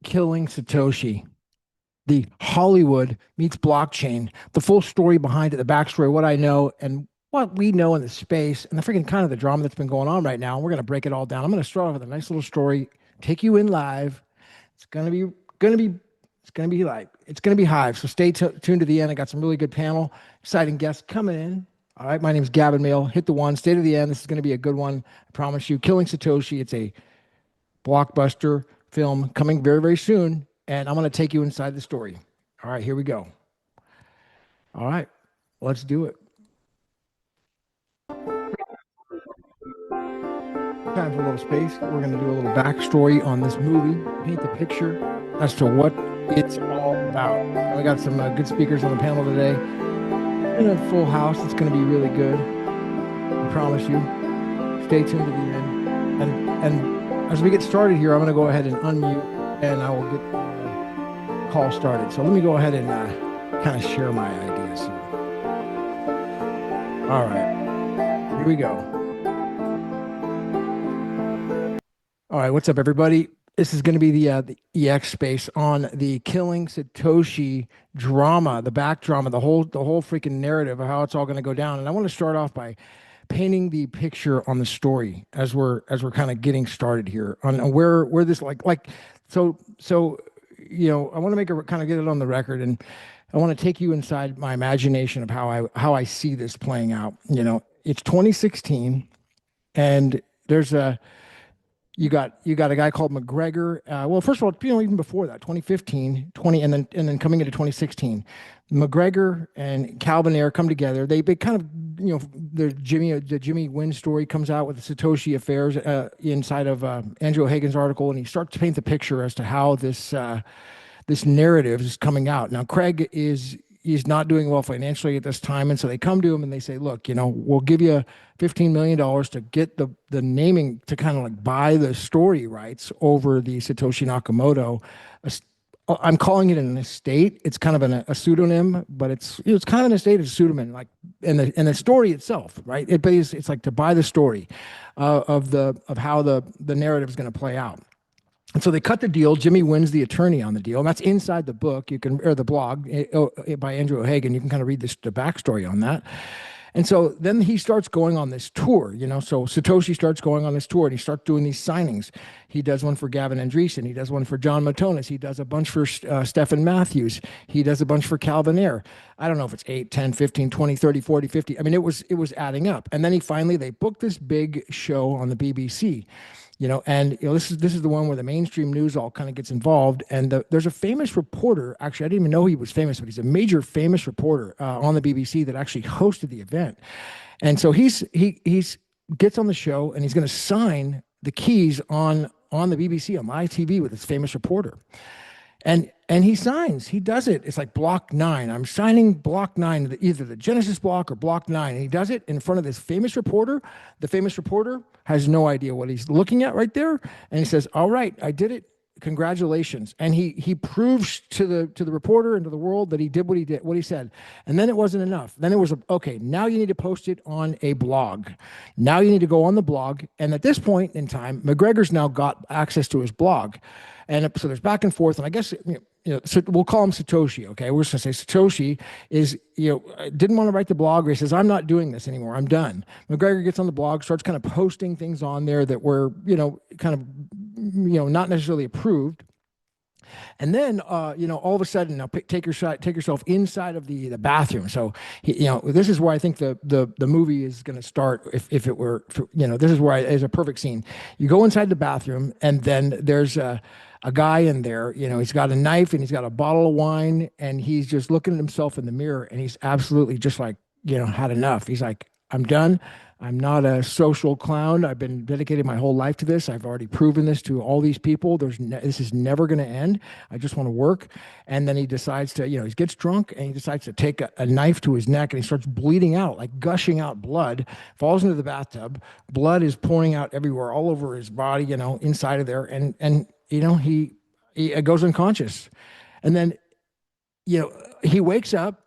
Killing Satoshi, the Hollywood meets blockchain, the full story behind it, the backstory, what I know, and what we know in the space, and the freaking kind of the drama that's been going on right now. And we're going to break it all down. I'm going to start off with a nice little story, take you in live. It's going to be, it's going to be live. It's going to be hive. So stay tuned to the end. I got some really good panel, exciting guests coming in. All right. My name is Gavin Mehl. Hit the one, stay to the end. This is going to be a good one. I promise you. Killing Satoshi. It's a blockbuster film coming very, very soon. And I'm going to take you inside the story. All right, here we go. All right, let's do it. Time for a little space. We're going to do a little backstory on this movie, paint the picture as to what it's all about. We got some good speakers on the panel today. In a full house, it's going to be really good. I promise you. Stay tuned to the end. And as we get started here, I'm going to go ahead and unmute, and I will get the call started. So let me go ahead and kind of share my ideas here. All right, here we go. All right, what's up, everybody? This is going to be the EX space on the Killing Satoshi drama, the back drama, the whole freaking narrative of how it's all going to go down. And I want to start off by painting the picture on the story as we're kind of getting started here on where this so you know, I want to make a kind of get it on the record, and I want to take you inside my imagination of how I see this playing out. You know, it's 2016, and there's you got a guy called McGregor. Well, first of all, you know, even before that, 2015, and then coming into 2016, McGregor and Calvin Ayre come together. They kind of, you know, the Jimmy Wynn story comes out with the Satoshi affairs inside of Andrew Hagen's article, and he starts to paint the picture as to how this narrative is coming out. Now, Craig is not doing well financially at this time, and so they come to him and they say, look, you know, we'll give you $15 million to get the naming, to kind of like buy the story rights over the Satoshi Nakamoto. I'm calling it an estate. It's kind of a pseudonym, but it's kind of an estate, it's a pseudonym, like in the story itself, right? It's like to buy the story of how the narrative is going to play out. And so they cut the deal. Jimmy Wynn's the attorney on the deal, and that's inside the book. You can, or the blog by Andrew Hagen. You can kind of read the backstory on that. And so then he starts going on this tour, you know. So Satoshi starts going on this tour, and he starts doing these signings. He does one for Gavin Andresen. He does one for John Matonis. He does a bunch for Stephen Matthews. He does a bunch for Calvin Ayre. I don't know if it's 8, 10, 15, 20, 30, 40, 50. I mean, it was adding up. And then they booked this big show on the BBC. You know, and you know, this is the one where the mainstream news all kind of gets involved. And there's a famous reporter. Actually, I didn't even know he was famous, but he's a major famous reporter on the BBC that actually hosted the event. And so he gets on the show, and he's going to sign the keys on the BBC on live TV with this famous reporter. And he signs. He does it. It's like block 9. I'm signing block 9, either the Genesis block or block 9. And he does it in front of this famous reporter. The famous reporter has no idea what he's looking at right there. And he says, all right, I did it. Congratulations. And he proves to the reporter and to the world that he did what he said. And then it wasn't enough. Then it was, okay, now you need to post it on a blog. Now you need to go on the blog. And at this point in time, McGregor's now got access to his blog. And so there's back and forth. And I guess, you know, so we'll call him Satoshi, okay? We're just going to say Satoshi is, you know, didn't want to write the blog, or he says, I'm not doing this anymore. I'm done. McGregor gets on the blog, starts kind of posting things on there that were, you know, kind of, you know, not necessarily approved. And then, you know, all of a sudden, now take yourself inside of the bathroom. So, you know, this is where I think the movie is going to start. If it were, you know, this is where it's a perfect scene. You go inside the bathroom, and then there's a guy in there. You know, he's got a knife and he's got a bottle of wine, and he's just looking at himself in the mirror, and he's absolutely just like, you know, had enough. He's like, I'm done. I'm not a social clown. I've been dedicated my whole life to this. I've already proven this to all these people. This is never going to end. I just want to work. And then he decides to, you know, he gets drunk, and he decides to take a knife to his neck, and he starts bleeding out, like gushing out blood, falls into the bathtub. Blood is pouring out everywhere, all over his body, you know, inside of there. And you know, he goes unconscious. And then, you know, he wakes up,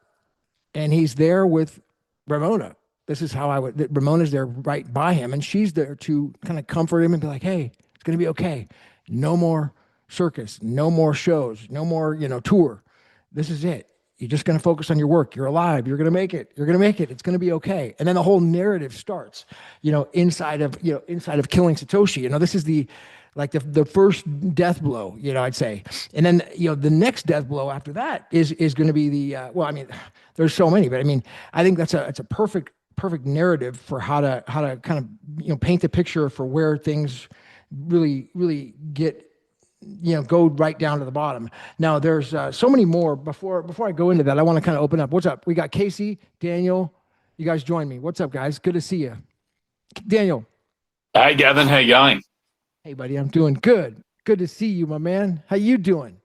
and he's there with Ramona. This is how Ramona's there right by him, and she's there to kind of comfort him and be like, hey, it's going to be okay. No more circus, no more shows, no more, tour. This is it. You're just going to focus on your work. You're alive. You're going to make it. You're going to make it. It's going to be okay. And then the whole narrative starts, inside of Killing Satoshi. This is the first death blow, I'd say. And then, the next death blow after that is going to be well, I mean, there's so many, but I mean, I think it's a perfect narrative for how to kind of, paint the picture for where things really get, go right down to the bottom. Now there's so many more. Before I go into that, I want to kind of open up. What's up? We got Casey, Daniel. You guys join me. What's up, guys? Good to see you. Daniel. Hey, Gavin. How you going? Hey, buddy. I'm doing good. Good to see you, my man. How you doing?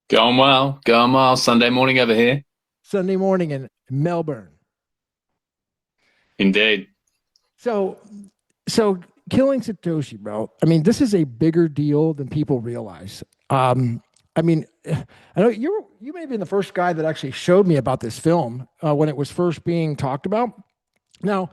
Going well. Going well. Sunday morning over here. Sunday morning in Melbourne. Indeed. So Killing Satoshi, bro. I mean, this is a bigger deal than people realize. I mean, I know you may have been the first guy that actually showed me about this film when it was first being talked about. Now,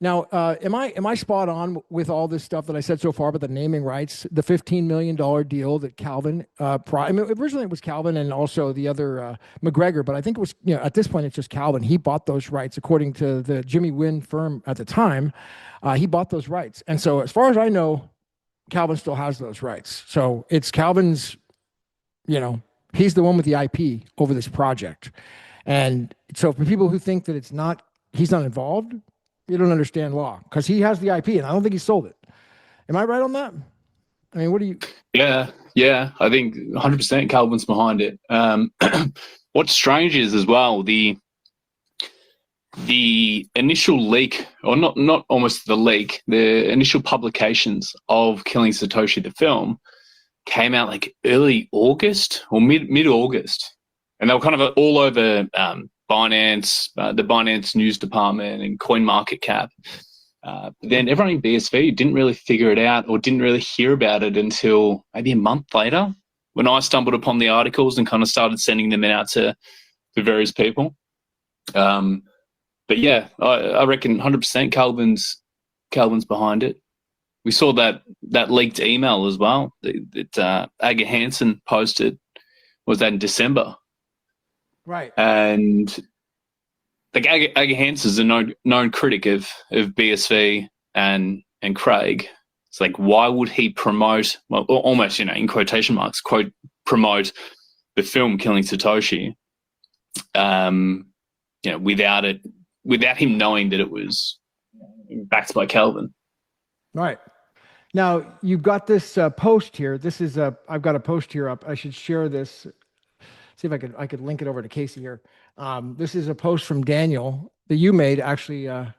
am I spot on with all this stuff that I said so far about the naming rights, the $15 million deal that Calvin, I mean, originally it was Calvin and also the other McGregor, but I think it was, at this point it's just Calvin. He bought those rights according to the Jimmy Wynn firm at the time. He bought those rights. And so as far as I know, Calvin still has those rights. So it's Calvin's, he's the one with the IP over this project. And so for people who think that he's not involved, you don't understand law because he has the IP and I don't think he sold it. Am I right on that? I mean, what do you? Yeah. I think 100% Calvin's behind it. What's strange is as well, the initial leak, or not almost the leak, the initial publications of Killing Satoshi, the film, came out like early August or mid-August. And they were kind of all over Binance, the Binance news department and CoinMarketCap. Then everyone in BSV didn't really figure it out or didn't really hear about it until maybe a month later when I stumbled upon the articles and kind of started sending them out to various people. But yeah, I reckon 100% Calvin's behind it. We saw that leaked email as well that Aga Hansen posted. Was that in December? Right. And like Aga Hansen's a known critic of BSV and Craig. It's like, why would he promote, well, almost, in quotation marks, quote, promote the film Killing Satoshi, without him knowing that it was backed by Calvin. Right. Now, you've got this post here. I've got a post here up. I should share this. See if I could link it over to Casey here. This is a post from Daniel that you made. Actually, let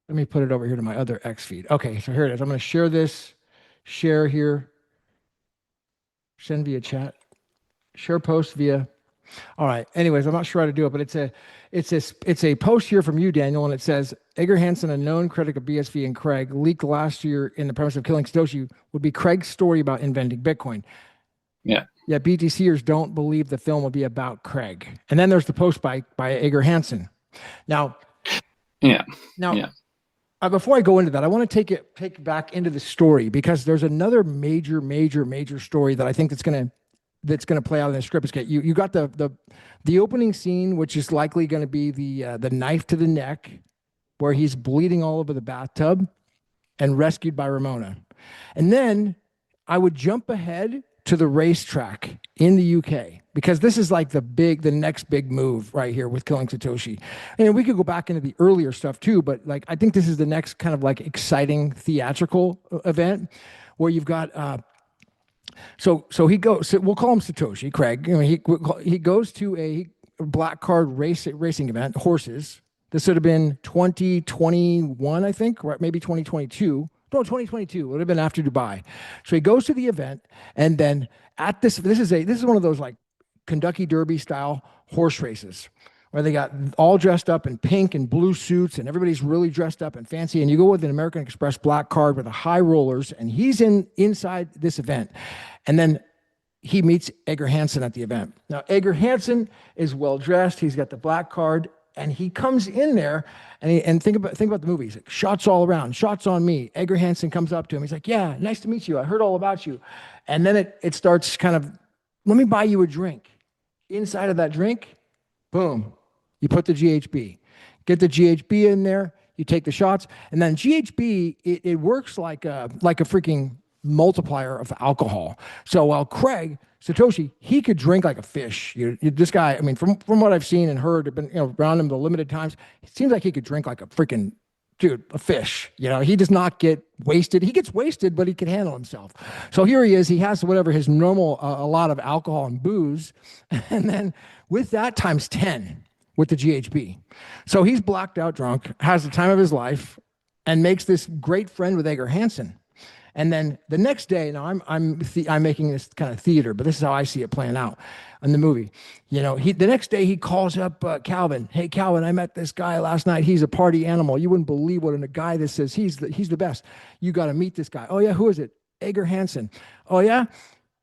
me put it over here to my other X feed. Okay, so here it is. I'm going to share this. Share here. Send via chat. Share post via. All right. Anyways, I'm not sure how to do it, but it's a post here from you, Daniel, and it says Edgar Hansen, a known critic of BSV and Craig, leaked last year in the premise of Killing Satoshi would be Craig's story about inventing Bitcoin. Yeah. Yeah, BTCers don't believe the film will be about Craig. And then there's the post by Edgar Hansen. Now, before I go into that, I want to take it back into the story because there's another major story that I think that's going to play out in the script. You got the opening scene, which is likely going to be the knife to the neck, where he's bleeding all over the bathtub and rescued by Ramona. And then I would jump ahead to the racetrack in the UK, because this is like the next big move right here with Killing Satoshi. And we could go back into the earlier stuff too, but like, I think this is the next kind of like exciting theatrical event where you've got, so he goes, so we'll call him Satoshi, Craig. He goes to a black card racing event, horses. This would have been 2021, I think, right? Maybe 2022. No, 2022 would have been after Dubai. So he goes to the event, and then at this is one of those like Kentucky Derby style horse races where they got all dressed up in pink and blue suits, and everybody's really dressed up and fancy. And you go with an American Express black card with the high rollers, and he's inside this event, and then he meets Edgar Hansen at the event. Now, Edgar Hansen is well dressed. He's got the black card. And he comes in there, and think about the movie. He's like, shots all around, shots on me. Edgar Hansen comes up to him. He's like, yeah, nice to meet you. I heard all about you. And then it starts kind of, let me buy you a drink. Inside of that drink, boom, you put the GHB. Get the GHB in there, you take the shots, and then GHB, it works like a freaking multiplier of alcohol. So while Craig Satoshi, he could drink like a fish. This guy, I mean, from what I've seen and heard, I've been around him the limited times, it seems like he could drink like a freaking dude, a fish. He does not get wasted. He gets wasted, but he can handle himself. So here he is. He has whatever his normal, a lot of alcohol and booze, and then with that times 10 with the GHB. So he's blacked out drunk, has the time of his life, and makes this great friend with Edgar Hansen. And then the next day, now I'm making this kind of theater, but this is how I see it playing out in the movie. The next day he calls up Calvin. Hey, Calvin, I met this guy last night. He's a party animal. You wouldn't believe what a guy this is. He's the best. You got to meet this guy. Oh yeah, who is it? Edgar Hansen. Oh yeah.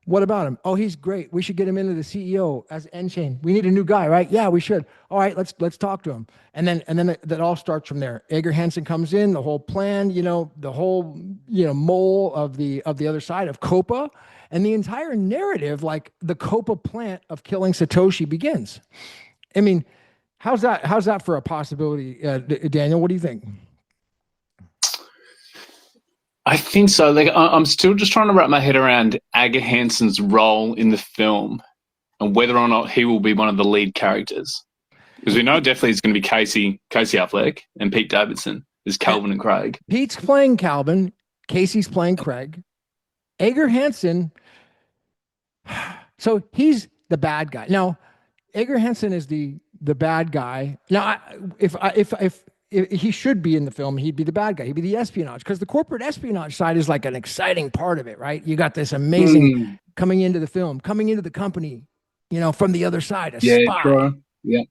What about him? Oh, he's great. We should get him into the CEO as N-Chain. We need a new guy, right? Yeah, we should. All right, let's talk to him. And then that all starts from there. Edgar Hansen comes in, the whole plan, the whole mole of the other side of Copa, and the entire narrative, like the Copa plant of killing Satoshi, begins. I mean, how's that for a possibility, Daniel? What do you think? I think so. Like, I'm still just trying to wrap my head around Edgar Hansen's role in the film and whether or not he will be one of the lead characters. Because we know definitely it's going to be Casey Affleck and Pete Davidson as Calvin and Craig. Pete's playing Calvin. Casey's playing Craig. Edgar Hansen. So he's the bad guy. Now, Edgar Hansen is the bad guy. Now, if he should be in the film, he'd be the bad guy. He'd be the espionage, because the corporate espionage side is like an exciting part of it, right? You got this amazing coming into the film, coming into the company, from the other side, a spy. Sure. Yeah.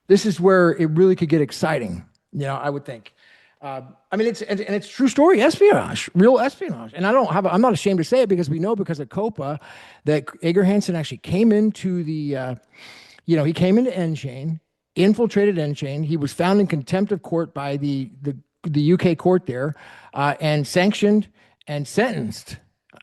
This is where it really could get exciting, I would think. I mean, it's true story espionage, real espionage. And I'm not ashamed to say it, because we know, because of Copa, that Edgar Hansen actually came into he came into N-Chain, infiltrated N-Chain. He was found in contempt of court by the UK court there, and sanctioned and sentenced.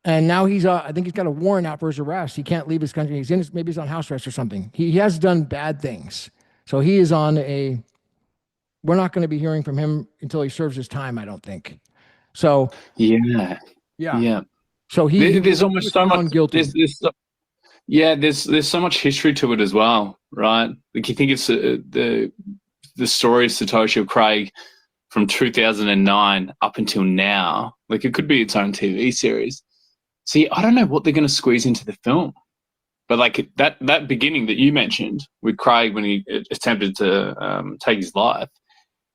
And now I think he's got a warrant out for his arrest. He can't leave his country. Maybe he's on house arrest or something. He has done bad things. So he is we're not going to be hearing from him until he serves his time, I don't think. So yeah. So there's almost so much guilty. There's so much history to it as well, right? Like, you think it's the story of Satoshi, or Craig, from 2009 up until now. Like, it could be its own TV series. See, I don't know what they're going to squeeze into the film. But like that beginning that you mentioned with Craig when he attempted to take his life,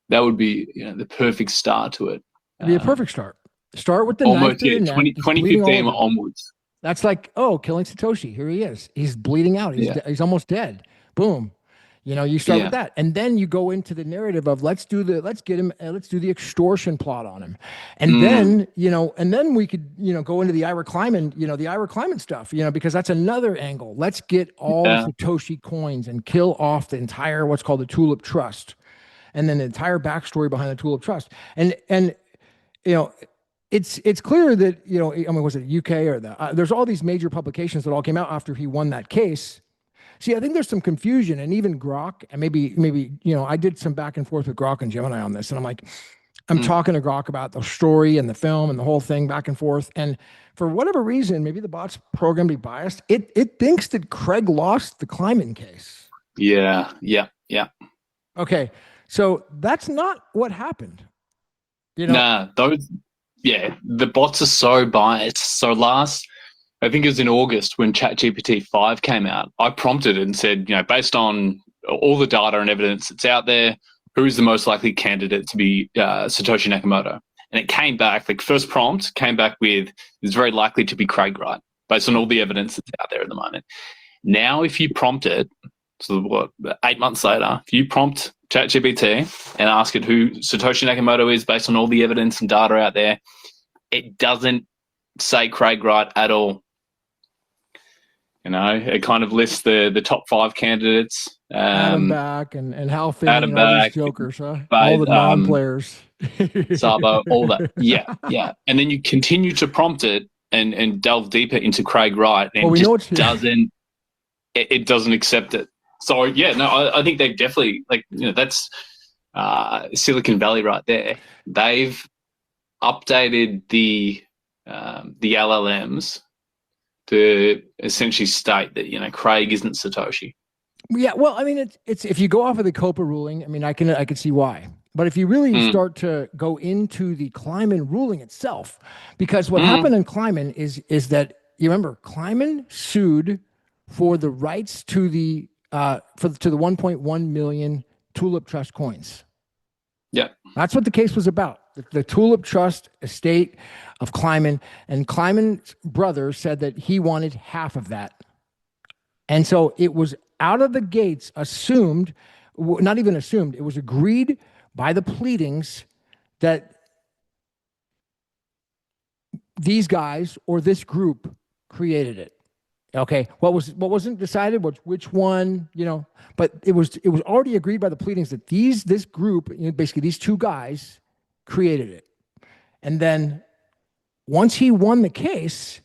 that would be the perfect start to it. It'd be a perfect start. Start with the almost 2015 onwards. That's like, killing Satoshi. Here he is. He's bleeding out. He's almost dead. Boom. You start with that, and then you go into the narrative of let's do the extortion plot on him, and then we could go into the Ira Kleiman stuff, because that's another angle. Let's get all Satoshi coins and kill off the entire what's called the Tulip Trust, and then the entire backstory behind the Tulip Trust, and it's clear that I mean, was it UK or there's all these major publications that all came out after he won that case. See, I think there's some confusion, and even Grok, and maybe I did some back and forth with Grok and Gemini on this, and I'm talking to Grok about the story and the film and the whole thing back and forth, and for whatever reason, maybe the bot's program be biased. It thinks that Craig lost the Kleiman case. Yeah. Okay, so that's not what happened. Nah, the bots are so biased. So I think it was in August when ChatGPT 5 came out, I prompted it and said, based on all the data and evidence that's out there, who is the most likely candidate to be Satoshi Nakamoto? And it came back, like, first prompt came back with, it's very likely to be Craig Wright, based on all the evidence that's out there at the moment. Now, if you prompt it, so 8 months later, if you prompt ChatGPT and ask it who Satoshi Nakamoto is based on all the evidence and data out there, it doesn't say Craig Wright at all. You know, it kind of lists the top five candidates. Adam Back and Hal Finney Adam and all these Back, jokers, huh? All but the non-players. Sabo, all that. Yeah, yeah. And then you continue to prompt it and delve deeper into Craig Wright, Well, and we just know it's it doesn't accept it. So yeah, no, I think they've definitely, like, you know, that's Silicon Valley right there. They've updated the LLMs to essentially state that, you know, Craig isn't Satoshi. Yeah, well, I mean, it's if you go off of the COPA ruling, I mean, I can see why. But if you really Mm, start to go into the Kleiman ruling itself, because what mm, happened in Kleiman is that you remember Kleiman sued for the rights to the to the 1.1 million Tulip Trust coins. yeah. That's what the case was about. The Tulip Trust estate of Kleiman, and Kleiman's brother said that he wanted half of that. And so it was out of the gates assumed, not even assumed, it was agreed by the pleadings that these guys or this group created it. Okay, what wasn't decided was which one, but it was already agreed by the pleadings that this group, basically these two guys, created it. And then once he won the case,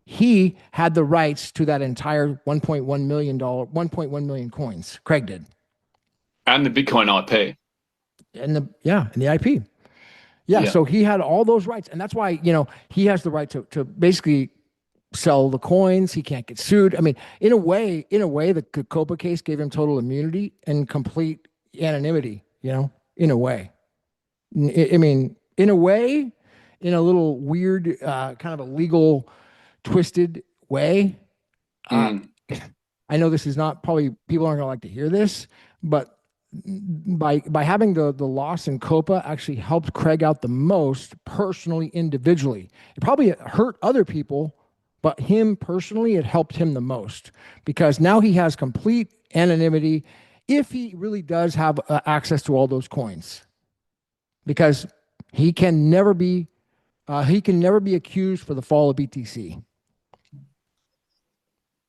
he had the rights to that entire $1.1 million coins. Craig did. And the Bitcoin IP. And the IP. Yeah, Yeah. so he had all those rights, and that's why he has the right to basically sell the coins. He can't get sued. I mean, the Copa case gave him total immunity and complete anonymity. In a way. I mean, in a way, in a little weird, kind of a legal, twisted way. Uh, Mm, I know this is not probably people aren't going to like to hear this, but by having the loss in Copa actually helped Craig out the most personally, individually. It probably hurt other people, but him personally, it helped him the most because now he has complete anonymity if he really does have access to all those coins, because he can never be accused for the fall of BTC.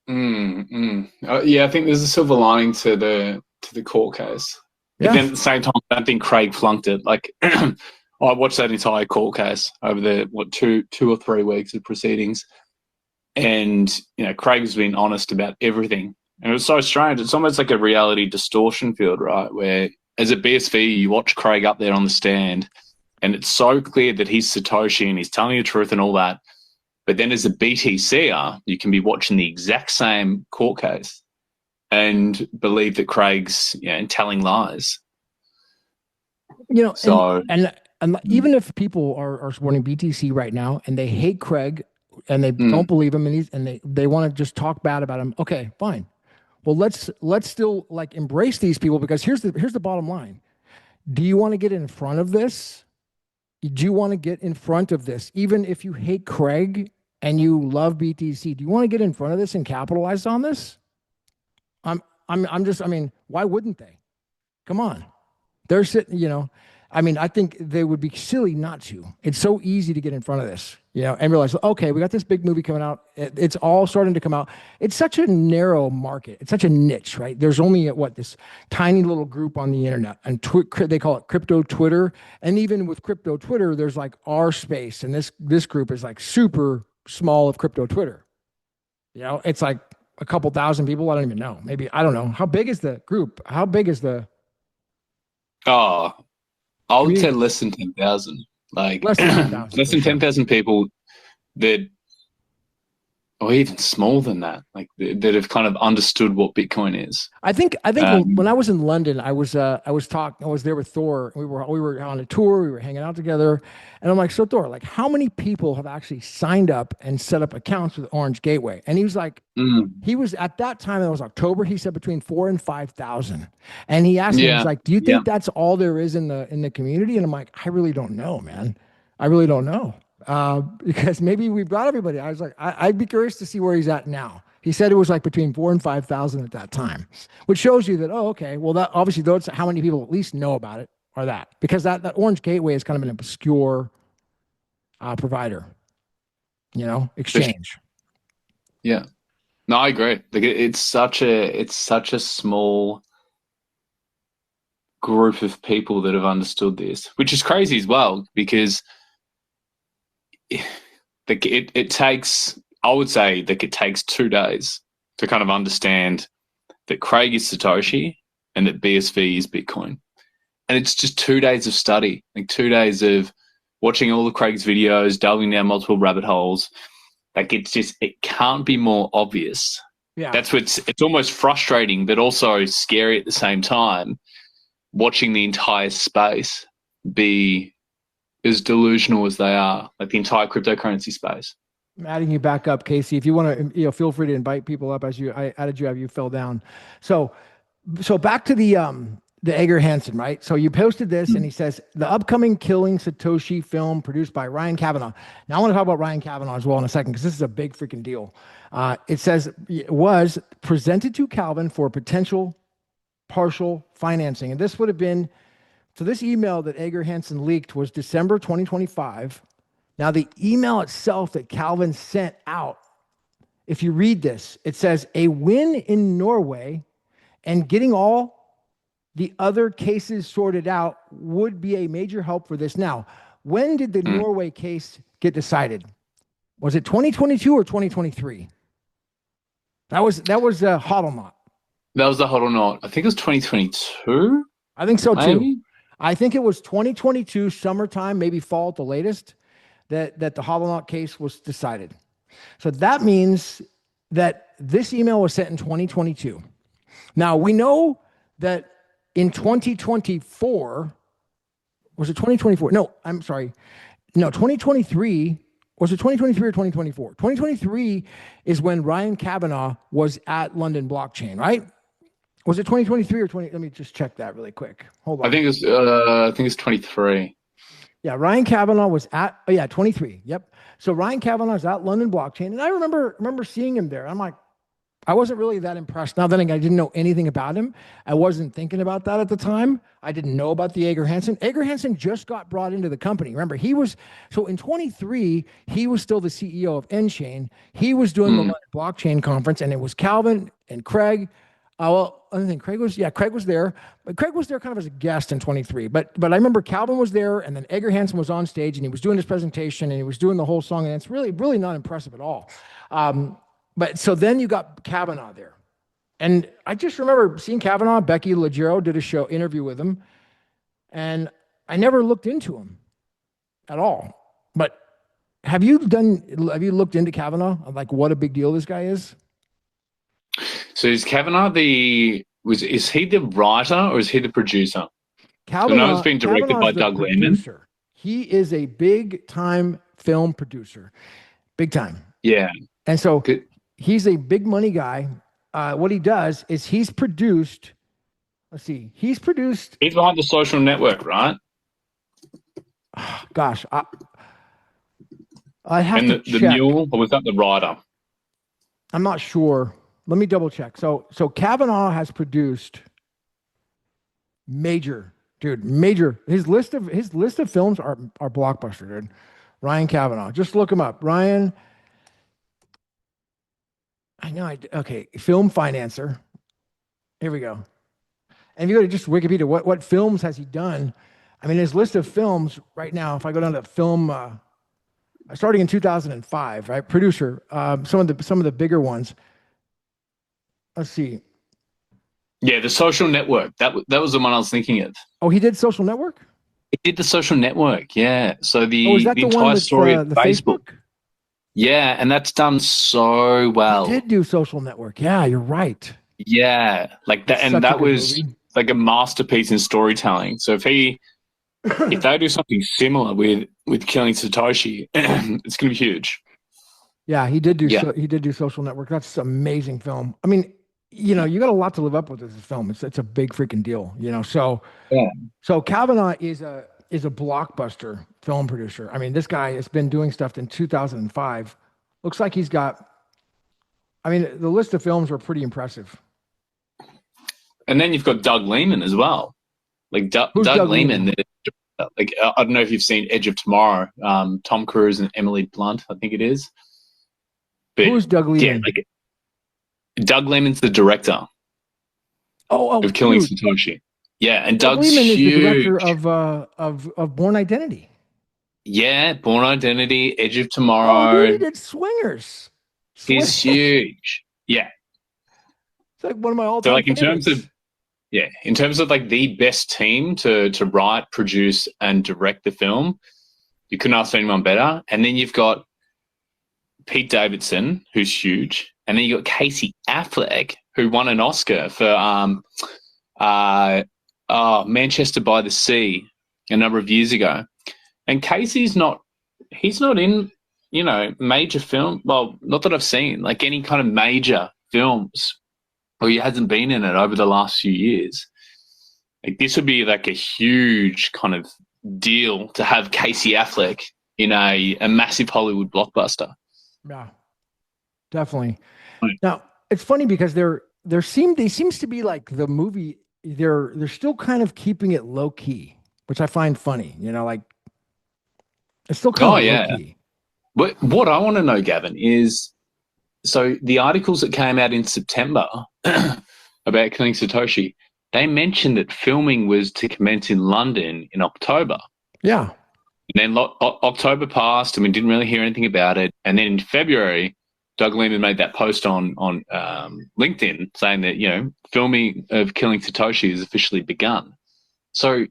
Yeah, I think there's a silver lining to the court case. But Yeah. then at the same time, I don't think Craig flunked it. Like, I watched that entire court case over the two or 3 weeks of proceedings, and Craig has been honest about everything, and it was so strange. It's almost like a reality distortion field, right? Where as a BSV, you watch Craig up there on the stand, and it's so clear that he's Satoshi and he's telling the truth and all that. But then as a BTCer, you can be watching the exact same court case and believe that Craig's telling lies. So And even if people are supporting BTC right now and they hate Craig and they mm, don't believe him and they want to just talk bad about him, okay, fine. Well, let's still like embrace these people, because here's the bottom line. Do you want to get in front of this? Do you want to get in front of this? Even if you hate Craig and you love BTC, do you want to get in front of this and capitalize on this? I mean, why wouldn't they? Come on. They're sitting, I mean, I think they would be silly not to. It's so easy to get in front of this, and realize, okay, we got this big movie coming out. It's all starting to come out. It's such a narrow market. It's such a niche, right? There's only this tiny little group on the internet, and they call it crypto Twitter. And even with crypto Twitter, there's like our space, and this group is like super small of crypto Twitter. It's like a couple thousand people. I don't even know. Maybe I don't know. How big is the group? How big is the oh, I would say community? less than 10,000. Like Less than 10,000 less for than sure. 10,000 people that, or even smaller than that, like that have kind of understood what Bitcoin is. I think when Um, I was in London, I was there with Thor. We were on a tour. We were hanging out together, and I'm like, so Thor, like, how many people have actually signed up and set up accounts with Orange Gateway? And he was like, mm, he was at that time. It was October. He said between 4,000 and 5,000. And he asked me, he's yeah, like, do you yeah. think that's all there is in the community? And I'm like, I really don't know, man. I really don't know. Because maybe we've got everybody. I was like, I'd be curious to see where he's at now. He said it was like between 4,000 and 5,000 at that time, which shows you that, oh, okay, well, that obviously those how many people at least know about it are that, because that Orange Gateway is kind of an obscure provider, For sure. exchange. Yeah. No, I agree. Like it's such a small group of people that have understood this, which is crazy as well because it takes, I would say, like it takes 2 days to kind of understand that Craig is Satoshi and that BSV is Bitcoin. And it's just 2 days of study, like 2 days of watching all of Craig's videos, delving down multiple rabbit holes. Like it can't be more obvious. Yeah. That's what's, it's almost frustrating, but also scary at the same time, watching the entire space be as delusional as they are, like the entire cryptocurrency space. I'm adding you back up, Casey. If you want to, feel free to invite people up as I added you, you fell down. So, back to the Edgar Hansen, right? So you posted this, and he says the upcoming Killing Satoshi film produced by Ryan Kavanaugh. Now I want to talk about Ryan Kavanaugh as well in a second because this is a big freaking deal. It says it was presented to Calvin for potential partial financing, and this would have been, so this email that Edgar Hansen leaked was December 2025. Now the email itself that Calvin sent out, if you read this, it says a win in Norway and getting all the other cases sorted out would be a major help for this. Now, when did the Norway case get decided? Was it 2022 or 2023? That was HODL. That was the HODL not. I think it was 2022. I think so maybe? too. I think it was 2022 summertime, maybe fall at the latest, that the HODL case was decided. So that means that this email was sent in 2022. Now we know that in 2024, was it 2024? No, I'm sorry. No, 2023. Was it 2023 or 2024? 2023 is when Ryan Kavanaugh was at London Blockchain, right? Was it 2023 or 20? Let me just check that really quick. Hold on. I think it's 23. Yeah, Ryan Kavanaugh was at 23. Yep. So Ryan Kavanaugh is at London Blockchain, and I remember seeing him there. I'm like, I wasn't really that impressed. Now, then I didn't know anything about him. I wasn't thinking about that at the time. I didn't know about the Edgar Hansen. Edgar Hansen just got brought into the company. Remember, so in 23, he was still the CEO of nChain. He was doing the London Blockchain conference, and it was Calvin and Craig. I think Craig was there, but Craig was there kind of as a guest in 23. But I remember Calvin was there, and then Edgar Hansen was on stage, and he was doing his presentation, and he was doing the whole song, and it's really, really not impressive at all. But so then you got Kavanaugh there. And I just remember seeing Kavanaugh. Becky Leggero did a interview with him. And I never looked into him at all. But have you looked into Kavanaugh? Like what a big deal this guy is? So is Kavanaugh is he the writer or is he the producer? Kavanaugh, I know it's being directed by Doug Lehman. He is a big time film producer. Big time. Yeah. And so he's a big money guy. What he does is he's produced. He's behind the Social Network, right? Gosh, I have to check. The mule, or was that the writer? I'm not sure. Let me double check. So Kavanaugh has produced major. His list of films are blockbuster, dude. Ryan Kavanaugh. Just look him up. Ryan. I know. Okay. Film financer. Here we go. And if you go to just Wikipedia, what films has he done? I mean, his list of films right now, if I go down to film, starting in 2005, right? Producer, some of the bigger ones. Let's see. Yeah, The Social Network. That was the one I was thinking of. Oh, he did Social Network? He did The Social Network, yeah. So the entire one with, story of the Facebook. Yeah, and that's done so well. He did do Social Network. Yeah, you're right. Yeah, like that, and that was like a masterpiece in storytelling. So if they do something similar with Killing Satoshi, it's going to be huge. Yeah, he did do Social Network. That's an amazing film. I mean, you got a lot to live up with this film. It's a big freaking deal, So yeah. So Kavanaugh is a blockbuster film producer. I mean, this guy has been doing stuff in 2005. Looks like he's got. I mean, the list of films are pretty impressive. And then you've got Doug Lehman as well. Like Doug Lehman. Like I don't know if you've seen Edge of Tomorrow. Tom Cruise and Emily Blunt, I think it is. But who's Doug Lehman? Yeah, Doug Lemon's the director Oh, of Killing dude. Satoshi. Yeah, and Doug Doug's Liman is the huge. director of Born Identity. Yeah, Born Identity, Edge of Oh, dude, Tomorrow. he did Swingers. Swing. He's huge. Yeah. It's like one of my So all-time like favorites. in terms of like the best team to write, produce, and direct the film, you couldn't ask for anyone better. And then you've got Pete Davidson, who's huge, and then you got Casey Affleck, who won an Oscar for uh, Manchester by the Sea a number of years ago. And Casey's not, he's not in, major film. Well, not that I've seen, like any kind of major films, or he hasn't been in it over the last few years. Like this would be like a huge kind of deal to have Casey Affleck in a massive Hollywood blockbuster. Yeah, definitely. Now it's funny because they seems to be like the movie. They're still kind of keeping it low key, which I find funny. Like it's still kind Oh of low yeah. key. But what I want to know, Gavin, is so the articles that came out in September about Killing Satoshi, they mentioned that filming was to commence in London in October. Yeah. And then October passed and we didn't really hear anything about it. And then in February, Doug Liman made that post on LinkedIn saying that, filming of Killing Satoshi has officially begun. So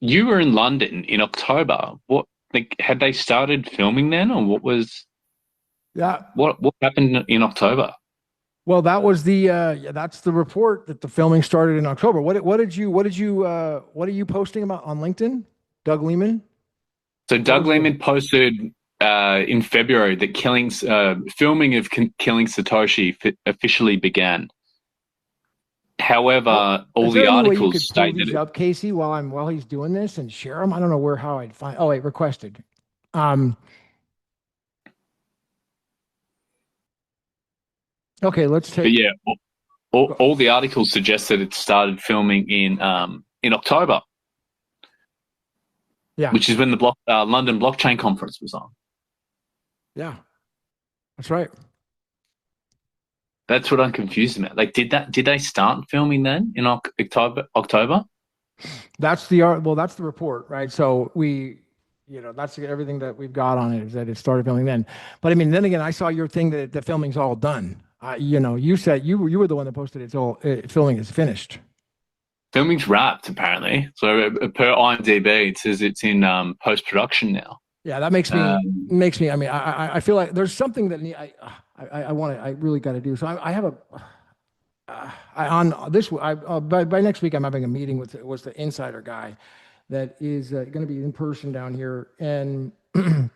you were in London in October. Had they started filming then, or Yeah. what happened in October? Well, that was that's the report that the filming started in October. What are you posting about on LinkedIn? Doug Liman? So Doug Liman posted in February that filming of Killing Satoshi officially began. However, all is there the any way you articles could pull stated these up, Casey, while he's doing this and share them? I don't know how I'd find. Oh, wait, requested. Okay, let's take. But yeah, all the articles suggest that it started filming in October. Yeah, which is when the London Blockchain Conference was on. Yeah, that's right. That's what I'm confused about. Like, did they start filming then in October? That's the report, right? So that's everything that we've got on it is that it started filming then. But I mean, then again, I saw your thing that the filming's all done. You said you were the one that posted filming is finished. Filming's wrapped, apparently. So per IMDb, it says it's in post-production now. Yeah, that makes me. I mean, I feel like there's something that I really got to do. So I have by next week I'm having a meeting with the insider guy that is going to be in person down here, and and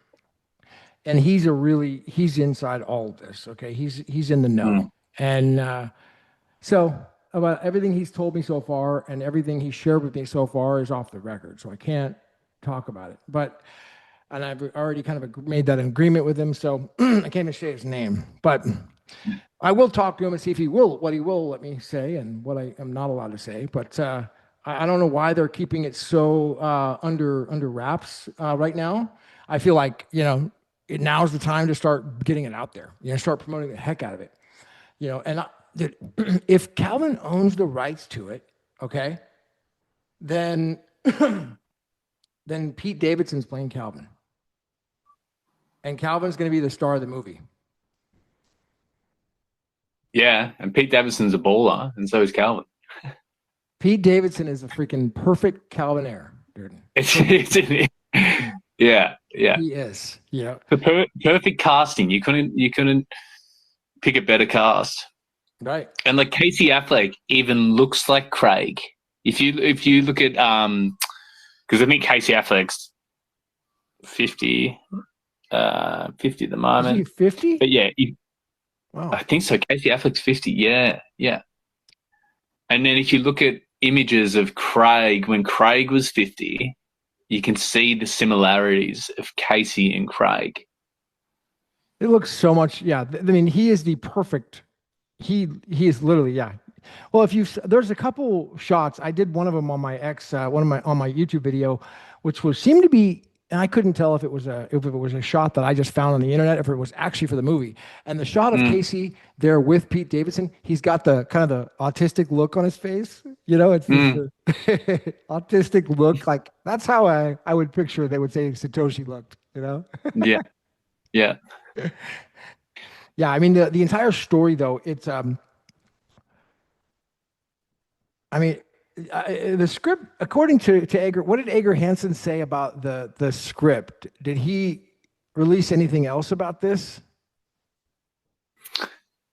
he's inside all of this. Okay, he's in the know, and so about everything he's told me so far and everything he shared with me so far is off the record, so I can't talk about it. And I've already kind of made that agreement with him, so I can't even say his name. But I will talk to him and see if what he will let me say and what I am not allowed to say. But I don't know why they're keeping it so under wraps right now. I feel like now's the time to start getting it out there. Start promoting the heck out of it. And if Calvin owns the rights to it, okay, then then Pete Davidson's playing Calvin. And Calvin's going to be the star of the movie. Yeah, and Pete Davidson's a baller, and so is Calvin. Pete Davidson is a freaking perfect Calvinaire, dude. Yeah. He is. Yeah. The perfect casting. You couldn't pick a better cast. Right. And like Casey Affleck even looks like Craig. If you look at because I think Casey Affleck's 50 at the moment. Is he 50? But yeah, wow. I think so. Casey Affleck's 50. Yeah. And then if you look at images of Craig when Craig was 50, you can see the similarities of Casey and Craig. It looks so much. Yeah. I mean, he is the perfect. He is literally, yeah. Well, there's a couple shots. I did one of them on my on my YouTube video, which seemed to be and I couldn't tell if it was a shot that I just found on the internet, if it was actually for the movie. And the shot of Mm. Casey there with Pete Davidson, he's got the kind of the autistic look on his face. You know, it's this Mm. autistic look. Like that's how I would picture they would say Satoshi looked. You know. Yeah. Yeah. Yeah, I mean the entire story though, it's I mean the script according to Edgar, what did Edgar Hansen say about the script? Did he release anything else about this?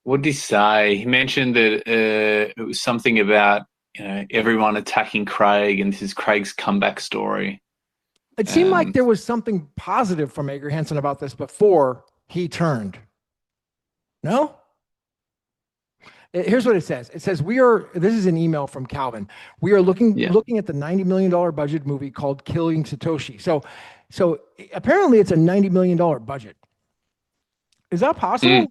What did he say? He mentioned that it was something about everyone attacking Craig, and this is Craig's comeback story. It seemed like there was something positive from Edgar Hansen about this before he turned. No? Here's what it says. It says this is an email from Calvin. We are looking at the $90 million budget movie called Killing Satoshi. So apparently it's a $90 million budget. Is that possible?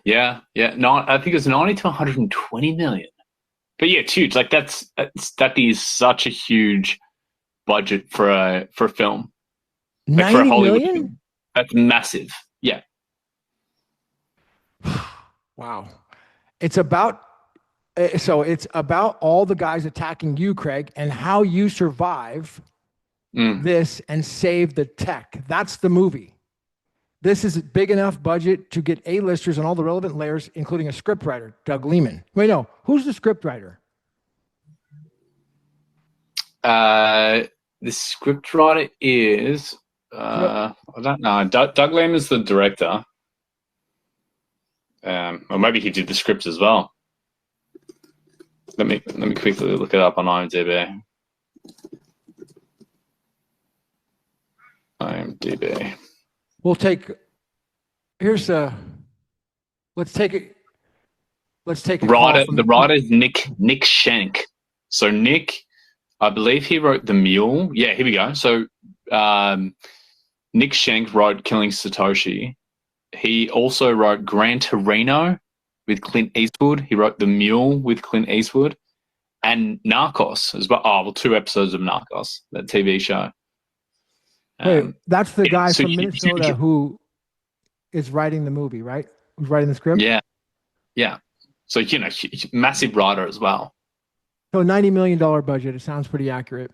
Yeah. No, I think it's 90 to 120 million. But yeah, it's huge. Like that is such a huge budget for a film. Like 90 for a Hollywood million? film. That's massive. Yeah. Wow. It's about all the guys attacking you, Craig, and how you survive this and save the tech. That's the movie. This is a big enough budget to get A-listers on all the relevant layers, including a scriptwriter, Doug Lehman. Wait, no. Who's the scriptwriter? The scriptwriter is I don't know. Doug Lehman is the director. Or maybe he did the script as well. Let me quickly look it up on IMDb. Let's take it. The writer is Nick Schenk. So Nick, I believe he wrote The Mule. Yeah, here we go. So Nick Schenk wrote Killing Satoshi. He also wrote Gran Torino with Clint Eastwood. He wrote The Mule with Clint Eastwood, and Narcos as well. Oh, well, 2 episodes of Narcos, that TV show. Wait, that's the guy from Minnesota who is writing the movie, right? Who's writing the script? Yeah. So, massive writer as well. So $90 million budget. It sounds pretty accurate.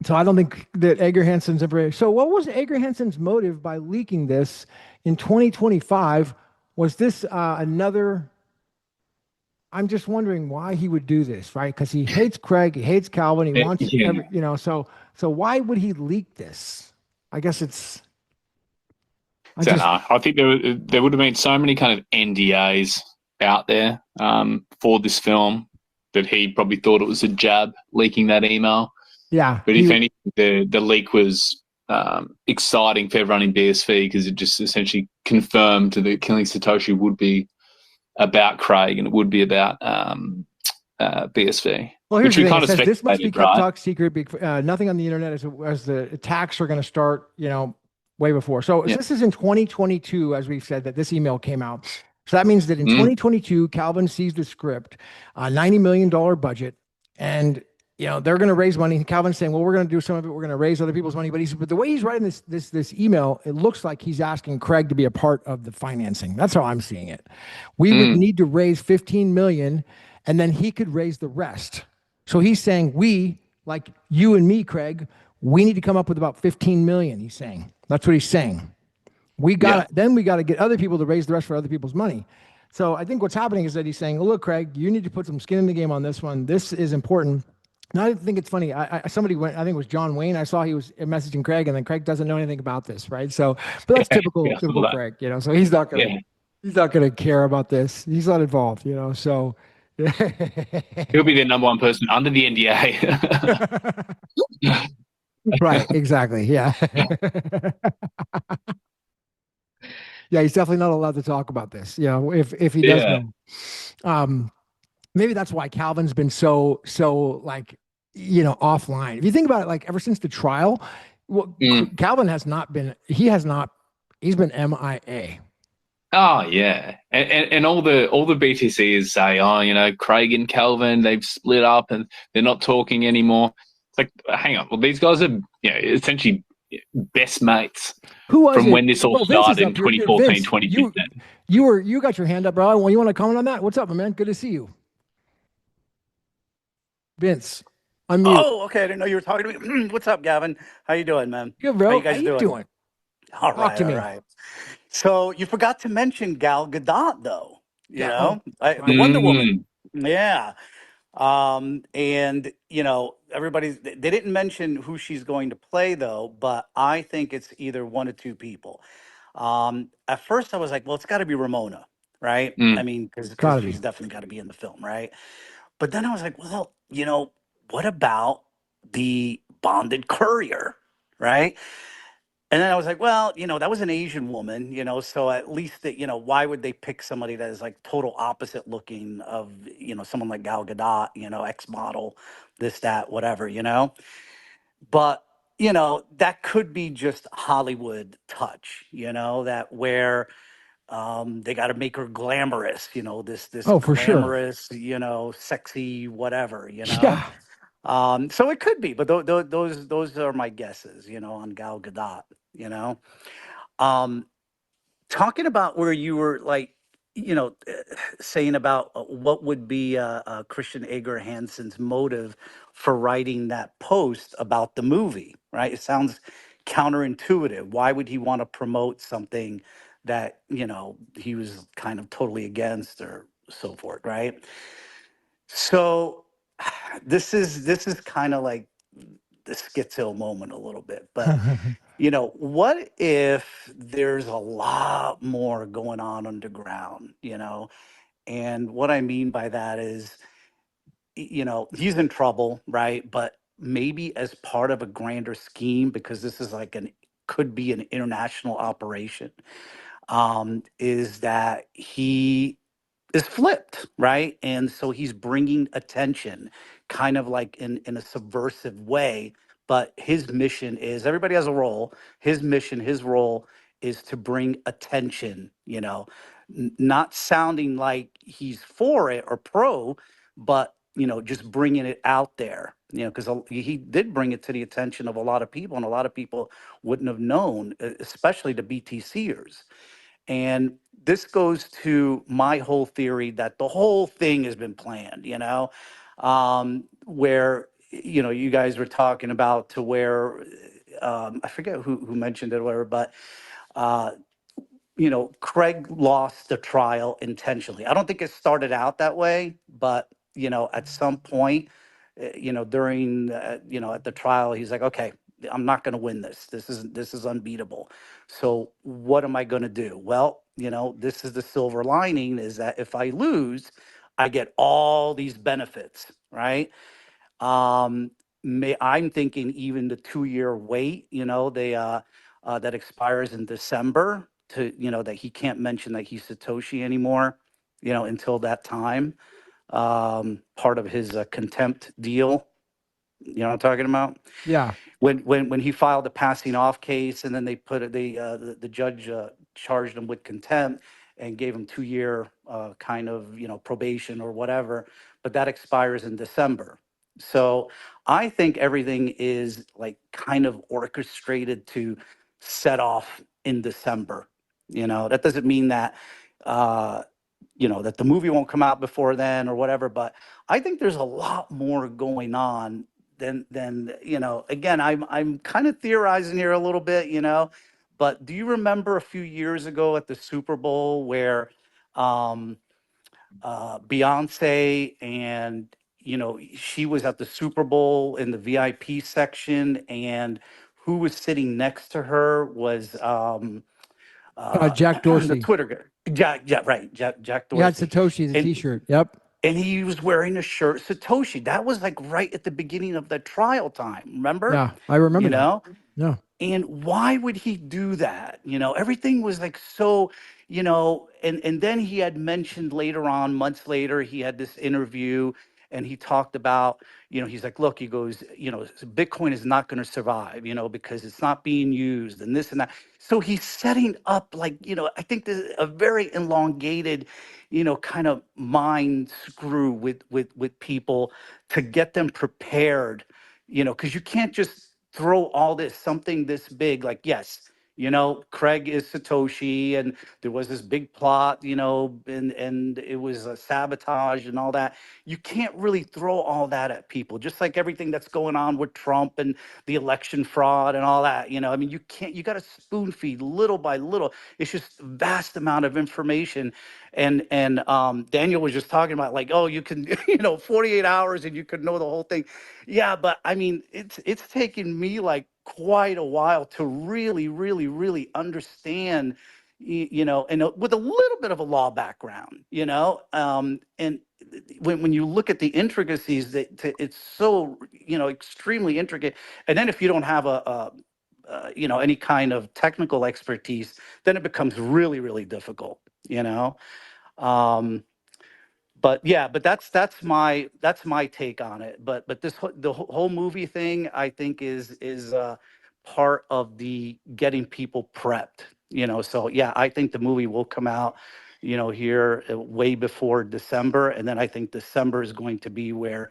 So I don't think that Edgar Hansen's ever. So what was Edgar Hansen's motive by leaking this in 2025? Was this another? I'm just wondering why he would do this, right? Because he hates Craig, he hates Calvin, he wants So why would he leak this? I guess it's. I think there would have been so many kind of NDAs out there for this film that he probably thought it was a jab leaking that email. Yeah. But if anything, the leak was exciting for everyone in BSV because it just essentially confirmed that Killing Satoshi would be about Craig and it would be about BSV. Well, here's which the we thing. It says this must be kept right? top secret. Nothing on the internet as the attacks are going to start, way before. So this is in 2022, as we've said, that this email came out. So that means that in 2022, Calvin sees the script, $90 million budget, and they're going to raise money. Calvin's saying, well, we're going to do some of it. We're going to raise other people's money. But the way he's writing this email, it looks like he's asking Craig to be a part of the financing. That's how I'm seeing it. We would need to raise 15 million, and then he could raise the rest. So he's saying we, like you and me, Craig, we need to come up with about 15 million. He's saying that's what he's saying. Then we got to get other people to raise the rest for other people's money. So I think what's happening is that he's saying, well, look, Craig, you need to put some skin in the game on this one. This is important. Now, I think it's funny. Somebody went, I think it was John Wayne. I saw he was messaging Craig, and then Craig doesn't know anything about this, right? So, but that's typical Craig, So he's not gonna care about this. He's not involved, So he'll be the number one person under the NDA. Right? Exactly. Yeah. Yeah, he's definitely not allowed to talk about this. If he does know. Maybe that's why Calvin's been so like, offline. If you think about it, like ever since the trial, Calvin has not been, he's been MIA. Oh yeah. And all the BTCs say, Craig and Calvin, they've split up and they're not talking anymore. It's like, hang on. Well, these guys are, essentially best mates Who was from it? when this all Well, Vince is started in up here. 2014, Vince, 2015. you got your hand up, bro. Well, you want to comment on that? What's up, my man? Good to see you, Vince. Unmute. Oh, okay. I didn't know you were talking to me. What's up, Gavin? How you doing, man? Good, How you bro. How guys you doing? doing? All Talk right, to all me. right. So you forgot to mention Gal Gadot, though. Yeah. Oh, The right. Wonder Woman. Mm, Yeah. And they didn't mention who she's going to play though, but I think it's either one of two people. At first I was like, well, it's got to be Ramona, right? I mm. mean, because Gotta be. she's definitely got to be in the film, right? But then I was like, well, what about the bonded courier, right? And then I was like, well, that was an Asian woman, so at least that, why would they pick somebody that is like total opposite looking of, someone like Gal Gadot, ex model, this, that, whatever, But, that could be just Hollywood touch, that where they got to make her glamorous, this Oh, for sure. glamorous, sexy, whatever, Yeah. So it could be, but those are my guesses, on Gal Gadot, you know. Um, Talking about where you were like, saying about what would be Christian Ager Hansen's motive for writing that post about the movie, right? It sounds counterintuitive. Why would he want to promote something that, he was kind of totally against or so forth, right? So this is kind of like the schizo moment a little bit, but what if there's a lot more going on underground, And what I mean by that is, he's in trouble, right? But maybe as part of a grander scheme, because this is like could be an international operation, is that he is flipped, right? And so he's bringing attention, kind of like in a subversive way. But his mission is everybody has a role. His mission, his role is to bring attention, not sounding like he's for it or pro, but just bringing it out there, because he did bring it to the attention of a lot of people, and a lot of people wouldn't have known, especially the BTCers. And this goes to my whole theory that the whole thing has been planned, where, you guys were talking about to where, I forget who mentioned it or whatever, but, uh, Craig lost the trial intentionally. I don't think it started out that way, but, at some point, during, at the trial, he's like, okay, I'm not going to win this. This is unbeatable. So what am I going to do? Well, this is the silver lining is that if I lose, I get all these benefits, right? Um, I'm thinking even the 2-year wait, that expires in December to, that he can't mention that he's Satoshi anymore, until that time. Part of his contempt deal. You know what I'm talking about? Yeah. When he filed the passing off case, and then they put it, the judge charged him with contempt and gave him 2-year kind of probation or whatever, but that expires in December. So I think everything is like kind of orchestrated to set off in December. That doesn't mean that uh, that the movie won't come out before then or whatever, but I think there's a lot more going on than again, I'm kind of theorizing here a little bit, but do you remember a few years ago at the Super Bowl where um Beyonce and she was at the Super Bowl in the VIP section, and who was sitting next to her was Jack the Dorsey. Twitter guy. Yeah, right. Jack He had Dorsey. Satoshi as a And T-shirt. Yep. and he was wearing a shirt Satoshi. That was like right at the beginning of the trial time, remember? Yeah, I remember You that. know? Yeah. And why would he do that? Everything was like so, and then he had mentioned later on, months later, he had this interview and he talked about, he's like, look, he goes, Bitcoin is not going to survive, because it's not being used and this and that. So he's setting up like, I think this is a very elongated, kind of mind screw with people to get them prepared, because you can't just throw all this something this big. Like, yes, Craig is Satoshi, and there was this big plot, and it was a sabotage and all that. You can't really throw all that at people, just like everything that's going on with Trump and the election fraud and all that. I mean, you can't. You got to spoon feed little by little. It's just vast amount of information, and Daniel was just talking about, like, oh, you can 48 hours and you could know the whole thing. Yeah, but I mean, it's taken me like quite a while to really, really, really understand, and with a little bit of a law background, and when you look at the intricacies, it's so extremely intricate. And then if you don't have any kind of technical expertise, then it becomes really, really difficult. You know. Um, but yeah, but that's my take on it. But the whole movie thing, I think, is part of the getting people prepped. So yeah, I think the movie will come out, here way before December, and then I think December is going to be where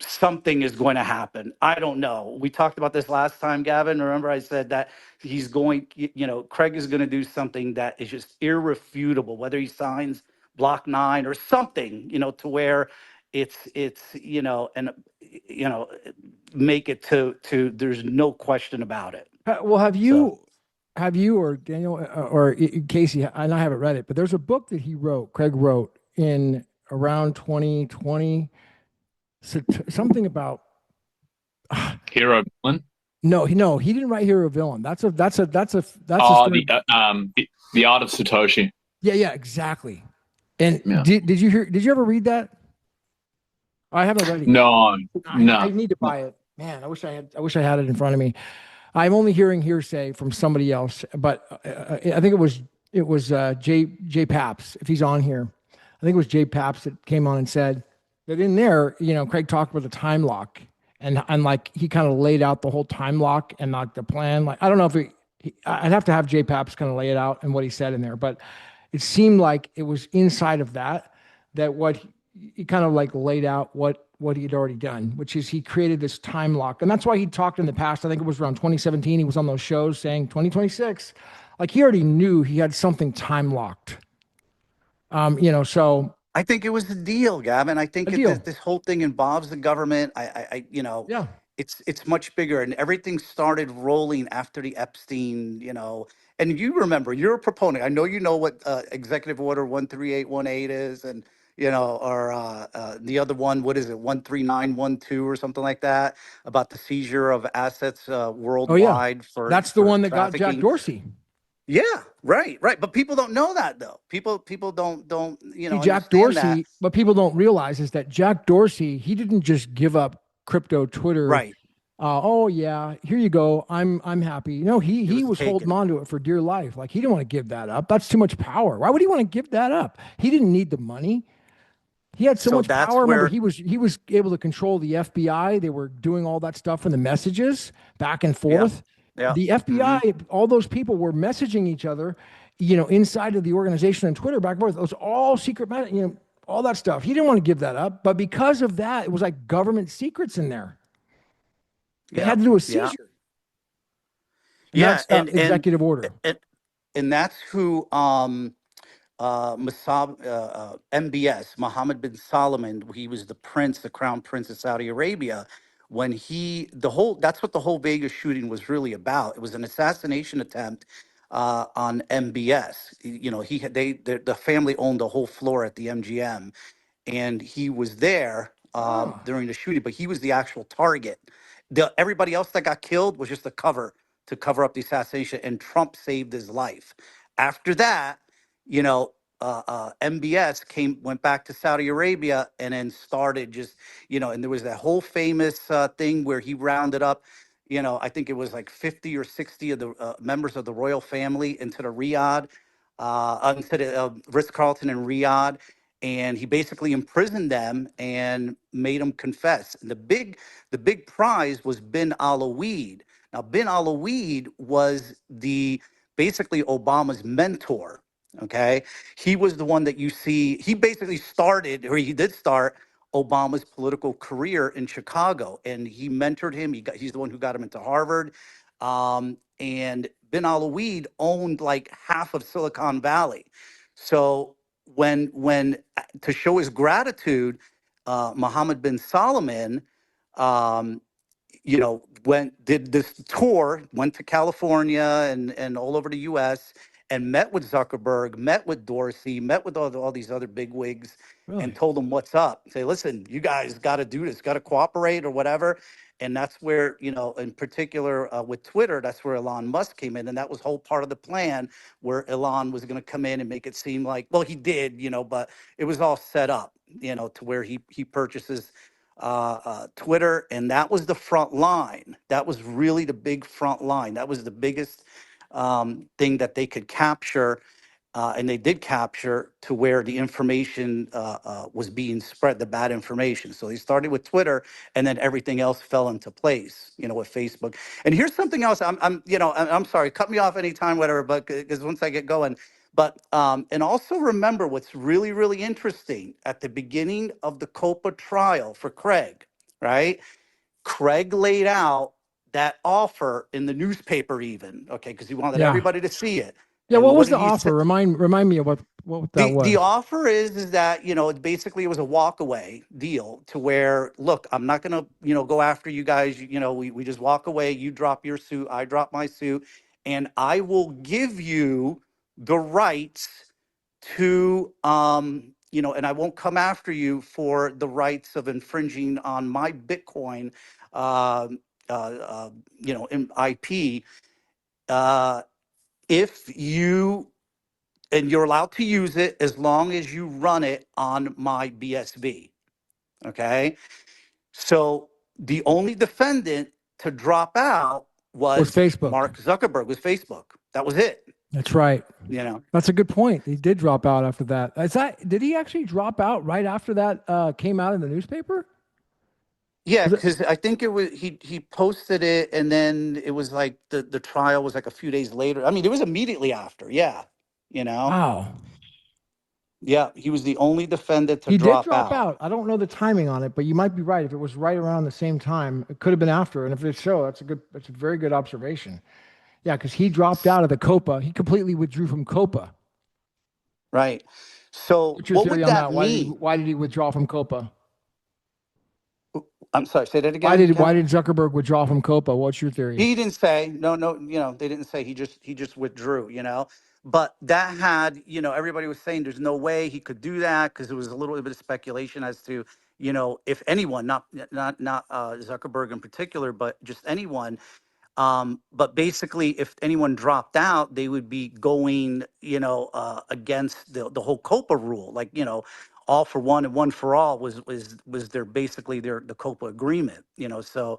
something is going to happen. I don't know. We talked about this last time, Gavin. Remember, I said that Craig is going to do something that is just irrefutable, whether he signs Block 9 or something, to where it's and make it to there's no question about it. Well, have So you, or Daniel, or Casey, and I haven't read it, but there's a book that Craig wrote in around 2020, something about, Hero villain. no, he didn't write Hero Villain. That's a Oh, story. the art of Satoshi. Yeah, exactly. And Yeah. did you ever read that? I haven't read it yet. No, I need to buy it. Man, I wish I had it in front of me. I'm only hearing hearsay from somebody else, but I think it was Jay Paps, if he's on here. I think it was Jay Paps that came on and said that in there, Craig talked about the time lock, and like he kind of laid out the whole time lock and like the plan. Like, I don't know if I'd have to have Jay Paps kind of lay it out and what he said in there, but it seemed like it was inside of that what he kind of like laid out what he had already done, which is he created this time lock. And that's why he talked in the past. I think it was around 2017. He was on those shows saying 2026. Like, he already knew he had something time locked. So I think it was a deal, Gavin. I a think deal. this whole thing involves the government. Yeah. It's much bigger, and everything started rolling after the Epstein. And you remember, you're a proponent. I know you know what Executive Order 13818 is, and or the other one, what is it, 13912 or something like that, about the seizure of assets Oh, yeah. worldwide for That's the one that got Jack trafficking. Dorsey. Yeah, right, right. But people don't know that, though. People don't See, Jack understand that. Dorsey, what people don't realize is that Jack Dorsey, he didn't just give up crypto Twitter. Right. Oh yeah, here you go. I'm happy. No, he It he was was holding taken. on to it for dear life. Like, he didn't want to give that up. That's too much power. Why would he want to give that up? He didn't need the money. He had so So much that's power. Remember, where, he was able to control the FBI. They were doing all that stuff in the messages back and yeah, forth. yeah. The Hmm. FBI, all those people were messaging each other, inside of the organization and Twitter back and forth. It was all secret, all that stuff. He didn't want to give that up, but because of that, it was like government secrets in there. They Yeah, had to do a yeah, seizure, and yeah. that's executive order. And and that's who MBS, Mohammed bin Salman, he was the prince, the crown prince of Saudi Arabia. When that's what the whole Vegas shooting was really about. It was an assassination attempt on MBS. The family owned the whole floor at the MGM, and he was there Oh, during the shooting, but he was the actual target. Everybody else that got killed was just a cover to cover up the assassination, and Trump saved his life. After that, MBS went back to Saudi Arabia, and then started just, and there was that whole famous thing where he rounded up, I think it was like 50 or 60 of the members of the royal family into the Riyadh, into the Ritz Carlton in Riyadh, and he basically imprisoned them and made them confess. And the big prize was Bin Alaweed. Now, Bin Alaweed was the basically Obama's mentor. Okay, he was the one that you see. He basically started, or he did start, Obama's political career in Chicago, and he mentored him. He's the one who got him into Harvard. And Bin Alawid owned like half of Silicon Valley. So when to show his gratitude, Mohammed bin Salman, um, did this tour, went to California and all over the U.S. and met with Zuckerberg, met with Dorsey, met with all these other bigwigs, and Really? told them what's up. Say, listen, you guys got to do this, got to cooperate or whatever. And that's where, in particular with Twitter, that's where Elon Musk came in, and that was whole part of the plan, where Elon was going to come in and make it seem like, well, he did, but it was all set up, to where he purchases Twitter, and that was the front line. That was really the big front line. That was the biggest thing that they could capture, and they did capture to where the information was being spread, the bad information. So they started with Twitter, and then everything else fell into place, with Facebook. And here's something else. I'm sorry, cut me off anytime, whatever. But because once I get going. But and also remember what's really, really interesting at the beginning of the COPA trial for Craig, right? Craig laid out that offer in the newspaper, even, okay, because he wanted Yeah. everybody to see it. Yeah. And What what was did the he say? offer? Remind me of what that The was. offer is that, basically it was a walk away deal, to where, look, I'm not gonna, go after you guys. We just walk away. You drop your suit, I drop my suit, and I will give you the rights to, and I won't come after you for the rights of infringing on my Bitcoin, um, in IP, uh, if you, and you're allowed to use it as long as you run it on my BSV. Okay. So the only defendant to drop out Was was Facebook. Mark Zuckerberg, was Facebook. That was it. That's right. You know, That's a good point. He did drop out after that. Did he actually drop out right after that came out in the newspaper? yeah, Was it? because I think it was he posted it, and then it was like the trial was like a few days later. I mean, it was immediately after. Yeah, you know, Wow. yeah, he was the only defendant to He did drop drop out. out. I don't know the timing on it, but you might be right. If it was right around the same time, it could have been after. And if it's so, that's a very good observation. Yeah, because he dropped out of the COPA. He completely withdrew from COPA. Right. So What's your what theory would on that that? mean? Why did he withdraw from COPA? I'm sorry, say that again, Why Gavin. did Zuckerberg withdraw from COPA? What's your theory? He didn't say no, no. They didn't say. He just withdrew. But that had, everybody was saying there's no way he could do that, because there was a little bit of speculation as to, if anyone, not Zuckerberg in particular, but just anyone. But basically, if anyone dropped out, they would be going, against the whole COPA rule. Like, all for one and one for all was their, basically the COPA agreement. So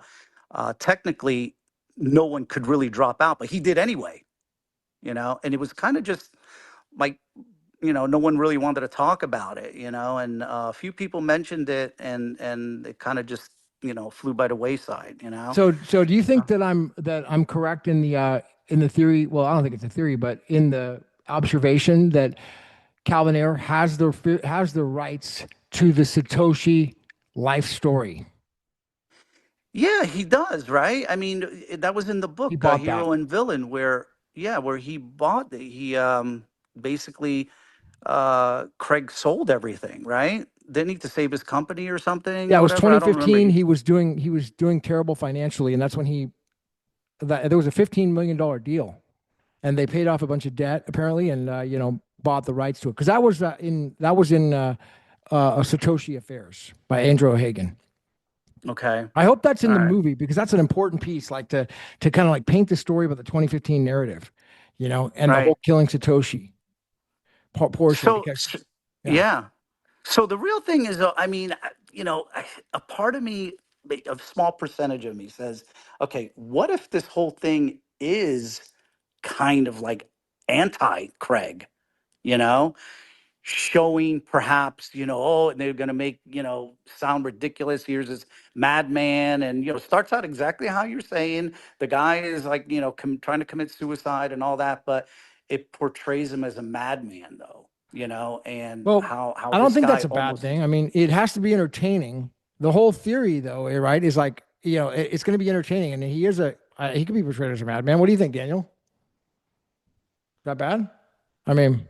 technically, no one could really drop out, but he did anyway. And it was kind of just like, no one really wanted to talk about it. And a few people mentioned it, and it kind of just, flew by the wayside. So do you think that I'm correct in the theory? Well, I don't think it's a theory, but in the observation that Calvin Ayre has the rights to the Satoshi life story. Yeah, he does, right? I mean, that was in the He book, bought that. Hero and Villain, where, yeah, where he bought he basically, Craig sold everything, right? Didn't he, to save his company or something Yeah, or it was whatever? I don't remember. 2015. He was doing terrible financially, and that's when there was a $15 million deal, and they paid off a bunch of debt apparently, and bought the rights to it because that was in Satoshi Affairs by Andrew Hagen. Okay. I hope that's in All the right. movie because that's an important piece, like to kind of like paint the story about the 2015 narrative, and the Right. whole killing Satoshi portion. So, Because yeah, yeah. So the real thing is, though, I mean, a part of me, a small percentage of me says, okay, what if this whole thing is kind of like anti Craig, you know? Showing perhaps, oh, and they're going to make, sound ridiculous. Here's this madman, and, starts out exactly how you're saying. The guy is like, trying to commit suicide and all that, but it portrays him as a madman, though, you know, and Well, how I don't this think guy that's a bad almost. thing. I mean, it has to be entertaining. The whole theory, though, right, is like, it's going to be entertaining, and he could be portrayed as a madman. What do you think, Daniel? Is that bad? I mean,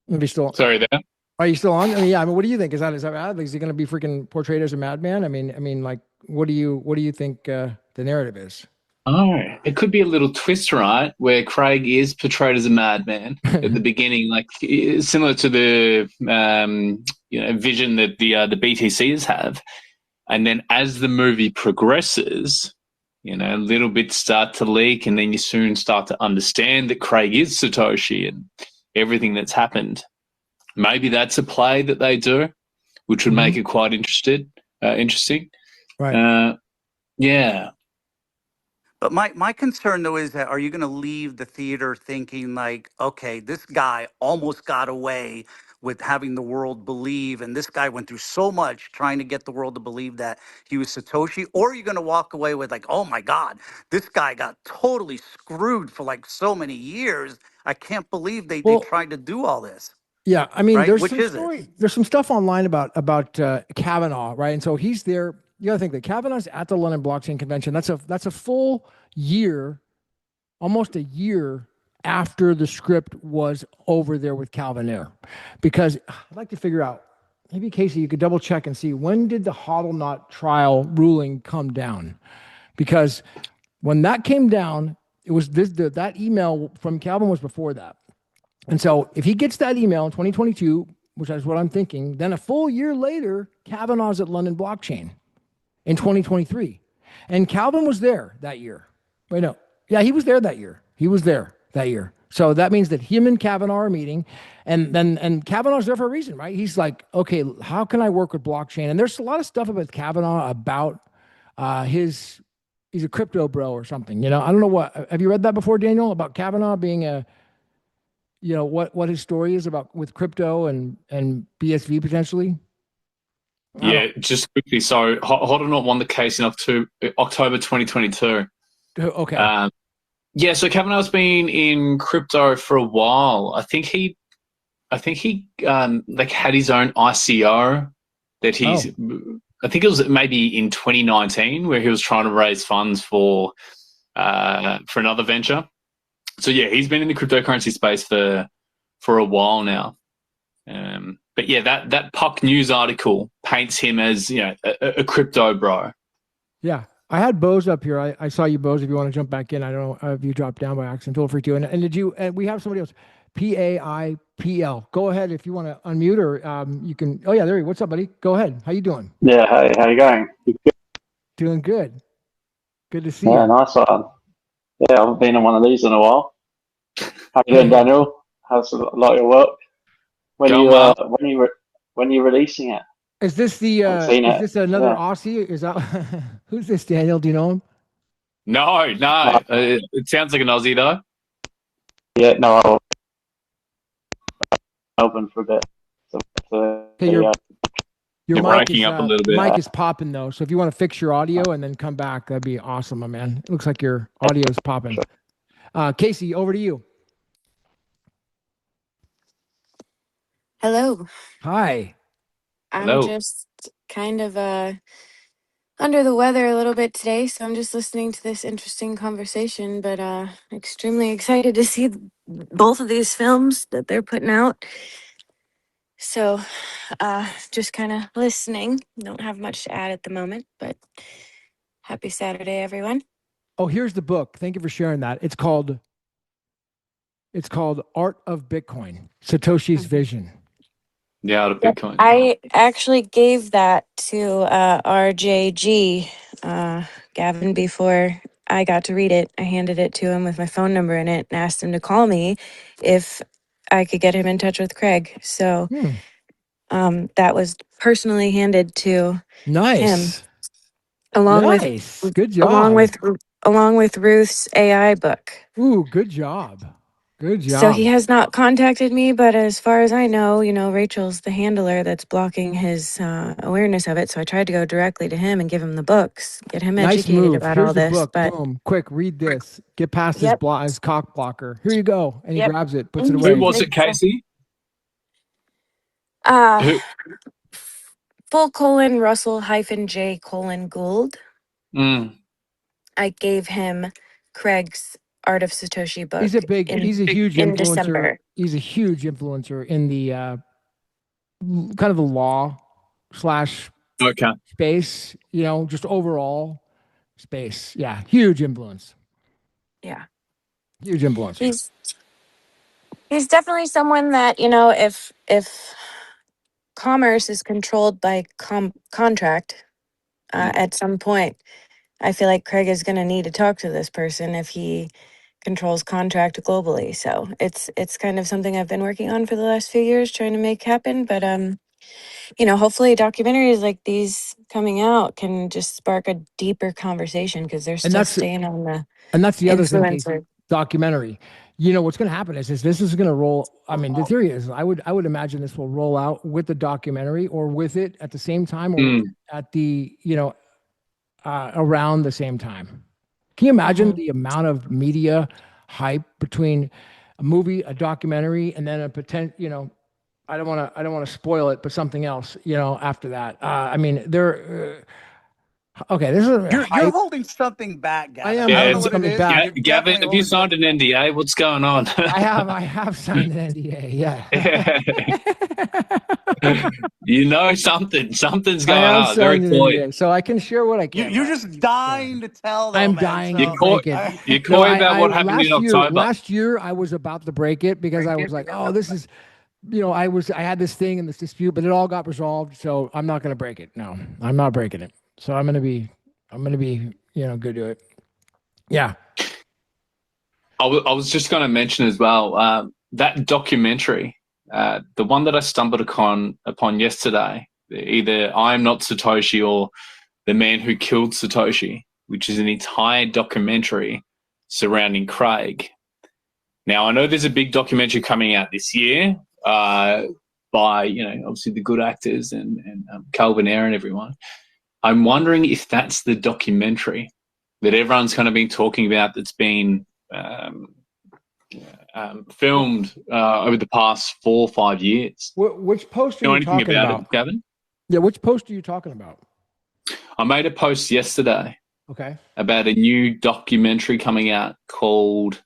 maybe still. Sorry there. Are you still on? I mean, yeah. I mean, what do you think? Is that bad? Like, is he going to be freaking portrayed as a madman? I mean, like, what do you think the narrative is? Oh, it could be a little twist, right? Where Craig is portrayed as a madman at the beginning, like similar to the vision that the BTCs have, and then as the movie progresses, little bits start to leak, and then you soon start to understand that Craig is Satoshi and everything that's happened. Maybe that's a play that they do, which would make it quite interesting. Right. Yeah. But my concern though is that, are you going to leave the theater thinking like, okay, this guy almost got away with having the world believe, and this guy went through so much trying to get the world to believe that he was Satoshi? Or are you going to walk away with like, oh my God, this guy got totally screwed for like so many years. I can't believe they Well, tried to do all this, yeah. I mean, right? Which is it? there's some stuff online about Kavanaugh, right? And so he's there. You got to think that Kavanaugh's at the London Blockchain Convention. That's a full year, almost a year after the script was over there with Calvin Ayre. Because I'd like to figure out, maybe Casey, you could double check and see, when did the Hodl trial ruling come down? Because when that came down, it was that email from Calvin was before that. And so if he gets that email in 2022, which is what I'm thinking, then a full year later, Kavanaugh's at London Blockchain in 2023. And Calvin was there that year. Wait, no. Yeah, he was there that year. He was there that year. So that means that him and Kavanaugh are meeting, and Kavanaugh's there for a reason, right? He's like, okay, how can I work with blockchain? And there's a lot of stuff about Kavanaugh about he's a crypto bro or something. I don't know what. Have you read that before, Daniel, about Kavanaugh being what his story is about with crypto and BSV potentially? Yeah, just quickly. So Hodl won the case in October 2022. Okay. Yeah, so Kavanagh's been in crypto for a while. I think he like had his own ICO that he's. Oh. I think it was maybe in 2019 where he was trying to raise funds for another venture. So yeah, he's been in the cryptocurrency space for a while now. But yeah, that Puck News article paints him as a crypto bro. Yeah. I had Bose up here. I saw you, Bose. If you want to jump back in, I don't know if you dropped down by accident. Feel free to. And did you? And we have somebody else, PAIPL. Go ahead if you want to unmute, or you can. Oh yeah, there you. What's up, buddy? Go ahead. How you doing? Yeah, hey, how you going? Doing good. Good to see Yeah, you. nice one. Yeah, I haven't been on one of these in a while. How you doing, Daniel? How's a lot of your work? When Going you well. when you releasing it? Is this Haven't seen is it. this another Yeah. Aussie? Is that who's this, Daniel? Do you know him? No. It sounds like an Aussie though. Yeah, no, I was in Melbourne for a bit. So, Okay, your You're mic breaking is up a little bit. mic is popping though. So if you want to fix your audio and then come back, that'd be awesome, my man. It looks like your audio is popping. Casey, over to you. Hello. Hi. I'm Hello. just kind of under the weather a little bit today, so I'm just listening to this interesting conversation, but extremely excited to see both of these films that they're putting out. So just kind of listening. Don't have much to add at the moment, but happy Saturday, everyone. Oh, here's the book. Thank you for sharing that. It's called Art of Bitcoin, Satoshi's Vision. Yeah, out of Yep. Bitcoin. I actually gave that to RJG, Gavin, before I got to read it. I handed it to him with my phone number in it and asked him to call me if I could get him in touch with Craig. So that was personally handed to him, Nice. along Nice. Good along job. along with Ruth's AI book. Ooh, good job. Good So he job. has not contacted me, but as far as I know, Rachel's the handler that's blocking his awareness of it. So I tried to go directly to him and give him the books, get him Nice educated move. about Here's all the this. book. But Boom. Quick, read this. Get past yep, his cock blocker. Here you go. And he yep. grabs it, puts it Who away. was it, Casey? Who? Full colon Russell hyphen J colon Gould. Mm, I gave him Craig's Art of Satoshi book he's a huge in influencer. December. He's a huge influencer in the kind of the law slash okay. space, just overall space. Yeah, huge influence. Yeah. Huge influence. He's definitely someone that, if commerce is controlled by contract at some point, I feel like Craig is going to need to talk to this person if he controls contract globally. So it's kind of something I've been working on for the last few years, trying to make happen. But hopefully documentaries like these coming out can just spark a deeper conversation, because they're And still that's staying on the and that's the other thing, Casey. influencer. Documentary. What's going to happen is this is going to roll. I mean, the theory is I would imagine this will roll out with the documentary or with it at the same time or Mm, at the around the same time. Can you imagine Mhm. the amount of media hype between a movie, a documentary, and then a potential? I don't want to spoil it, but something else. After that. I mean, there. Okay, this is You're hype. holding something back, I Gavin. am I yeah, don't know holding it's, what it something is, but back. you're Gavin, definitely have you holding signed something. an NDA? What's going on? I have signed an NDA. Yeah. You know something. Something's I going have on. Very signed an coy. NDA, so I can share what I can. You're just dying to tell, though, I'm man. dying to You're So, coy. break it. You're No, coy about I what happened in October. last year I was about to break it because I was like, oh, this is, I had this thing in this dispute, but it all got resolved, so I'm not going to break it. No, I'm not breaking it. So I'm going to be good to it. Yeah. I was just going to mention as well that documentary, the one that I stumbled upon yesterday, either I Am Not Satoshi or The Man Who Killed Satoshi, which is an entire documentary surrounding Craig. Now, I know there's a big documentary coming out this year by, obviously the good actors and Calvin Ayre and everyone. I'm wondering if that's the documentary that everyone's kind of been talking about that's been um, filmed over the past 4 or 5 years. Which post are You know you anything talking about it, about? Gavin? Yeah, which post are you talking about? I made a post yesterday Okay. about a new documentary coming out called,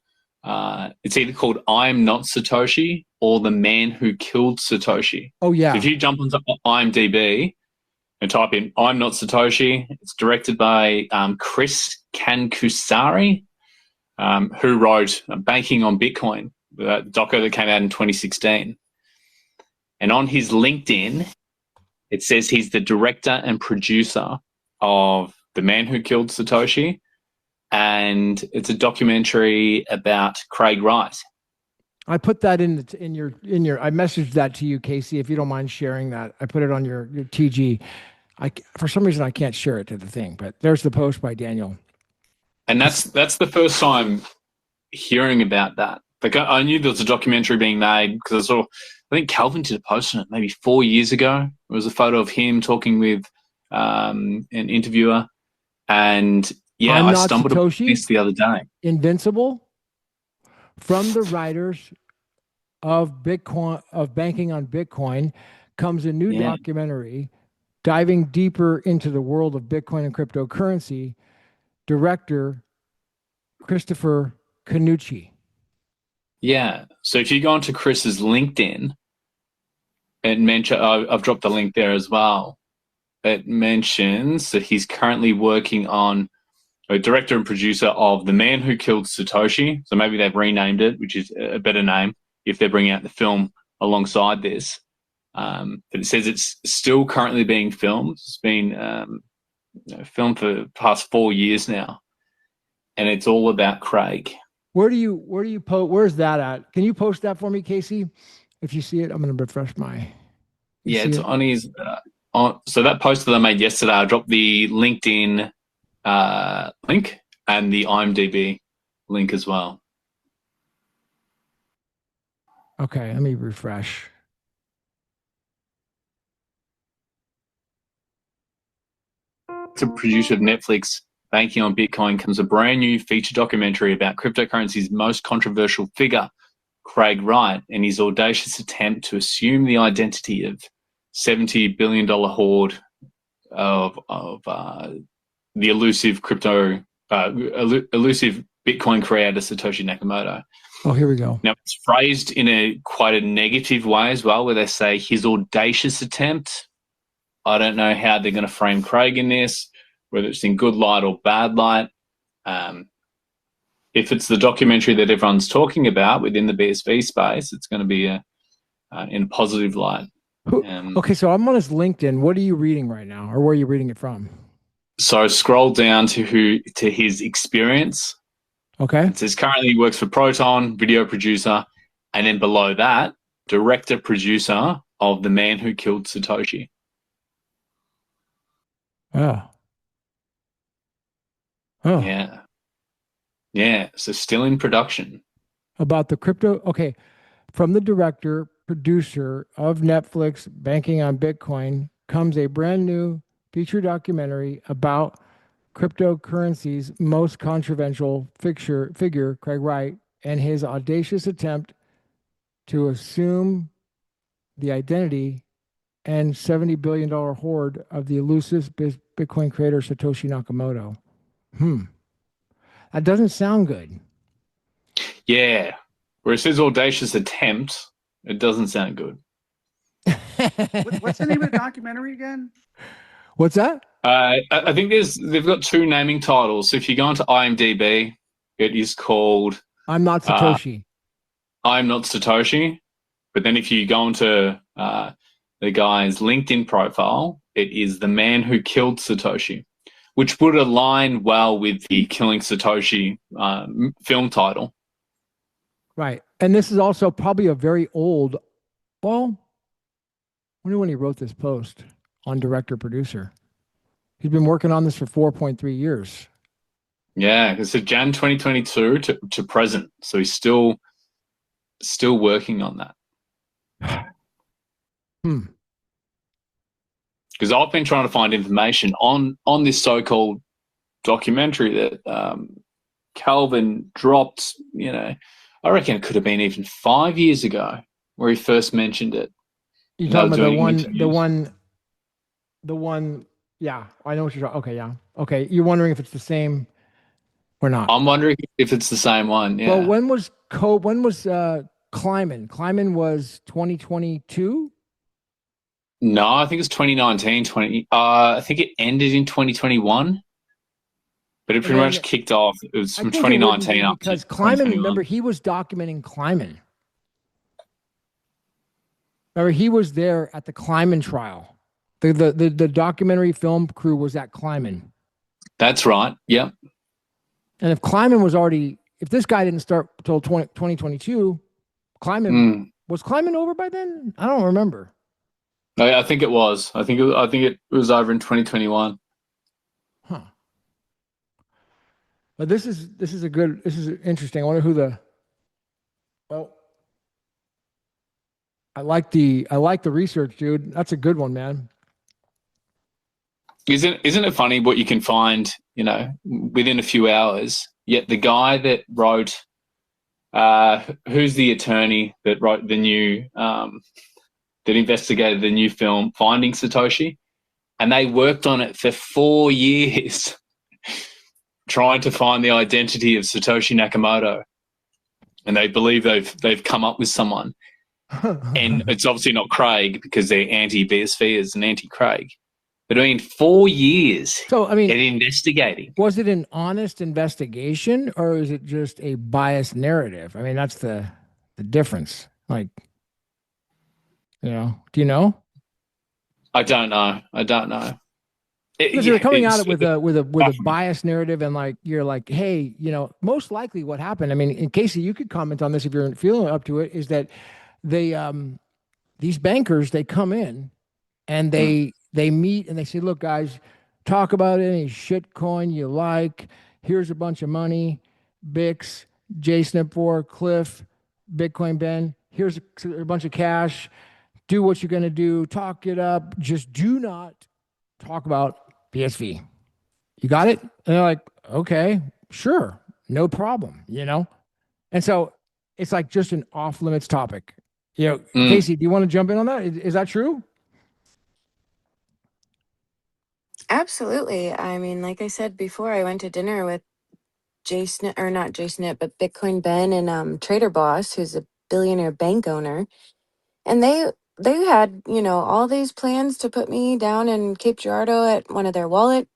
it's either called I'm Not Satoshi or The Man Who Killed Satoshi. Oh So yeah. if you jump onto IMDb and type in I'm Not Satoshi, it's directed by Chris Kankusari, who wrote Banking on Bitcoin, the doco that came out in 2016. And on his LinkedIn, it says he's the director and producer of The Man Who Killed Satoshi, and it's a documentary about Craig Wright. I put that in your. I messaged that to you, Casey. If you don't mind sharing that, I put it on your TG. For some reason I can't share it to the thing, but there's the post by Daniel. And that's the first time hearing about that. Like I knew there was a documentary being made because I think Calvin did a post on it maybe 4 years ago. It was a photo of him talking with an interviewer, and yeah, I'm I Not stumbled upon Satoshi, this the other day. Invincible, from the writers of Bitcoin, of Banking on Bitcoin, comes a new Yeah, documentary diving deeper into the world of Bitcoin and cryptocurrency. Director Christopher Canucci. yeah. So if you go onto Chris's LinkedIn, I've dropped the link there as well. It mentions that he's currently working on a director and producer of The Man Who Killed Satoshi. So maybe they've renamed it, which is a better name if they're bringing out the film alongside this. But it says it's still currently being filmed. It's been filmed for the past 4 years now, and it's all about Craig. Where do you post? Where's that at? Can you post that for me, Casey? If you see it, I'm going to refresh my. Yeah, See it's it? on his. So that post that I made yesterday, I dropped the LinkedIn link and the IMDb link as well. Okay, let me refresh. To producer of Netflix, Banking on Bitcoin comes a brand new feature documentary about cryptocurrency's most controversial figure, Craig Wright in his audacious attempt to assume the identity of $70 billion hoard of the elusive elusive Bitcoin creator Satoshi Nakamoto. Oh, here we go. Now, it's phrased in quite a negative way as well, where they say his audacious attempt. I don't know how they're going to frame Craig in this, whether it's in good light or bad light. If it's the documentary that everyone's talking about within the BSV space, it's going to be in a positive light. Okay, so I'm on his LinkedIn. What are you reading right now, or where are you reading it from? So scroll down to his experience. Okay. It says currently he works for Proton, video producer, and then below that, director producer of The Man Who Killed Satoshi. Oh. Oh. Yeah. Yeah. So still in production. About the crypto. Okay. From the director, producer of Netflix Banking on Bitcoin comes a brand new feature documentary about cryptocurrency's most controversial figure, Craig Wright, and his audacious attempt to assume the identity and $70 billion hoard of the elusive Bitcoin creator Satoshi Nakamoto. That doesn't sound good. Yeah. Where it says audacious attempt, it doesn't sound good. What's the name of the documentary again? What's that? I think they've got two naming titles. So if you go onto IMDb, it is called I'm Not Satoshi. I'm Not Satoshi. But then if you go onto the guy's LinkedIn profile, it is The Man Who Killed Satoshi, which would align well with the Killing Satoshi film title. Right. And this is also probably a very old, well, I wonder when he wrote this post on director producer. He's been working on this for 4.3 years. Yeah, it's a Jan 2022 to present. So he's still working on that. Because I've been trying to find information on this so-called documentary that Calvin dropped, I reckon it could have been even 5 years ago where he first mentioned it. You're talking about the one, yeah, I know what you're talking. Okay, yeah. Okay, you're wondering if it's the same or not. I'm wondering if it's the same one, yeah. Well, when was Kleiman? Kleiman was 2022? No, I think it's 2019, I think it ended in 2021. But it pretty much kicked off. It was from 2019 up to 2021. Because Kleiman, remember, he was documenting Kleiman. Remember, he was there at the Kleiman trial. The documentary film crew was at Kleiman. That's right. Yep. And if Kleiman was already, if this guy didn't start until 2022, Kleiman, was Kleiman over by then? I don't remember. I think it was. I think it was over in 2021. Huh. But this is interesting. I wonder I like the research, dude. That's a good one, man. Isn't it funny what you can find, within a few hours? Yet the guy that wrote, who's the attorney that wrote the new, that investigated the new film Finding Satoshi, and they worked on it for 4 years, trying to find the identity of Satoshi Nakamoto, and they believe they've come up with someone, and it's obviously not Craig because they're anti-BSVers and anti-Craig. But I mean, 4 years. So I mean, at investigating. Was it an honest investigation, or is it just a biased narrative? I mean, that's the difference. Like, do you know? I don't know. Because you're coming at it with a biased narrative, and like you're like, hey, most likely what happened. I mean, in Casey, you could comment on this if you're feeling up to it. Is that they these bankers, they come in and they meet and they say, look, guys, talk about any shit coin you like. Here's a bunch of money, Bix, JSNIP4, Cliff, Bitcoin Ben. Here's a bunch of cash. Do what you're going to do. Talk it up. Just do not talk about BSV. You got it? And they're like, okay, sure. No problem, And so it's like just an off limits topic. You know, Mm. Casey, do you want to jump in on that? Is that true? Absolutely. I mean, like I said before, I went to dinner with Jason, or not Jason, but Bitcoin Ben and Trader Boss, who's a billionaire bank owner, and they had all these plans to put me down in Cape Girardeau at one of their wallet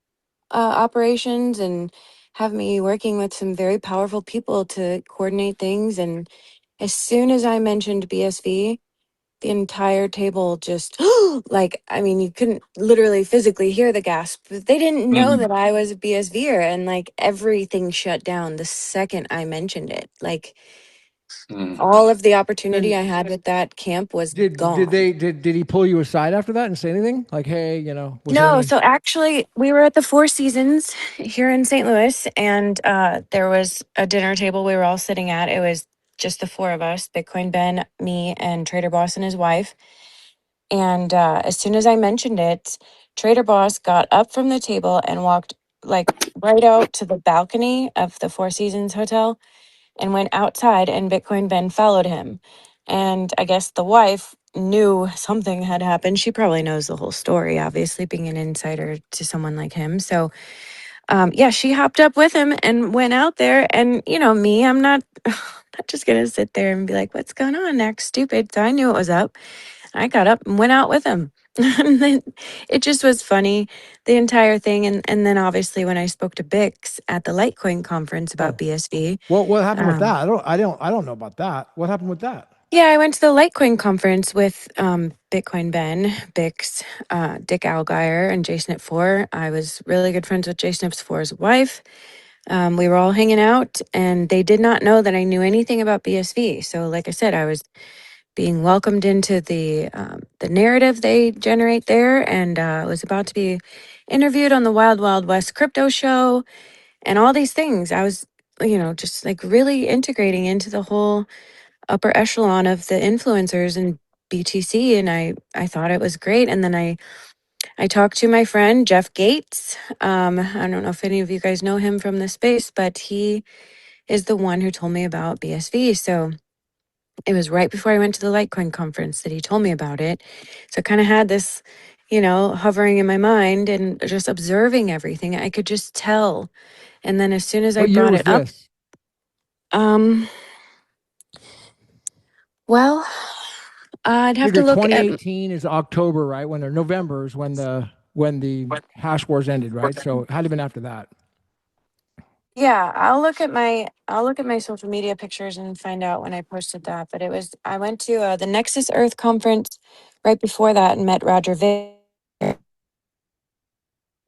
operations and have me working with some very powerful people to coordinate things. And as soon as I mentioned BSV, the entire table just like, I mean, you couldn't literally physically hear the gasp. But they didn't know Mm. that I was a BSVer, and like everything shut down the second I mentioned it. Like Mm. all of the opportunity And I had with that camp was did gone. they did he pull you aside after that and say anything? Like, hey, was there No, any? so actually, we were at the Four Seasons here in St. Louis, and there was a dinner table we were all sitting at. It was just the four of us: Bitcoin Ben, me, and Trader Boss and his wife. And as soon as I mentioned it, Trader Boss got up from the table and walked like right out to the balcony of the Four Seasons Hotel and went outside, and Bitcoin Ben followed him. And I guess the wife knew something had happened. She probably knows the whole story, obviously, being an insider to someone like him. So, yeah, she hopped up with him and went out there. And, me, I'm not, not just going to sit there and be like, what's going on? Act stupid. So I knew it was up. I got up and went out with him. And then it just was funny, the entire thing. And then obviously when I spoke to Bix at the Litecoin conference about Oh, BSV, what happened with um, that? I don't know about that. What happened with that? yeah, I went to the Litecoin conference with Bitcoin Ben, Bix, Dick Algeier, and Jason at Four. I was really good friends with Jason at Four's wife. We were all hanging out, and they did not know that I knew anything about BSV. So, like I said, I was being welcomed into the narrative they generate there, and was about to be interviewed on the Wild Wild West crypto show, and all these things. I was, just like really integrating into the whole upper echelon of the influencers and BTC, and I thought it was great. And then I talked to my friend Jeff Gates. I don't know if any of you guys know him from the space, but he is the one who told me about BSV. So it was right before I went to the Litecoin conference that he told me about it. So I kind of had this, hovering in my mind and just observing everything. I could just tell. And then as soon as I What year brought was it up, this? um, well, I'd have to Figure look at. 2018 is October, right? When or November is when the hash wars ended, right? So it had to have been after that. Yeah, I'll look at my social media pictures and find out when I posted that. But I went to the Nexus Earth conference right before that and met Roger Ver.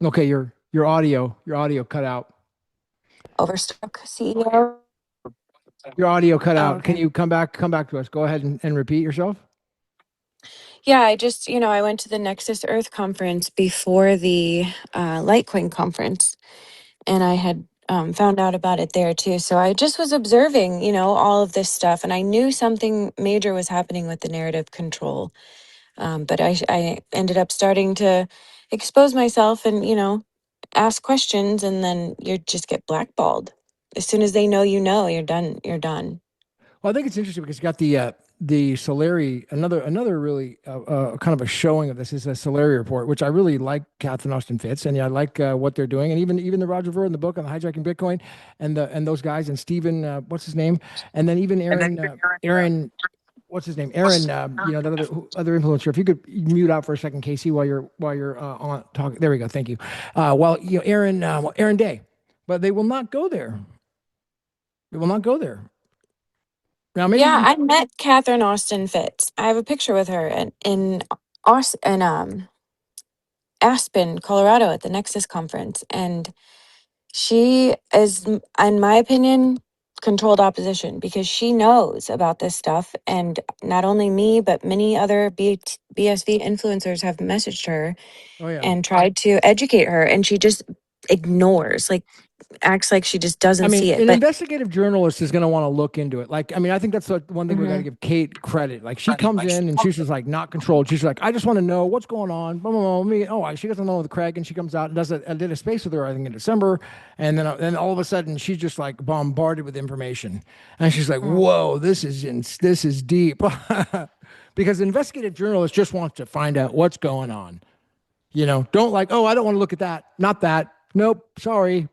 Okay, your audio cut out. Overstock CEO. Your audio cut Oh, out. Can okay. you come back to us? Go ahead and repeat yourself. Yeah, I just, I went to the Nexus Earth conference before the Litecoin conference, and I had found out about it there too. So I just was observing, all of this stuff, and I knew something major was happening with the narrative control. But I ended up starting to expose myself and, ask questions, and then you just get blackballed. As soon as they know, you're done. You're done. Well, I think it's interesting because you got the Solari, another really kind of a showing of this is a Solari report, which I really like Catherine Austin Fitz, and yeah, I like what they're doing, and even the Roger Ver in the book on the hijacking Bitcoin, and those guys, and Stephen, what's his name, and then even Aaron, what's his name, Aaron, that other influencer. If you could mute out for a second, Casey, while you're on talking. There we go. Thank you. Aaron Day, but they will not go there. They will not go there. Now maybe Yeah, you. I met Catherine Austin Fitz. I have a picture with her in Aspen, Colorado, at the Nexus conference, and she is, in my opinion, controlled opposition because she knows about this stuff, and not only me, but many other BSV influencers have messaged her Oh yeah. and tried to educate her, and she just ignores. Like acts like she just I doesn't mean, see it. an But investigative journalist is going to want to look into it. Like, I mean, I think that's one thing we got to Mhm. give Kate credit. Like, she comes in and she's just like not controlled. She's like, I just want to know what's going on. Blah, blah, blah. She doesn't know with Craig, and she comes out and does it. I did a space with her, I think, in December, and then all of a sudden she's just like bombarded with information, and she's like, Mm. whoa, this is deep, because investigative journalist just wants to find out what's going on. Don't like, oh, I don't want to look at that. Not that. Nope. Sorry.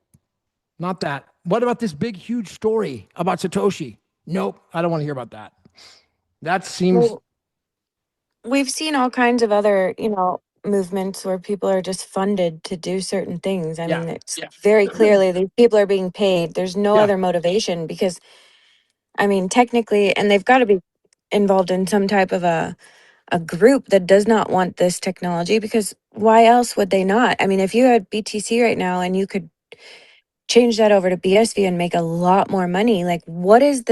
Not that. What about this big, huge story about Satoshi? Nope, I don't want to hear about that. That seems, Well, we've seen all kinds of other, movements where people are just funded to do certain things. I yeah, mean, it's very clearly these people are being paid. There's no yeah. other motivation because, I mean, technically, and they've got to be involved in some type of a group that does not want this technology because why else would they not? I mean, if you had BTC right now and you could change that over to BSV and make a lot more money, like what is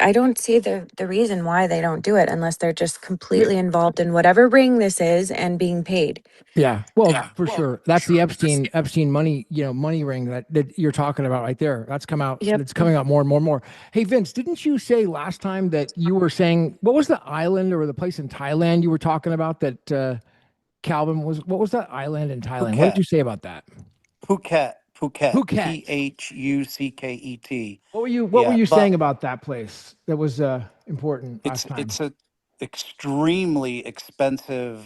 I don't see the reason why they don't do it unless they're just completely involved in whatever ring this is and being paid. Yeah, well, for sure. That's the Epstein money, money ring that you're talking about right there. That's come out. Yep. That's coming out more and more and more. Hey, Vince, didn't you say last time that you were saying what was the island or the place in Thailand you were talking about that Calvin was? What was that island in Thailand? What did Phuket, you say about that? Phuket, Phuket. Phucket. What were Yeah, you saying but about that place that was important last time? it's a extremely expensive,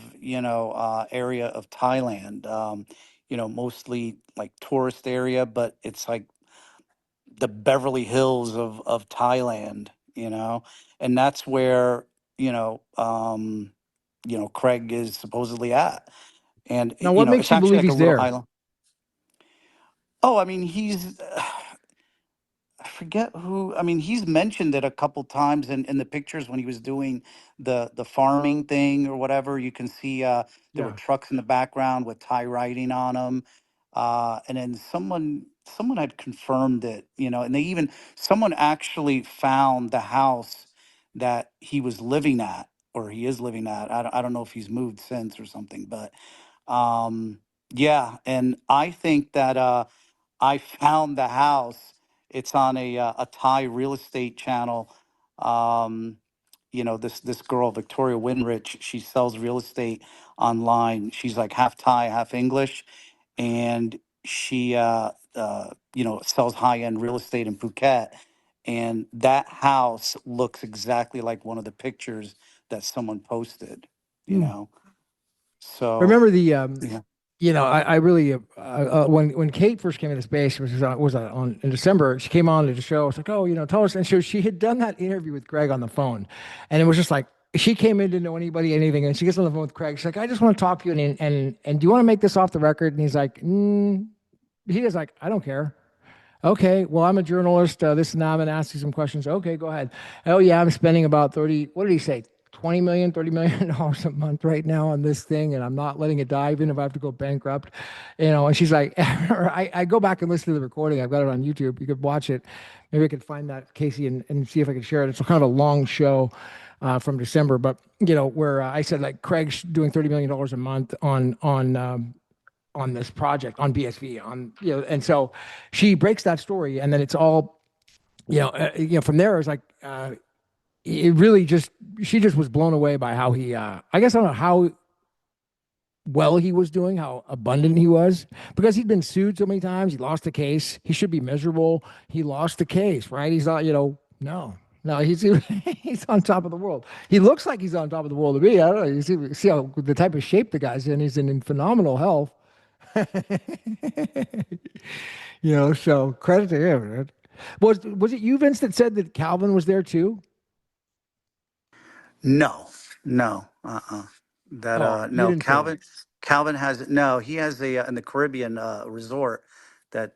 area of Thailand. Mostly like tourist area, but it's like the Beverly Hills of Thailand, and that's where Craig is supposedly at, and Now, what it's makes you actually believe like a he's little there? island. Oh, I mean, I forget who. I mean, he's mentioned it a couple times in the pictures when he was doing the farming thing or whatever. You can see there were Yeah. trucks in the background with Thai writing on them, and then someone had confirmed it, and someone actually found the house that he was living at or he is living at. I don't know if he's moved since or something, but yeah, and I think that. I found the house. It's on a Thai real estate channel. Um, this girl Victoria Winrich. She sells real estate online. She's like half Thai, half English, and she sells high end real estate in Phuket. And that house looks exactly like one of the pictures that someone posted. You Hmm. know, so Remember the yeah. I really when Kate first came into space, which was on in December, she came on to the show. It's like, oh, tell us. And she had done that interview with Greg on the phone, and it was just like she came in, didn't know anybody, anything, and she gets on the phone with Craig. She's like, I just want to talk to you, and do you want to make this off the record? And he's like, he is like, I don't care. Okay, well, I'm a journalist. This and that. I'm going to ask you some questions. Okay, go ahead. Oh, yeah, I'm spending about 30, what did he say? 20 million, $30 million dollars a month right now on this thing, and I'm not letting it die, even if I have to go bankrupt. And she's like, I go back and listen to the recording. I've got it on YouTube. You could watch it. Maybe I could find that, Casey, and see if I can share it. It's kind of a long show from December, but, where I said, like, Craig's doing $30 million dollars a month on this project on BSV and so she breaks that story, and then it's all from there it's like it really just she just was blown away by how he I guess I don't know how well he was doing, how abundant he was, because he'd been sued so many times. He lost the case. He should be miserable. He lost the case, right? He's not, no, he's he's on top of the world. He looks like he's on top of the world to me. I don't know. You see how the type of shape the guy's in. He's in phenomenal health. So credit to him, man. Was it you, Vince, that said that Calvin was there too? No, no, that Oh, you no. didn't say that. Calvin has no. He has a in the Caribbean resort that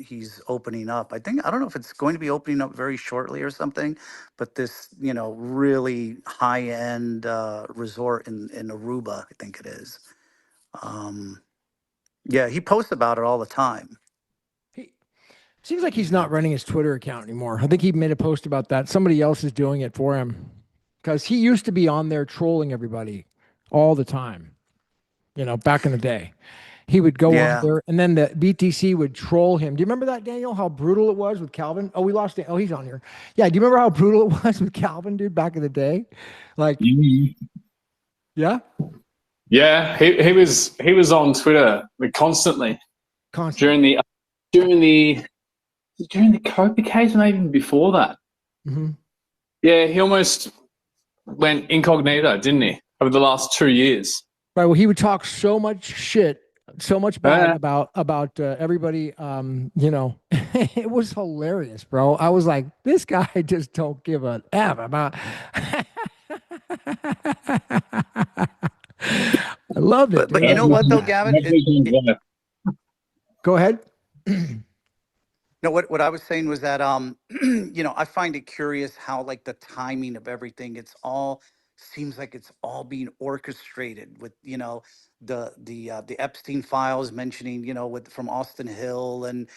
he's opening up. I don't know if it's going to be opening up very shortly or something, but this really high end resort in Aruba, I think it is. Um, yeah, he posts about it all the time. He seems like he's You know. not running his Twitter account anymore. I think he made a post about that. Somebody else is doing it for him because he used to be on there trolling everybody all the time. Back in the day. He would go on Yeah. there, and then the BTC would troll him. Do you remember that, Daniel? How brutal it was with Calvin? Oh, we lost it. Oh, he's on here. Yeah. Do you remember how brutal it was with Calvin, dude, back in the day? Like, Mhm. yeah, Yeah, he was on Twitter constantly constantly. during the during the during the Copa case, and even before that. Hmm. Yeah, he almost went incognito, didn't he, over the last 2 years? Right. Well, he would talk so much shit, so much bad Uh, about everybody. It was hilarious, bro. I was like, this guy just don't give a f about. I loved it, But dude. you I know loved what though, that. Gavin? Go ahead. No, what I was saying was that I find it curious how like the timing of everything, it's all seems like it's all being orchestrated with, the Epstein files mentioning, with from Austin Hill and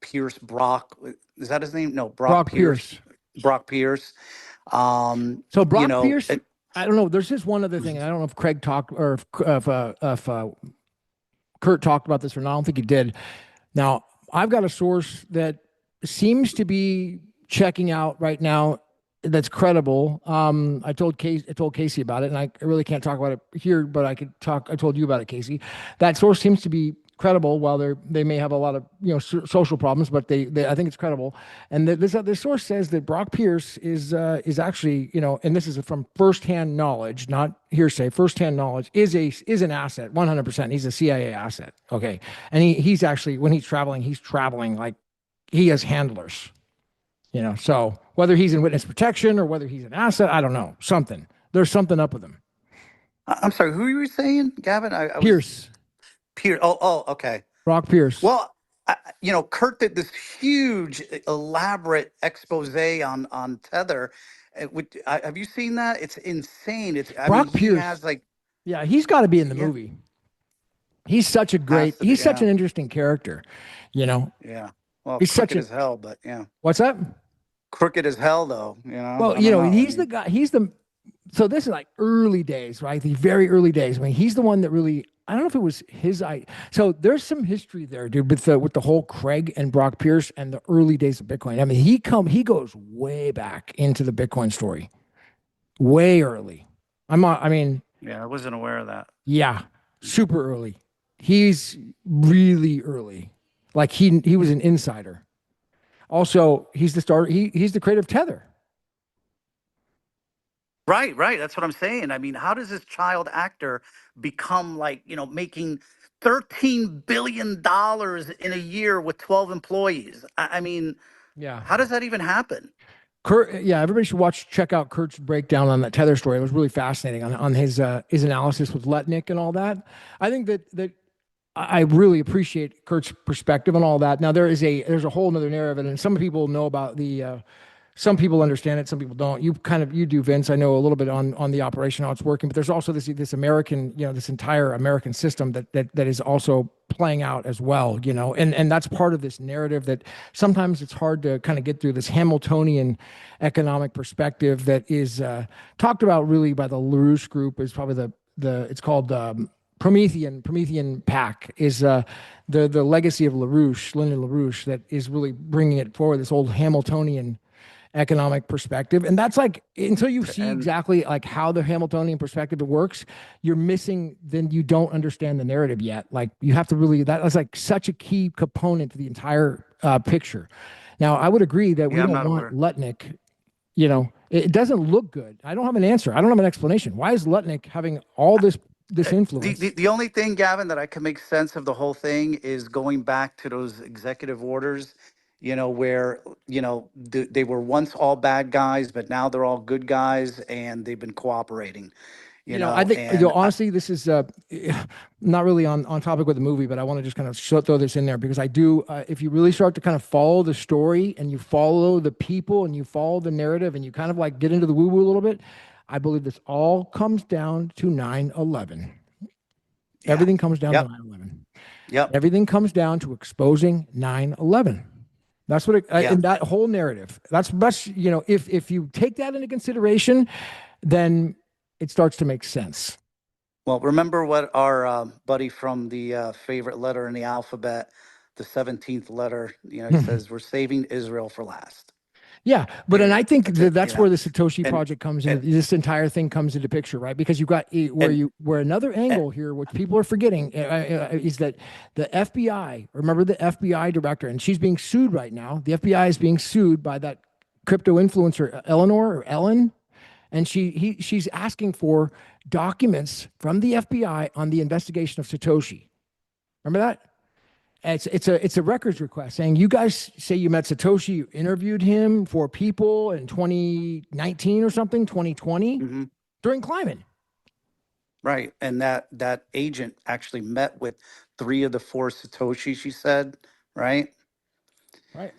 Pierce Brock. Is that his name? No, Brock Brock Pierce. Pierce. Brock Pierce. So You Brock know, Pierce. I don't know. There's just one other thing, and I don't know if Craig talked or if Kurt talked about this or not. I don't think he did. Now, I've got a source that seems to be checking out right now that's credible. I told Casey about it, and I really can't talk about it here, but I could talk. I told you about it, Casey. That source seems to be credible. While they may have a lot of social problems, but I think it's credible. And this source says that Brock Pierce is actually and this is from firsthand knowledge, not hearsay. Firsthand knowledge is an asset, 100%. He's a CIA asset. Okay, and he's actually when he's traveling like he has handlers. So whether he's in witness protection or whether he's an asset, I don't know. There's something up with him. I'm sorry, who you were saying, Gavin? I was Pierce, Pierce. Oh, okay. Brock Pierce. Well, Kurt did this huge, elaborate expose on Tether. Have you seen that? It's insane. I mean, Brock he Pierce. has like, Yeah, he's got to be in the yeah, movie. has to be, He's such yeah, an interesting character. You know, yeah. Well, he's such crooked a, as hell, but yeah, what's that? crooked as hell though. Well, I don't know. I he's the mean, guy, so this is like early days, right? The very early days. I mean, he's the one that really, I don't know if it was his I so there's some history there, dude, with the whole Craig and Brock Pierce and the early days of Bitcoin. I mean, he goes way back into the Bitcoin story, way early. I mean, yeah, I wasn't aware of that. yeah, super early. He's really early. Like he was an insider. Also, he's the starter. He's the creator of Tether. Right, right. That's what I'm saying. I mean, how does this child actor become like, making $13 billion in a year with 12 employees? I mean, Yeah. how does that even happen? Kurt, yeah, everybody should check out Kurt's breakdown on that Tether story. It was really fascinating on his analysis with Letnick and all that. I think that I really appreciate Kurt's perspective on all that. Now there's a whole other narrative, and some people know about some people understand it, some people don't. You do, Vince. I know a little bit on the operation, how it's working, but there's also this American, this entire American system that is also playing out as well, and that's part of this narrative that sometimes it's hard to kind of get through, this Hamiltonian economic perspective that is talked about really by the LaRouche group. Is probably it's called Promethean Pack is the legacy of LaRouche, Lyndon LaRouche, that is really bringing it forward, this old Hamiltonian economic perspective. And that's like, until you see And exactly like how the Hamiltonian perspective works, you're missing, then you don't understand the narrative yet. Like you have to really, that is like such a key component to the entire picture. Now, I would agree that we yeah, I'm don't not want aware. Lutnick, it doesn't look good. I don't have an answer. I don't have an explanation. Why is Lutnick having all this influence? The only thing, Gavin, that I can make sense of the whole thing is going back to those executive orders, where, they were once all bad guys, but now they're all good guys and they've been cooperating, I think, and honestly, this is not really on topic with the movie, but I want to just kind of throw this in there because I do. If you really start to kind of follow the story and you follow the people and you follow the narrative and you kind of like get into the woo woo a little bit, I believe this all comes down to 9/11. yeah, Everything comes down to yep, 9/11. yep, Everything comes down to exposing 9/11. That's what yeah. in that whole narrative. That's best. If you take that into consideration, then it starts to make sense. Well, remember what our buddy from the favorite letter in the alphabet, the 17th letter, he says, we're saving Israel for last. Yeah, but and I Period. think That's that it, that's where the Satoshi And, project comes into and, this entire thing comes into picture, right? Because you've got and, where another and angle here, which people are forgetting, is that the FBI. Remember the FBI director, and she's being sued right now. The FBI is being sued by that crypto influencer Eleanor or Ellen, and she's asking for documents from the FBI on the investigation of Satoshi. Remember that? It's a records request saying you guys say you met Satoshi, you interviewed him for People in 2019 or something, 2020 mm-hmm. during climate. Right. And that agent actually met with 3 of the 4 Satoshi, she said, right? Right.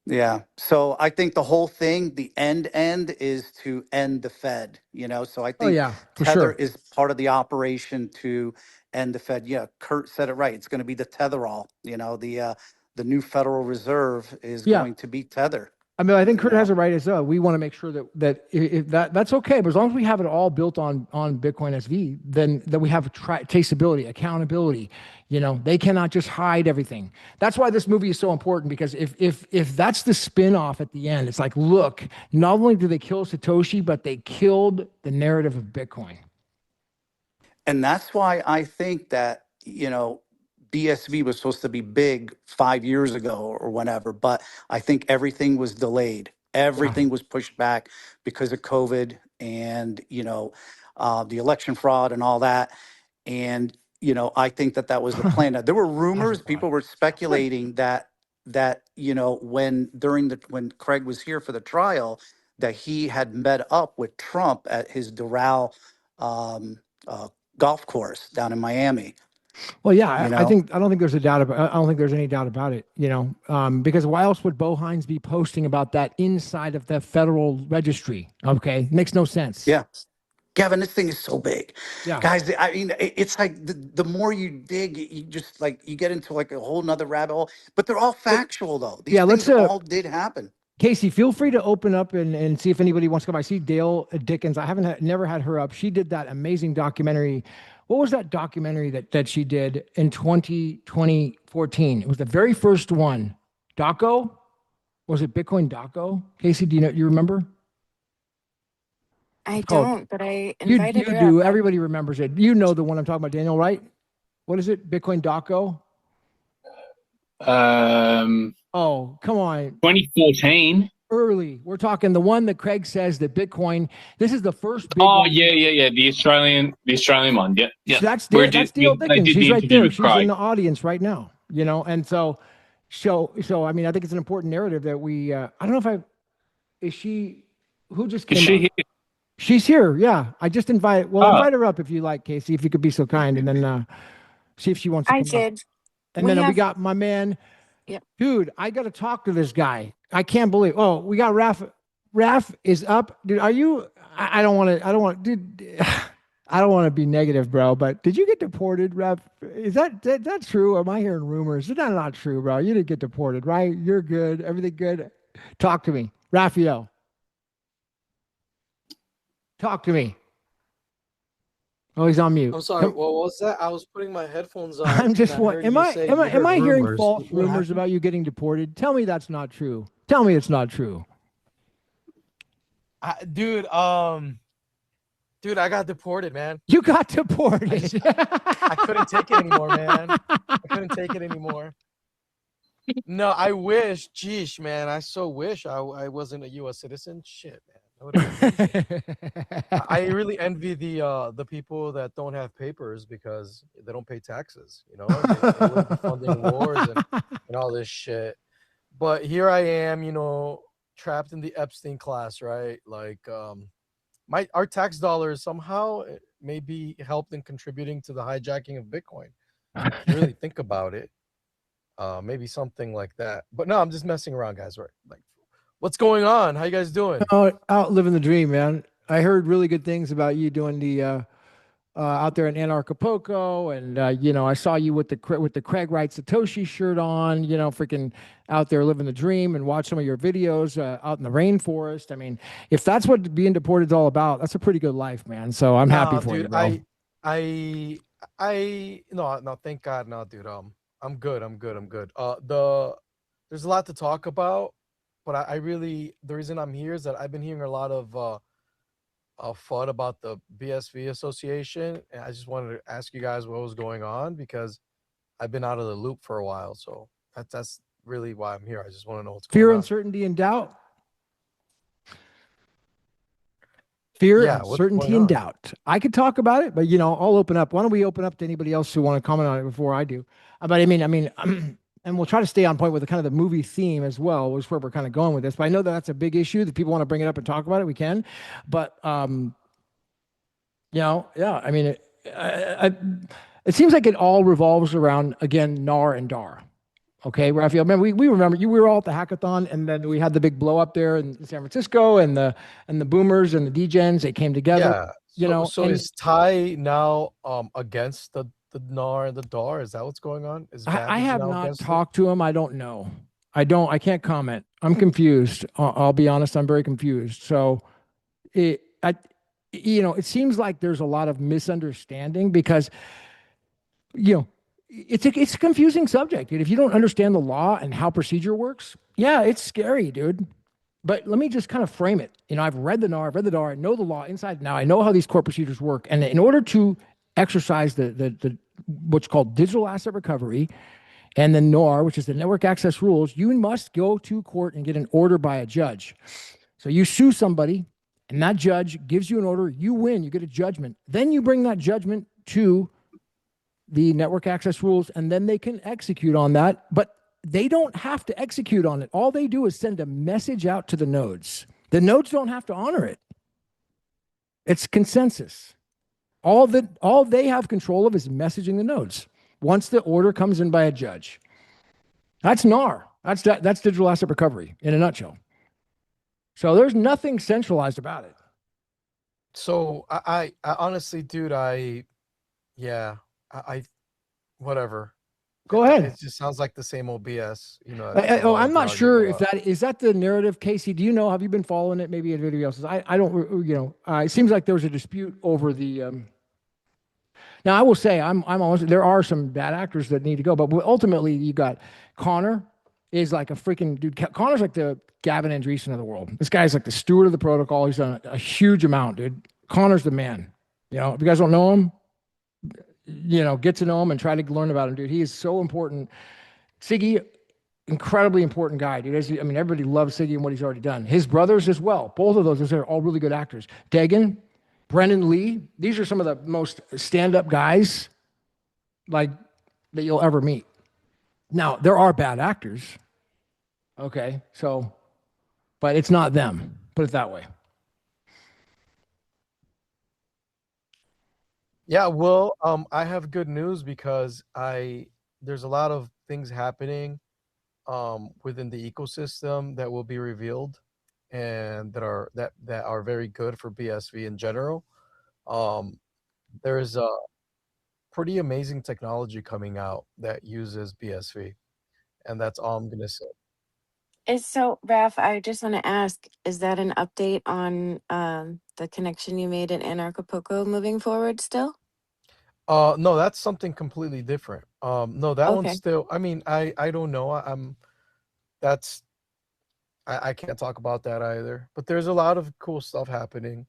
Yeah. So I think the whole thing, the end is to end the Fed, So I Oh think yeah, for Tether sure. is part of the operation to end the Fed. Yeah, Kurt said it right. It's going to be the Tetherall, the new Federal Reserve is Yeah. going to be Tether. I mean, I think Kurt has it right as well. We want to make sure that if that's okay, but as long as we have it all built on Bitcoin SV, then we have traceability, accountability. They cannot just hide everything. That's why this movie is so important, because if that's the spin-off at the end, it's like, look, not only did they kill Satoshi, but they killed the narrative of Bitcoin. And that's why I think that, BSV was supposed to be big 5 years ago or whenever, but I think everything was delayed. Yeah. Everything was pushed back because of COVID and, the election fraud and all that. And, I think that was the plan. Now, there were Lots of rumors, fraud. people were But speculating that, when Craig was here for the trial, that he had met up with Trump at his Doral um, uh, golf course down in Miami, well, yeah, you I know? think I don't think there's a doubt about. I don't think there's any doubt about it. Because why else would Bo Hines be posting about that inside of the Federal Registry? Okay, makes no sense. Yeah. Gavin, this thing is so big. Yeah, Guys, I mean, it's like the more you dig, you just like, you get into like a whole nother rabbit hole, but they're all but factual though. These yeah, let's things all did happen. Casey, feel free to open up and see if anybody wants to come. I see Dale Dickens. I haven't never had her up. She did that amazing documentary. What was that documentary that she did in 2014? It was the very first one. Doco? Was it Bitcoin Doco? Casey, you remember? I It's called don't, but I you invited her up. do. Everybody remembers it. You know the one I'm talking about, Daniel, right? What is it? Bitcoin Doco? Oh, come on. 2014. Early. We're talking the one that Craig says that Bitcoin. This is the first big Oh one. yeah. The Australian one. Yeah. So that's Where Dale, that's Dale they Dickens. did She's the right interview there. with She's in Craig. the audience right now. And so I mean, I think it's an important narrative that we. I don't know if I is she who just came Is she up. here? She's here. Yeah, I just invite. Well, Oh, invite her up if you like, Casey. If you could be so kind, and then see if she wants to I come up. did. And We then we have, got my man. yep. Dude, I got to talk to this guy. I can't believe. Oh, we got Raf. Raf is up. Dude, are you? I don't want to. I don't want. Dude, I don't want to be negative, bro. But did you get deported, Raf? Is that true? Or am I hearing rumors? Is that not true, bro? You didn't get deported, right? You're good. Everything good. Talk to me, Raphael. Talk to me. Oh, he's on mute. I'm sorry. What was that? I was putting my headphones on. I'm just and I heard am you I say am you I am heard I hearing rumors. false What rumors happened? about you getting deported? Tell me that's not true. Tell me it's not true. Dude, I got deported, man. You got deported. I couldn't take it anymore, man. I couldn't take it anymore. No, I wish. Geesh, man. I so wish I wasn't a U.S. citizen. Shit, man. That would have been crazy. I really envy the people that don't have papers because they don't pay taxes. They wouldn't be funding wars and all this shit. But here I am, trapped in the Epstein class, right? Like, our tax dollars somehow maybe helped in contributing to the hijacking of Bitcoin. If you really think about it, maybe something like that. But no, I'm just messing around, guys. Right? Like, what's going on? How you guys doing? Out living the dream, man. I heard really good things about you doing out there in Anarchapulco, and I saw you with the Craig Wright Satoshi shirt on, freaking out there living the dream, and watch some of your videos out in the rainforest. I mean, if that's what being deported is all about, that's a pretty good life, man. So I'm happy Nah, for you, dude, bro. no, thank God, no, dude. I'm good. I'm good. There's a lot to talk about, but I really, the reason I'm here is that I've been hearing a lot of FUD about the BSV Association, and I just wanted to ask you guys what was going on because I've been out of the loop for a while. So that's really why I'm here. I just want to know what's going Fear, on. uncertainty, and doubt. Fear, Yeah, what's going uncertainty, and on? doubt. I could talk about it, but I'll open up. Why don't we open up to anybody else who want to comment on it before I do? But and we'll try to stay on point with the kind of the movie theme as well, which is where we're kind of going with this. But I know that that's a big issue that people want to bring it up and talk about it. We can, but yeah. I mean, it seems like it all revolves around again NAR and DAR. Okay, Raphael. Remember, we remember you. We were all at the hackathon, and then we had the big blow up there in San Francisco, and the boomers and the degens. They came together, Yeah. So and is Ty now against the NAR and the DAR? Is that what's going on? Is I Babbage have now not against it? talked to him. I don't know. I can't comment. I'm confused. I'll be honest. I'm very confused. So it, I, it seems like there's a lot of misunderstanding because you know, it's a confusing subject, dude. If you don't understand the law and how procedure works, yeah, it's scary, dude. But let me just kind of frame it. I've read the NAR, I've read the DAR, I know the law inside now. I know how these court procedures work. And in order to exercise the what's called digital asset recovery and the NAR, which is the network access rules, you must go to court and get an order by a judge. So you sue somebody, and that judge gives you an order. You win, you get a judgment. Then you bring that judgment to the network access rules, and then they can execute on that. But they don't have to execute on it. All they do is send a message out to the nodes. The nodes don't have to honor it. It's consensus. All they have control of is messaging the nodes. Once the order comes in by a judge, that's NAR. That's digital asset recovery in a nutshell. So there's nothing centralized about it. So I honestly, dude, yeah, I whatever. Go ahead. It just sounds like the same old BS. It's a Oh, lot I'm of not arguing sure if about. that is that the narrative, Casey. Do you know? Have you been following it? Maybe anybody else's. I don't. It seems like there was a dispute over the. Now I will say I'm almost. There are some bad actors that need to go, but ultimately you got Connor is like a freaking dude. Connor's like the Gavin Andreessen of the world. This guy's like the steward of the protocol. He's done a huge amount, dude. Connor's the man. If you guys don't know him, get to know him and try to learn about him, dude. He is so important. Siggy, incredibly important guy, dude. I mean, everybody loves Siggy and what he's already done. His brothers as well. Both of those are all really good actors. Dagan, Brennan Lee. These are some of the most stand-up guys like that you'll ever meet. Now, there are bad actors. Okay, but it's not them. Put it that way. Yeah, well, I have good news because there's a lot of things happening within the ecosystem that will be revealed and that are very good for BSV in general. There is a pretty amazing technology coming out that uses BSV, and that's all I'm gonna say. So, Raf, I just want to ask, is that an update on the connection you made in Anarchapulco moving forward still? No, that's something completely different. No, that one's Okay. still. I mean, I don't know. That's I can't talk about that either. But there's a lot of cool stuff happening.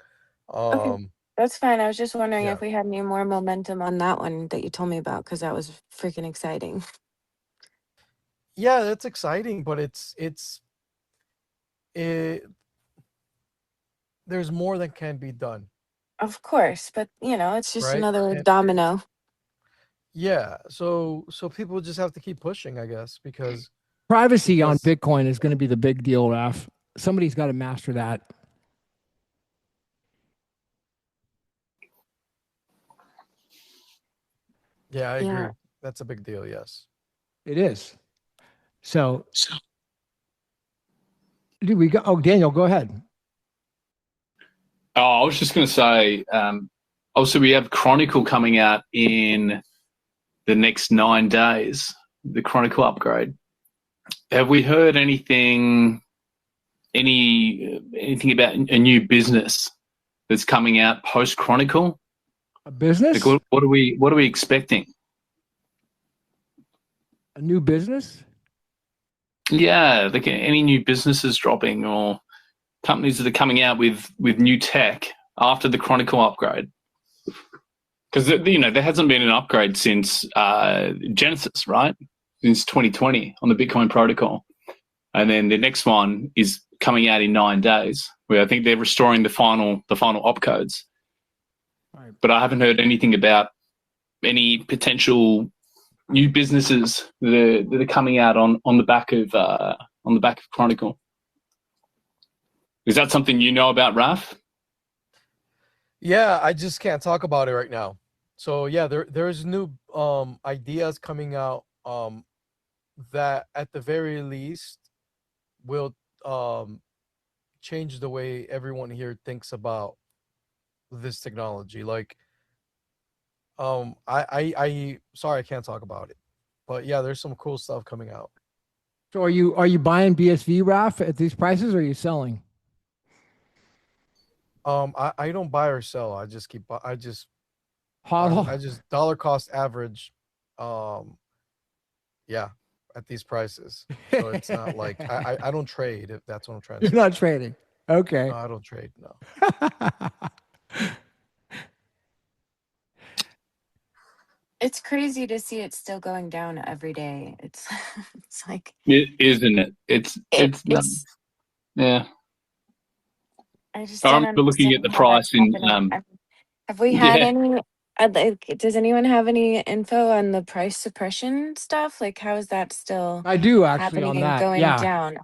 Okay. Um, That's fine. I was just wondering yeah, if we had any more momentum on that one that you told me about because that was freaking exciting. yeah, that's exciting, but it. There's more that can be done, Of course, but it's just right? another And domino. yeah, so people just have to keep pushing, I guess, Privacy on because Bitcoin is going to be the big deal, Raf. Somebody's got to master that. yeah, I Yeah. agree. That's a big deal. Yes. It is. So, do we go? Oh, Daniel, go ahead. Oh, I was just going to say, Also, we have Chronicle coming out in the next 9 days, the Chronicle upgrade. Have we heard anything about a new business that's coming out post Chronicle? A business? Like, what are we expecting? A new business? Yeah, like any new businesses dropping or companies that are coming out with new tech after the Chronicle upgrade. Because, you know, there hasn't been an upgrade since Genesis, right? Since 2020 on the Bitcoin protocol. And then the next one is coming out in 9 days, where I think they're restoring the final opcodes. Right. But I haven't heard anything about any potential new businesses that are coming out on the back of Chronicle. Is that something you know about, Raf? Yeah, I just can't talk about it right now. So yeah, there's new ideas coming out that at the very least will change the way everyone here thinks about this technology. Like I sorry I can't talk about it. But yeah, there's some cool stuff coming out. So are you buying BSV, Raf, at these prices, or are you selling? I don't buy or sell. I just keep I just Hodl? dollar cost average yeah, at these prices. So it's not like I don't trade, if that's what I'm trying to You're say. not trading. Okay. No, I don't trade, no. It's crazy to see it still going down every day. It's it's like Isn't it? It's nuts. it's Yeah. I just I don't remember looking at understand the how that's price in happening. Have we had yeah. any? Does anyone have any info on the price suppression stuff? Like, how is that still I do actually happening on and that. going Yeah. down?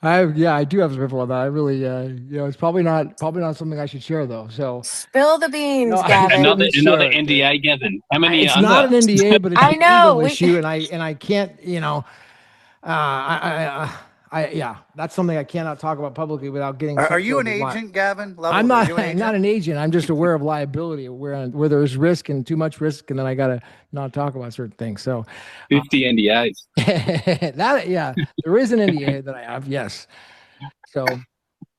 I do have some info on that. I really it's probably not something I should share though. So Spill the no, beans, I Gavin. Another shouldn't share it. NDA, Gavin. How many It's are not under? an NDA, but it's I a know legal we. issue, and I can't, yeah, that's something I cannot talk about publicly without getting Are some you sort an of agent, Gavin? I'm Levels, are not you an I'm not agent? an agent. I'm just aware of liability, where there's risk and too much risk, and then I gotta not talk about certain things. So 50 NDAs. that yeah, there is an NDA that I have, yes. So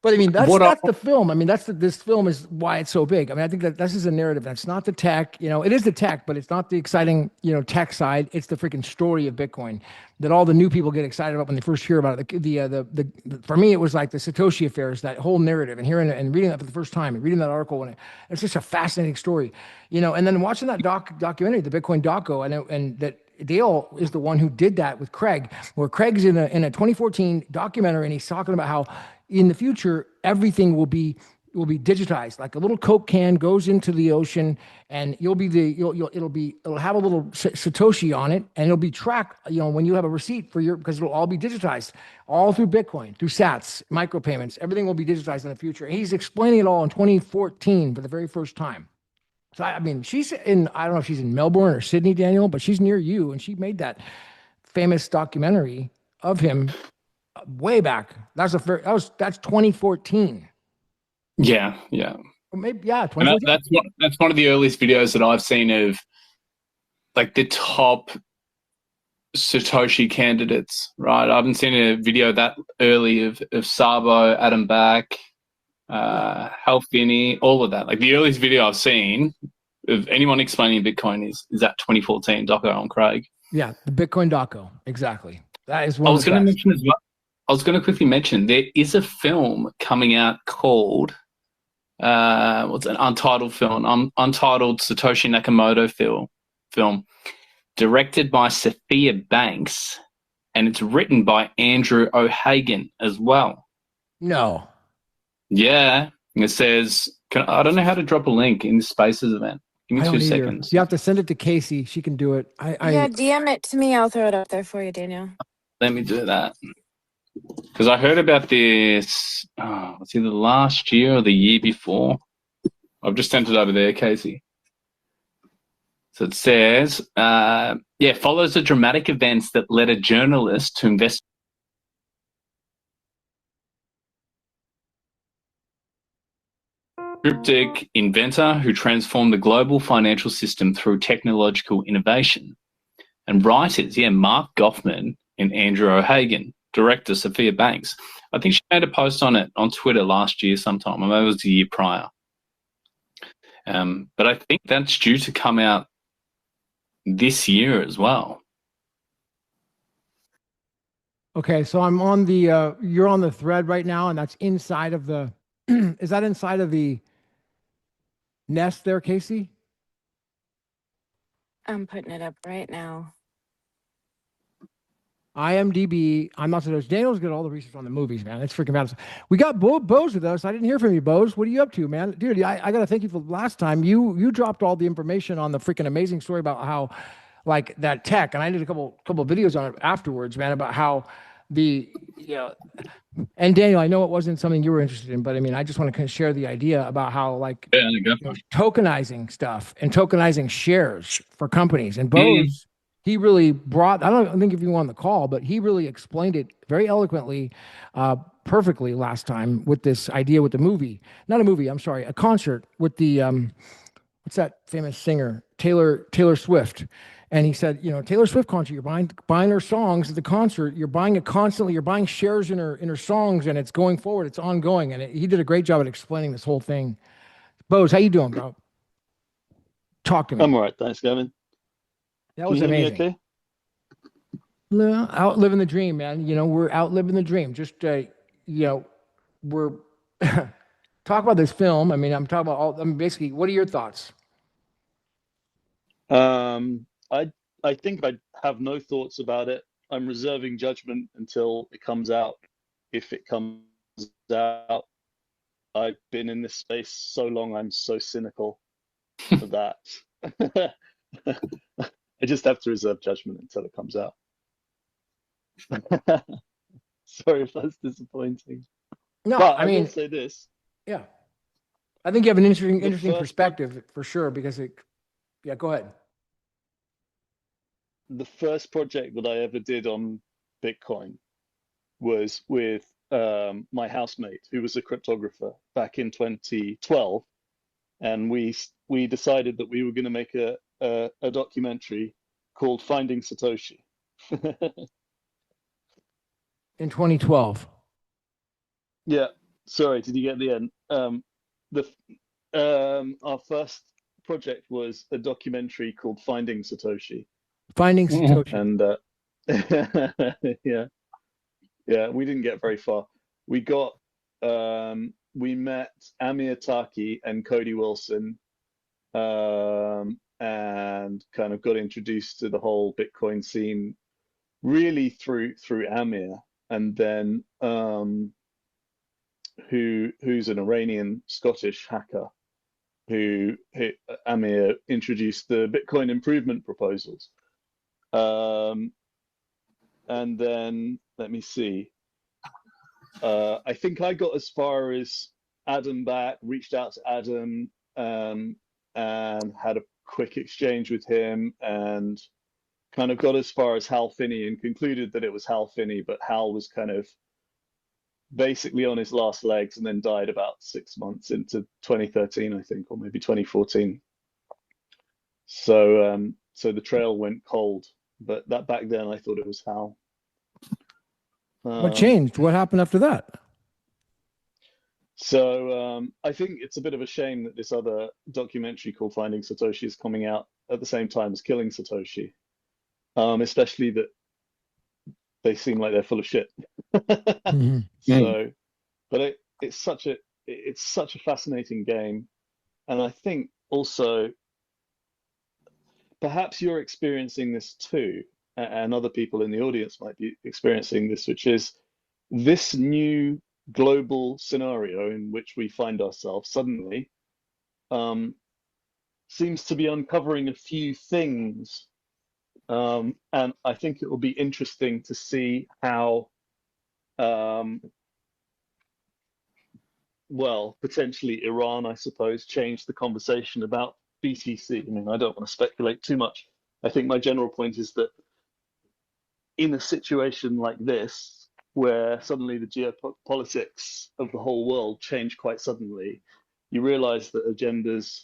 but I mean, What that's the film. I mean, this film is why it's so big. I mean, I think that this is a narrative. That's not the tech. It is the tech, but it's not the exciting, tech side. It's the freaking story of Bitcoin that all the new people get excited about when they first hear about it. For me, it was like the Satoshi affairs, that whole narrative, and hearing it and reading that for the first time and reading that article, and it's just a fascinating story, And then watching that documentary, the Bitcoin doco, and that. Dale is the one who did that with Craig, where Craig's in a 2014 documentary, and he's talking about how in the future everything will be digitized. Like a little Coke can goes into the ocean, and it'll have a little Satoshi on it, and it'll be tracked. When you have a receipt because it'll all be digitized, all through Bitcoin, through Sats, micropayments, everything will be digitized in the future. And he's explaining it all in 2014 for the very first time. So, I mean, she's I don't know if she's in Melbourne or Sydney, Daniel, but she's near you. And she made that famous documentary of him way back. That's 2014. Yeah. Or maybe, yeah, And 2014. that's one of the earliest videos that I've seen of like the top Satoshi candidates, right? I haven't seen a video that early of Sabo, Adam Back, Hal Finney, all of that. Like the earliest video I've seen of anyone explaining Bitcoin is that 2014 doco on Craig. Yeah, the Bitcoin doco. Exactly. That is I one was of the going to best. mention as well. I was going to quickly mention there is a film coming out called what's an untitled film? Untitled Satoshi Nakamoto film, directed by Sophia Banks, and it's written by Andrew O'Hagan as well. No. Yeah, it says. I don't know how to drop a link in the Spaces event. Give me I don't 2 either. seconds. You have to send it to Casey. She can do it. Yeah, DM it to me. I'll throw it up there for you, Daniel. Let me do that. Because I heard about this, it's either last year or the year before. I've just sent it over there, Casey. So it says, follows the dramatic events that led a journalist to invest. Cryptic inventor who transformed the global financial system through technological innovation. And writers, Mark Goffman and Andrew O'Hagan. Director, Sophia Banks. I think she made a post on it on Twitter last year sometime, or maybe it was the year prior. But I think that's due to come out this year as well. Okay, so I'm on the you're on the thread right now, and that's inside of the is that inside of the nest there, Casey? I'm putting it up right now. IMDb. I'm not supposed. Daniel's got all the research on the movies, man. It's freaking bad. We got Bose with us. I didn't hear from you, Bose. What are you up to, man? Dude, I got to thank you for last time. You dropped all the information on the freaking amazing story about how, like, that tech, and I did a couple videos on it afterwards, man, about how the and Daniel, I know it wasn't something you were interested in, but I mean, I just want to kind of share the idea about how, like, tokenizing stuff and tokenizing shares for companies. And Bose, he really brought, I don't think if you were on the call, but he really explained it very eloquently, perfectly last time with this idea with the movie. Not a movie, I'm sorry, a concert with the, what's that famous singer? Taylor Swift. And he said, Taylor Swift concert, you're buying her songs at the concert. You're buying it constantly. You're buying shares in her songs, and it's going forward. It's ongoing. And he did a great job at explaining this whole thing. Bose, how you doing, bro? Talk to me. I'm all right, thanks, Gavin. That was amazing. Okay? Out living the dream, man. We're out living the dream. Just, we're talk about this film. I mean, I'm talking about basically, what are your thoughts? I think I have no thoughts about it. I'm reserving judgment until it comes out. If it comes out, I've been in this space so long, I'm so cynical for that. I just have to reserve judgment until it comes out. Sorry if that's disappointing. No, but I mean, will say this. Yeah, I think you have an interesting perspective for sure, because go ahead. The first project that I ever did on Bitcoin was with my housemate, who was a cryptographer, back in 2012, and we decided that we were going to make a documentary called Finding Satoshi. In 2012. Yeah, sorry, did you get the end? Our first project was a documentary called Finding Satoshi. Finding Satoshi. And yeah, we didn't get very far. We met Amir Taki and Cody Wilson, and kind of got introduced to the whole Bitcoin scene really through Amir, and then who's an Iranian Scottish hacker who Amir introduced the Bitcoin improvement proposals. And then let me see. I think I got as far as Adam back, reached out to Adam, and had a quick exchange with him, and kind of got as far as Hal Finney and concluded that it was Hal Finney, but Hal was kind of basically on his last legs and then died about 6 months into 2013, I think, or maybe 2014. So the trail went cold, but that back then I thought it was Hal. What changed? What happened after that? So I think it's a bit of a shame that this other documentary called Finding Satoshi is coming out at the same time as Killing Satoshi, especially that they seem like they're full of shit. Mm-hmm. So, but it's such a fascinating game, and I think also perhaps you're experiencing this too, and other people in the audience might be experiencing this, which is this new global scenario in which we find ourselves suddenly seems to be uncovering a few things, and I think it will be interesting to see how well, potentially Iran, I suppose, changed the conversation about BTC. I mean, I don't want to speculate too much. I think my general point is that in a situation like this, where suddenly the geopolitics of the whole world change quite suddenly, you realize that agendas,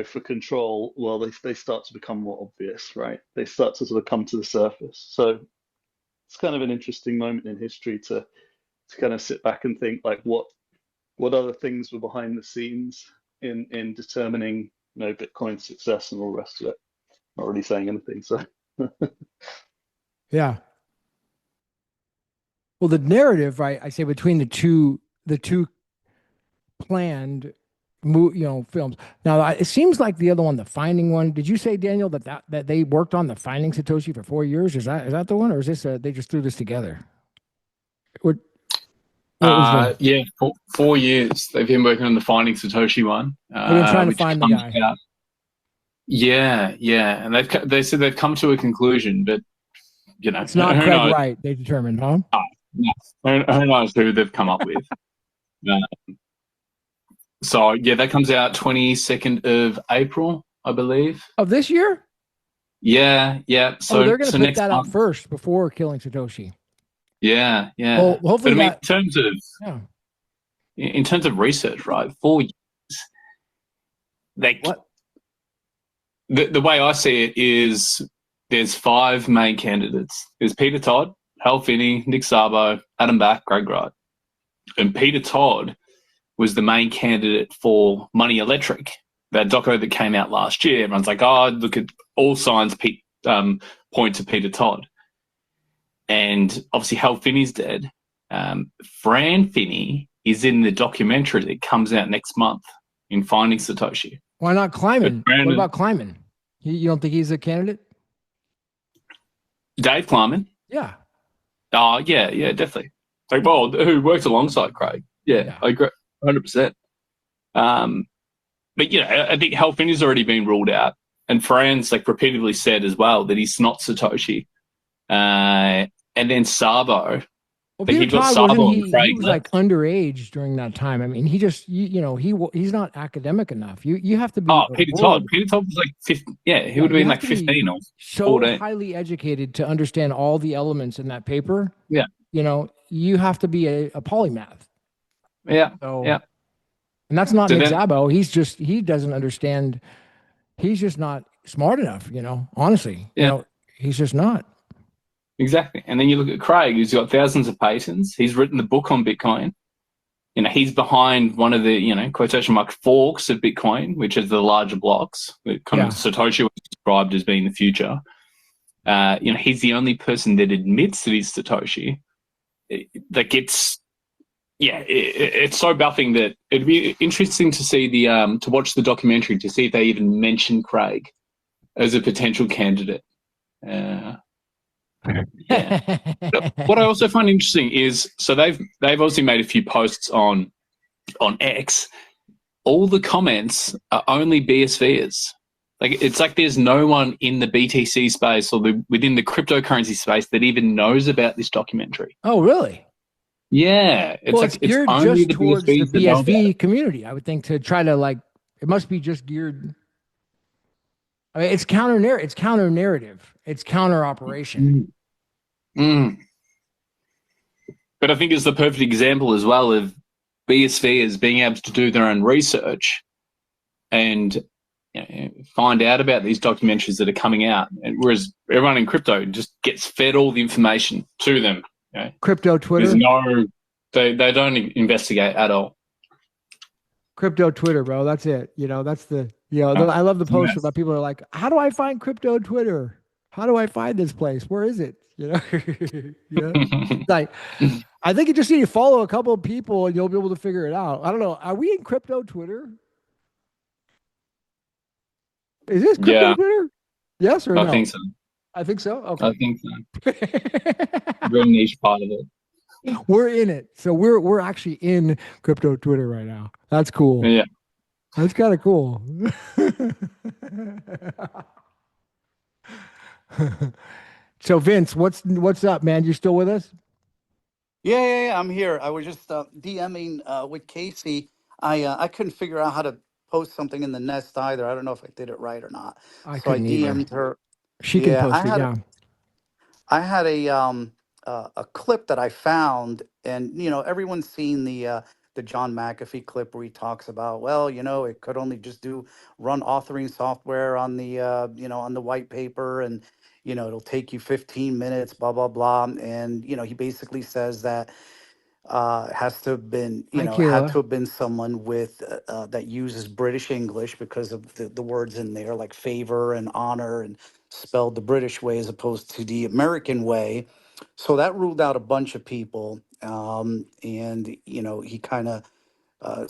for control, well, they start to become more obvious, right? They start to sort of come to the surface. So it's kind of an interesting moment in history to kind of sit back and think, like, what other things were behind the scenes in determining, Bitcoin's success and all the rest of it. Not really saying anything, so. Yeah. Well, the narrative, right? I say between the two planned, films. Now, it seems like the other one, the Finding one. Did you say, Daniel, that they worked on the Finding Satoshi for 4 years? Is that the one, or is this they just threw this together? What was the? Yeah, 4 years they've been working on the Finding Satoshi one. They've been trying to which find the comes guy. out. Yeah, and they said they've come to a conclusion, but It's not who Craig knows? Wright. They determined, huh? Who knows who they've come up with? So yeah, that comes out 22nd of April, I believe. Of this year? Yeah. So they're going to put next that out month. first before Killing Satoshi. Yeah. Well, hopefully but I mean, yeah. in terms of research, right? 4 years. What? The way I see it is there's 5 main candidates. There's Peter Todd, Hal Finney, Nick Szabo, Adam Back, Greg Wright. And Peter Todd was the main candidate for Money Electric, that doco that came out last year. Everyone's like, oh, look at all signs point to Peter Todd. And obviously Hal Finney's dead. Fran Finney is in the documentary that comes out next month in Finding Satoshi. Why not Kleiman? What about Kleiman? You don't think he's a candidate? Dave Kleiman? Yeah. Oh, yeah, definitely. Like, well, who worked alongside Craig? Yeah. I agree, 100%. But I think Hal Finney's already been ruled out, and Fran's repeatedly said as well that he's not Satoshi. And then Szabo. Well, Peter Todd he was underage during that time. I mean, he just he's not academic enough. You have to be. Peter Todd was 15. Yeah, he would have been 15 or 14. So highly educated to understand all the elements in that paper. Yeah. You have to be a polymath. Yeah. So, yeah. And that's not Nick Szabo. He doesn't understand. He's just not smart enough. Honestly. Yeah. He's just not. Exactly. And then you look at Craig, who's got thousands of patents. He's written the book on Bitcoin. He's behind one of the, quotation mark, forks of Bitcoin, which is the larger blocks. Kind of Satoshi was described as being the future. He's the only person that admits that he's Satoshi. It's so baffling that it'd be interesting to see to watch the documentary to see if they even mention Craig as a potential candidate. What I also find interesting is, so they've obviously made a few posts on X. All the comments are only BSVers. It's like there's no one in the BTC space or within the cryptocurrency space that even knows about this documentary. Oh, really? Yeah. It's geared only just towards the BSV community, I would think, to try to it must be just geared. I mean, it's counter narrative. It's counter operation. But I think it's the perfect example as well of BSVers being able to do their own research and find out about these documentaries that are coming out, whereas everyone in crypto just gets fed all the information to them. Crypto Twitter. They don't investigate at all. Crypto Twitter, bro. That's it. That's the I love the posts about people are like, how do I find crypto Twitter? How do I find this place? Where is it? I think you just need to follow a couple of people and you'll be able to figure it out. I don't know. Are we in crypto Twitter? Is this crypto Twitter? Yes or no? I think so. I think so. Okay. I think so. Real niche part of it. We're in it. So we're actually in crypto Twitter right now. That's cool. Yeah. That's kind of cool. So Vince, what's up, man? You still with us? Yeah, I'm here. I was just DMing with Casey. I couldn't figure out how to post something in the nest either. I don't know if I did it right or not. I DM'd her. She can post it. I had a clip that I found, and everyone's seen the the John McAfee clip where he talks about, well, it could only just run authoring software on the on the white paper, and it'll take you 15 minutes, blah blah blah. And he basically says that has to have been, Hi, had Kayla. to have been someone with that uses British English because of the words in there like favor and honor and spelled the British way as opposed to the American way. So that ruled out a bunch of people. And, he kind of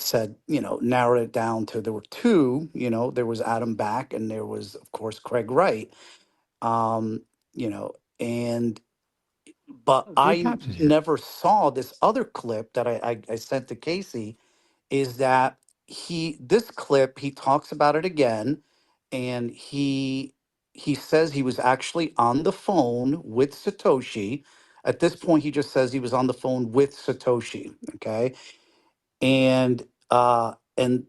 said, narrowed it down to there were two, there was Adam Back and there was, of course, Craig Wright. Um, you know, and but Oh, Jay I Caps is here. never saw this other clip that I sent to Casey. Is that this clip he talks about it again, and he says he was actually on the phone with Satoshi. At this point, he just says he was on the phone with Satoshi. Okay, and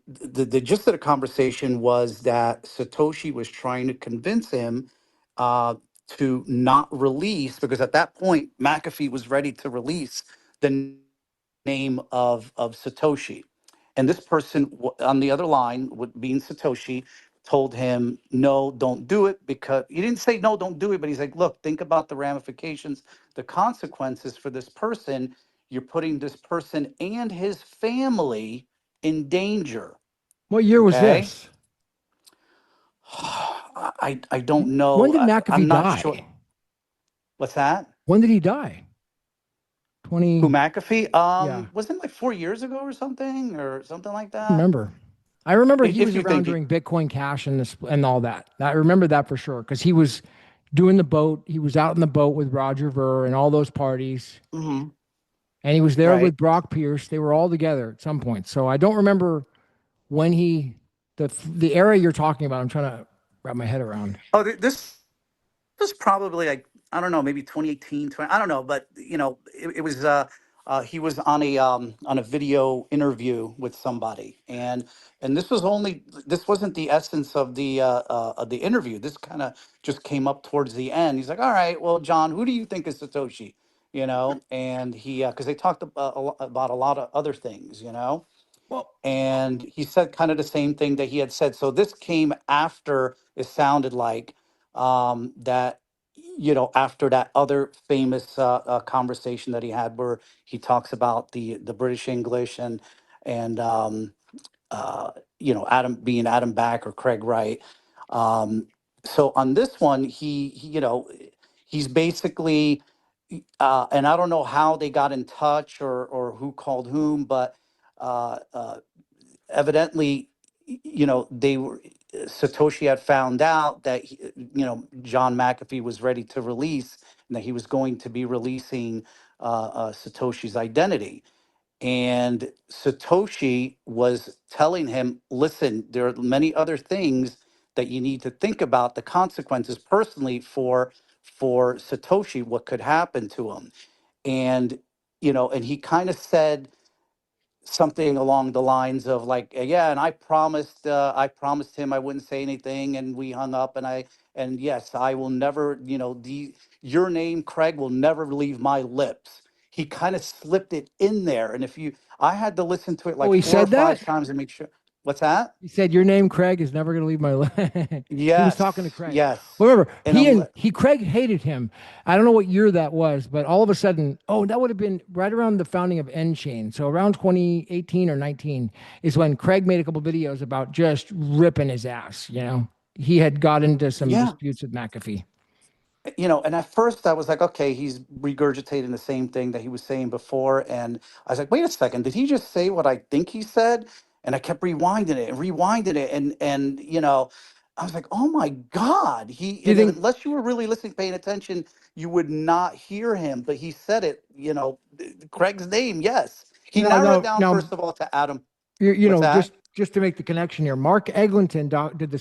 the gist of the conversation was that Satoshi was trying to convince him uh, to not release, because at that point McAfee was ready to release the name of Satoshi, and this person on the other line, being Satoshi, told him no, don't do it, because he didn't say no, don't do it, but he's like, look, think about the ramifications, the consequences for this person. You're putting this person and his family in danger. What year was Okay. this? I don't When know. did I'm McAfee not sure. die? What's that? When did he die? Who, 20, McAfee? yeah, Wasn't it like 4 years ago or something like I that? remember. I remember he If was you around think it. during Bitcoin Cash and this and all that. I remember that for sure because he was doing the boat. He was out in the boat with Roger Ver and all those parties, Mhm. and he was there Right. with Brock Pierce. They were all together at some point. So I don't remember when the era you're talking about. I'm trying to wrap my head around. Oh, this was probably like, I don't know, maybe 2018, 20, I don't know, but it was he was on a video interview with somebody, and this wasn't the essence of the interview. This kind of just came up towards the end. He's like, all right, well, John, who do you think is Satoshi? And he because they talked about a lot of other things, Well, and he said kind of the same thing that he had said. So this came after, it sounded like, that after that other famous conversation that he had where he talks about the British English and uh, Adam being Adam Back or Craig Wright. Um, so on this one, he's basically, and I don't know how they got in touch or who called whom, but evidently, they were, Satoshi had found out that John McAfee was ready to release, and that he was going to be releasing Satoshi's identity. And Satoshi was telling him, listen, there are many other things that you need to think about, the consequences personally for Satoshi, what could happen to him. And and he kind of said something along the lines of like, yeah, and I promised him I wouldn't say anything, and we hung up, and yes, I will never, your name, Craig, will never leave my lips. He kind of slipped it in there, and if you I had to listen to it oh, like he four or said five that. times to make sure. What's that? He said, "Your name, Craig, is never going to leave my life." He was talking to Yes, Craig. Well, yes. remember, And Craig hated him. I don't know what year that was, but all of a sudden, oh, that would have been right around the founding of nChain. So around 2018 or 19 is when Craig made a couple videos about just ripping his ass. He had got into some yeah. disputes with McAfee. And at first I was like, okay, he's regurgitating the same thing that he was saying before. And I was like, wait a second, did he just say what I think he said? And I kept rewinding it. And I was like, oh my God. Do you And think? unless you were really listening, paying attention, you would not hear him. But he said it, Craig's name, yes. He No, narrowed it no, down, no. first of all, to Adam. You What's know, that? just to make the connection here, Mark Eglinton did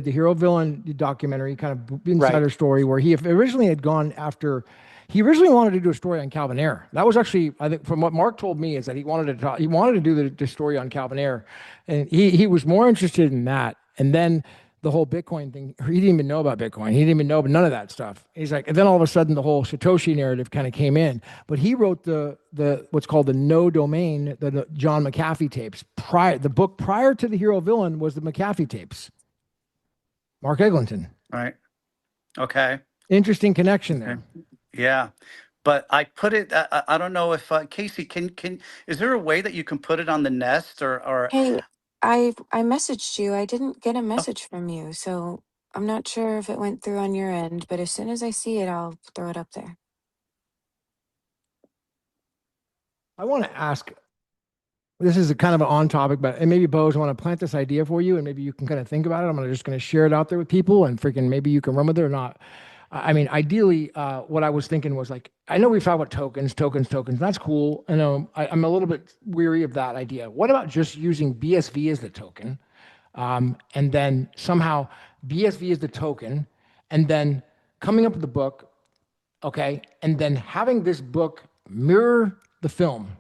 the hero villain documentary, kind of Right. insider story, where he originally had gone after. He originally wanted to do a story on Calvin Ayre. That was actually, I think, from what Mark told me, is that he wanted to do the story on Calvin Ayre, and he was more interested in that. And then the whole Bitcoin thing. He didn't even know about Bitcoin. He didn't even know none of that stuff. He's like, and then all of a sudden the whole Satoshi narrative kind of came in. But he wrote the what's called the No Domain, the John McAfee tapes. The book prior to the Hero Villain was the McAfee tapes. Mark Eglinton. Right. Okay. Interesting connection there. Yeah. But I put it. I don't know if Casey can. Is there a way that you can put it on the Nest or? Hey, I messaged you. I didn't get a Oh, message from you, so I'm not sure if it went through on your end, but as soon as I see it, I'll throw it up there. I want to ask, this is a kind of an on topic, but and maybe Bose, I want to plant this idea for you and maybe you can kind of think about it. I'm just going to share it out there with people and freaking maybe you can run with it or not. I mean, ideally, what I was thinking was like, I know we've talked about tokens. That's cool. I know I'm a little bit weary of that idea. What about just using BSV as the token? And then somehow BSV is the token, and then coming up with the book, okay, and then having this book mirror the film,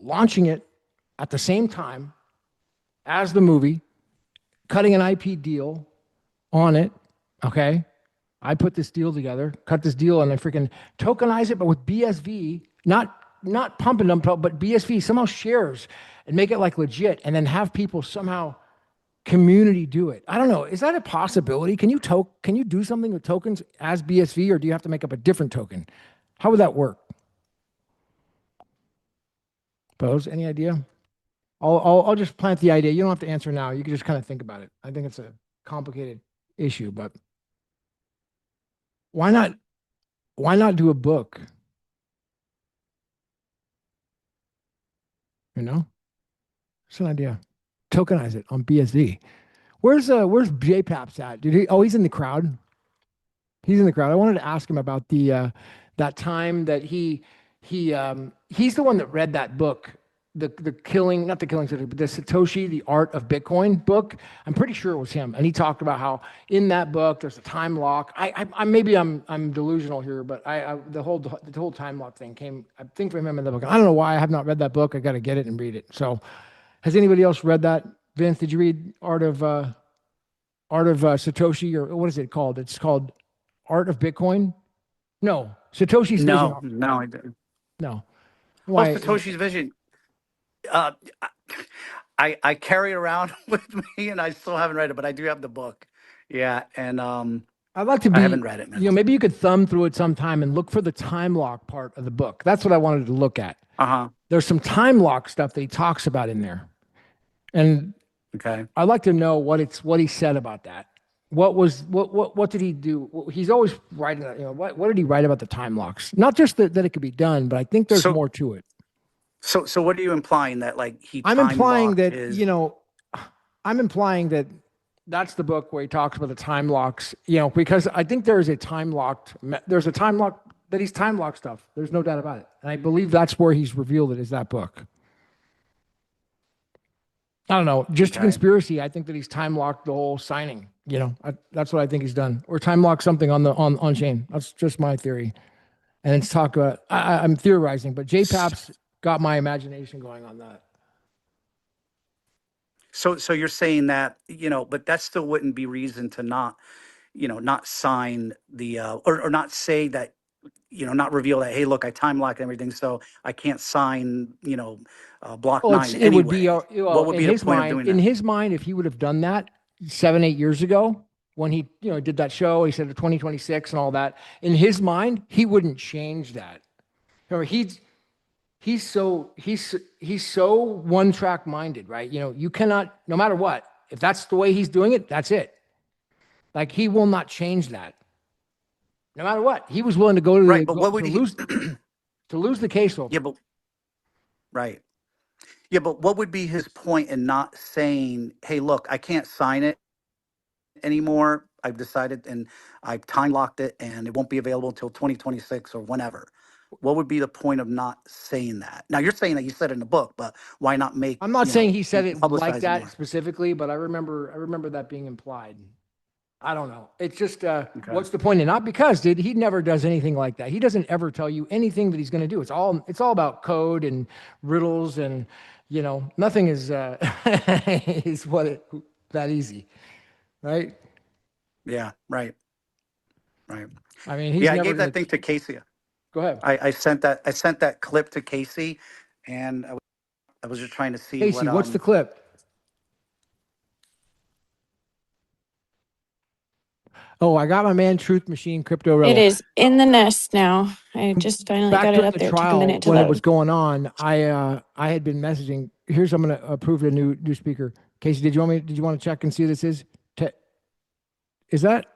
launching it at the same time as the movie, cutting an IP deal on it, okay? I put this deal together, cut this deal, and I freaking tokenize it, but with BSV, not pumping them, but BSV somehow shares and make it like legit, and then have people somehow community do it. I don't know. Is that a possibility? Can you do something with tokens as BSV, or do you have to make up a different token? How would that work? Bose, any idea? I'll just plant the idea. You don't have to answer now. You can just kind of think about it. I think it's a complicated issue, but why not do a book? You know, it's an idea. Tokenize it on BSV. Where's JPaps at? He's in the crowd. He's in the crowd. I wanted to ask him about the that time that he's the one that read that book, the killing, not the killing Satoshi, but the Satoshi, the Art of Bitcoin book. I'm pretty sure it was him, and he talked about how in that book there's a time lock. Maybe I'm delusional here, but the whole time lock thing came, I think, from him in the book. I don't know why I have not read that book. I got to get it and read it. So, has anybody else read that? Vince, did you read Art of Satoshi, or what is it called? It's called Art of Bitcoin. No, Satoshi's Vision. no, I didn't. No. Oh, Why? Satoshi's Vision. Uh, I carry it around with me, and I still haven't read it, but I do have the book. Yeah, and I'd like to I haven't read it, man. maybe you could thumb through it sometime and look for the time lock part of the book. That's what I wanted to look at. There's some time lock stuff that he talks about in there, and Okay. I'd like to know what he said about that. What did he do? He's always writing. What did he write about the time locks? Not just that it could be done, but I think there's more to it. So what are you implying that like I'm time implying locked that his- I'm implying that that's the book where he talks about the time locks. Because I think there's a time lock that he's time locked stuff. There's no doubt about it, and I believe that's where he's revealed it is that book. I don't know, just a conspiracy. I think that he's time locked the whole signing. That's what I think he's done, or time locked something on chain. That's just my theory, and it's talk about. I'm theorizing, but JPaps got my imagination going on that. So you're saying that, but that still wouldn't be reason to not sign the or not say that, not reveal that, hey, look, I time locked everything, so I can't sign, block 9 It would be anyway. What would in be the his point of mind. doing In that? his mind, if he would have done that 7-8 years ago when he did that show, he said 2026 and all that. In his mind, he wouldn't change that. He's so one track minded, right? You cannot, no matter what, if that's the way he's doing it, that's it. Like he will not change that, no matter what. He was willing to go to Right, but what would he lose the case over. Yeah, but right. Yeah, but what would be his point in not saying, hey, look, I can't sign it anymore. I've decided and I've time locked it and it won't be available until 2026 or whenever. What would be the point of not saying that? Now you're saying that you said it in the book, but why not make? I'm not saying he said it like publicize that more? specifically, but I remember that being implied. I don't know. It's just what's the point? And not because, dude, he never does anything like that. He doesn't ever tell you anything that he's going to do. It's all about code and riddles, and nothing is is that easy, right? Yeah, right, right. I mean, he's Yeah, I never gave going that to. thing to Casey. Go ahead. I sent that clip to Casey, and I was just trying to see what Casey, what's the clip? Oh, I got my man, Truth Machine, Crypto It Rebel. is in the nest now. I just finally Back got it during up the there. It took a trial minute to when it was load. going on, I had been messaging. Here's I'm going to approve a new speaker. Casey, did you want to check and see who this is? Is that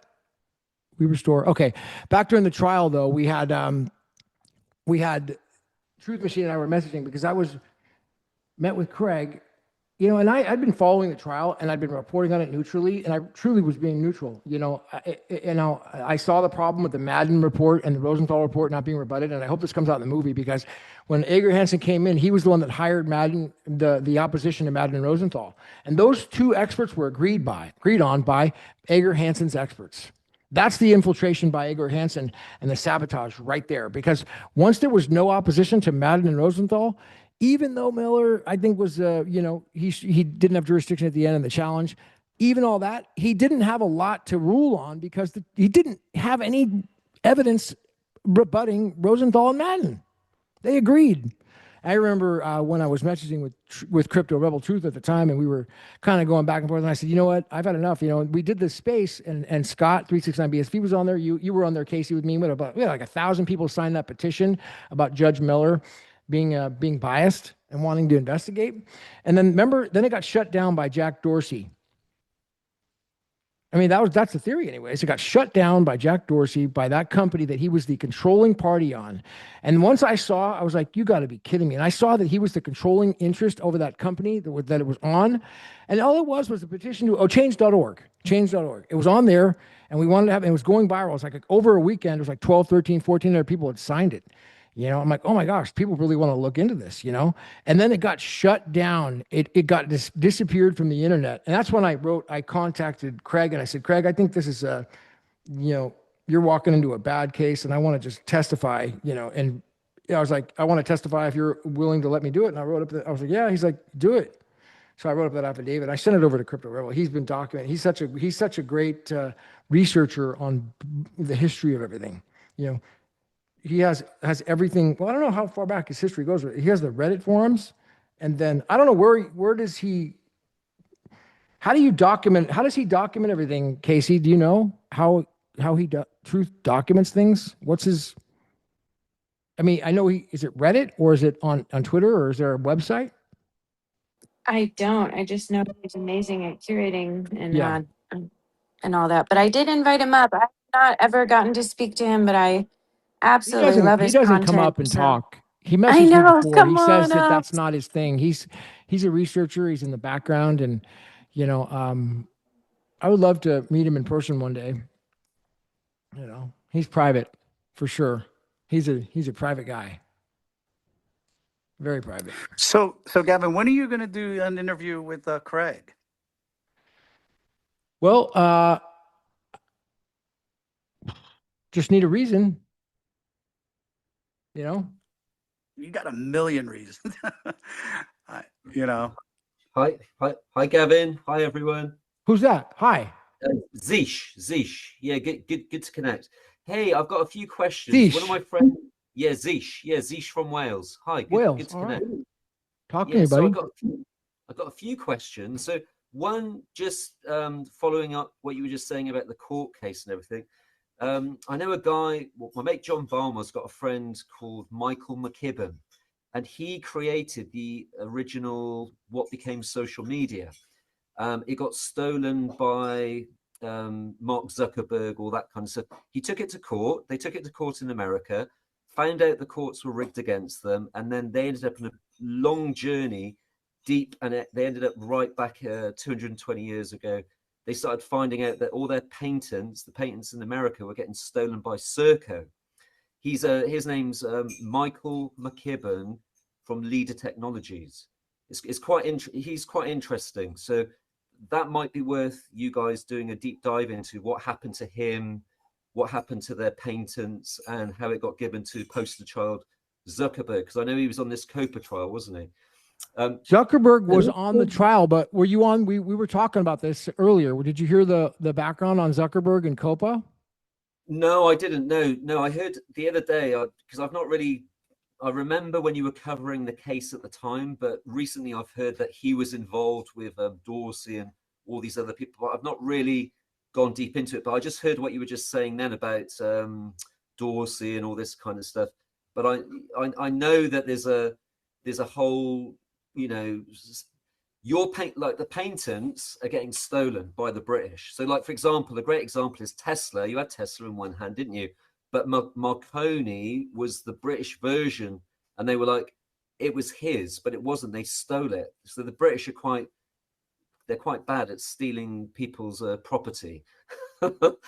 we restore? Okay. Back during the trial though, we had Truth Machine and I were messaging because I was met with Craig, and I'd been following the trial and I'd been reporting on it neutrally, and I truly was being neutral. I saw the problem with the Madden report and the Rosenthal report not being rebutted, and I hope this comes out in the movie because when Ager Hansen came in, he was the one that hired Madden, the opposition to Madden and Rosenthal, and those two experts were agreed on by Ager Hansen's experts. That's the infiltration by Ager Hansen and the sabotage right there. Because once there was no opposition to Madden and Rosenthal, even though Miller, I think, was, he didn't have jurisdiction at the end of the challenge, even all that, he didn't have a lot to rule on because he didn't have any evidence rebutting Rosenthal and Madden. They agreed. I remember when I was messaging with Crypto Rebel Truth at the time, and we were kind of going back and forth. And I said, you know what? I've had enough. We did this space, and Scott 369 BSV was on there. You were on there, Casey, with me. We had like 1,000 people signed that petition about Judge Miller being biased and wanting to investigate. And then remember, then it got shut down by Jack Dorsey. I mean, that's the theory anyways. It got shut down by Jack Dorsey, by that company that he was the controlling party on. And once I saw, I was like, you got to be kidding me. And I saw that he was the controlling interest over that company that it was on. And all it was a petition to, change.org. It was on there, and we wanted to have, and it was going viral. It was like over a weekend, it was like 12, 13, 1,400 people had signed it. I'm like, oh my gosh, people really want to look into this, And then it got shut down. It got disappeared from the internet. And that's when I contacted Craig and I said, Craig, I think this is you're walking into a bad case and I want to just testify, and I was like, I want to testify if you're willing to let me do it. And I wrote up I was like, yeah, he's like, do it. So I wrote up that affidavit. I sent it over to Crypto Rebel. He's been documenting. He's such a great researcher on the history of everything, he has everything. Well, I don't know how far back his history goes. He has the Reddit forums, and then I don't know where does he. How do you document? How does he document everything, Casey? Do you know how Truth documents things? What's his? I mean, I know is it Reddit or is it on Twitter or is there a website? I don't. I just know he's amazing at curating Yeah, and all that. But I did invite him up. I've not ever gotten to speak to him, but I he absolutely doesn't. love He his doesn't come content. up and So talk. He I messaged me know. before. He Come says on that up. that's not his thing. He's a researcher. He's in the background, and I would love to meet him in person one day. He's private for sure. He's a private guy. Very private. So Gavin, when are you going to do an interview with Craig? Well, just need a reason. You got a million reasons. I- Hi, Gavin. Hi, everyone. Who's that? Hi. Zish. Yeah, good to connect. Hey, I've got a few questions. Zish. One of my friends, Zish from Wales. Hi, good to connect. Right. Talk to me, buddy. I've got a few questions. So one, just following up what you were just saying about the court case and everything. I know a guy, my mate John Balmer's got a friend called Michael McKibben, and he created the original what became social media. It got stolen by Mark Zuckerberg, all that kind of stuff. He took it to court. They took it to court in America, found out the courts were rigged against them, and then they ended up in a long journey deep, and they ended up right back 220 years ago. They started finding out that all their patents, the patents in America, were getting stolen by Serco. His name's Michael McKibben from Leader Technologies. He's quite interesting. So that might be worth you guys doing a deep dive into what happened to him, what happened to their patents, and how it got given to poster child Zuckerberg. Because I know he was on this COPA trial, wasn't he? Zuckerberg was on the trial, but were you on? We were talking about this earlier. Did you hear the background on Zuckerberg and Copa? No, I didn't. No, I heard the other day because I've not really. I remember when you were covering the case at the time, but recently I've heard that he was involved with Dorsey and all these other people. I've not really gone deep into it, but I just heard what you were just saying then about Dorsey and all this kind of stuff. But I know that there's a whole, you know, your paint, like the patents are getting stolen by the British. So, like for example, a great example is Tesla. You had Tesla in one hand, didn't you? But Marconi was the British version, and they were like, it was his, but it wasn't. They stole it. So the British are they're quite bad at stealing people's property. but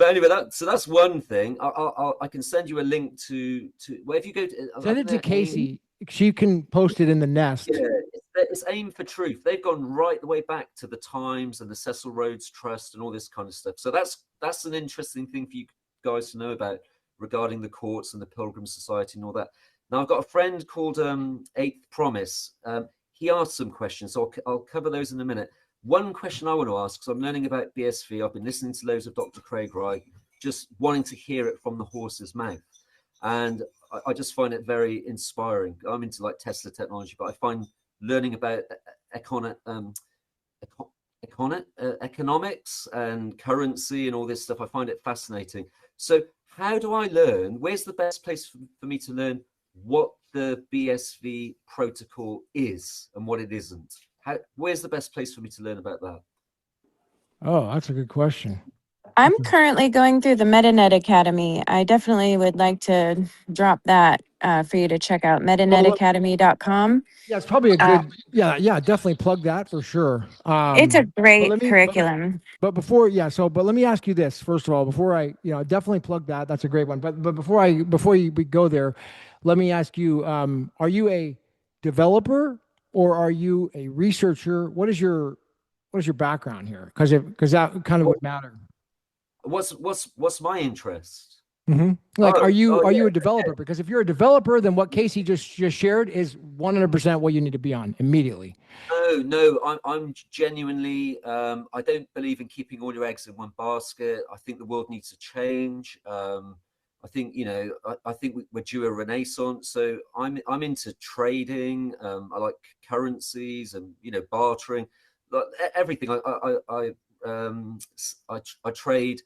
anyway, that's one thing. I can send you a link to well, if you go to send it to Casey. She can post it in the nest. Yeah, it's Aim for Truth. They've gone right the way back to the Times and the Cecil Rhodes Trust and all this kind of stuff. So that's an interesting thing for you guys to know about regarding the courts and the Pilgrim Society and all that. Now I've got a friend called Eighth Promise. He asked some questions, so I'll cover those in a minute. One question I want to ask, because I'm learning about BSV, I've been listening to loads of Dr. Craig Wright, just wanting to hear it from the horse's mouth. And I just find it very inspiring. I'm into like Tesla technology, but I find learning about economics and currency and all this stuff, I find it fascinating. So how do I learn? Where's the best place for me to learn what the BSV protocol is and what it isn't? Where's the best place for me to learn about that? Oh, that's a good question. I'm currently going through the MetaNet Academy. I definitely would like to drop that for you to check out, metanetacademy.com. Yeah, it's probably a good, yeah, definitely plug that for sure. It's a great curriculum. But before, but let me ask you this, first of all, before I, definitely plug that. That's a great one. But before we go there, let me ask you, are you a developer or are you a researcher? What is your background here? Because that kind of would matter. What's my interest? Mm-hmm. Like, are you a developer? Because if you're a developer, then what Casey just shared is 100% what you need to be on immediately. No, I'm genuinely. I don't believe in keeping all your eggs in one basket. I think the world needs to change. I think I think we're due a renaissance. So I'm into trading. I like currencies and bartering, like everything. I trade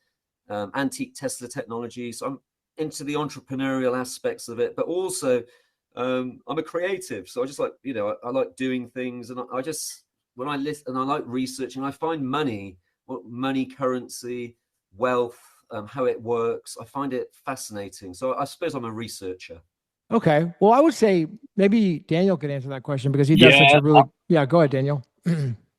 antique Tesla technology. So I'm into the entrepreneurial aspects of it, but also I'm a creative. So I just like, I like doing things, and I just, when I listen and I like researching, I find money, currency, wealth, how it works. I find it fascinating. So I suppose I'm a researcher. Okay. Well, I would say maybe Daniel could answer that question because he does such a really, go ahead, Daniel.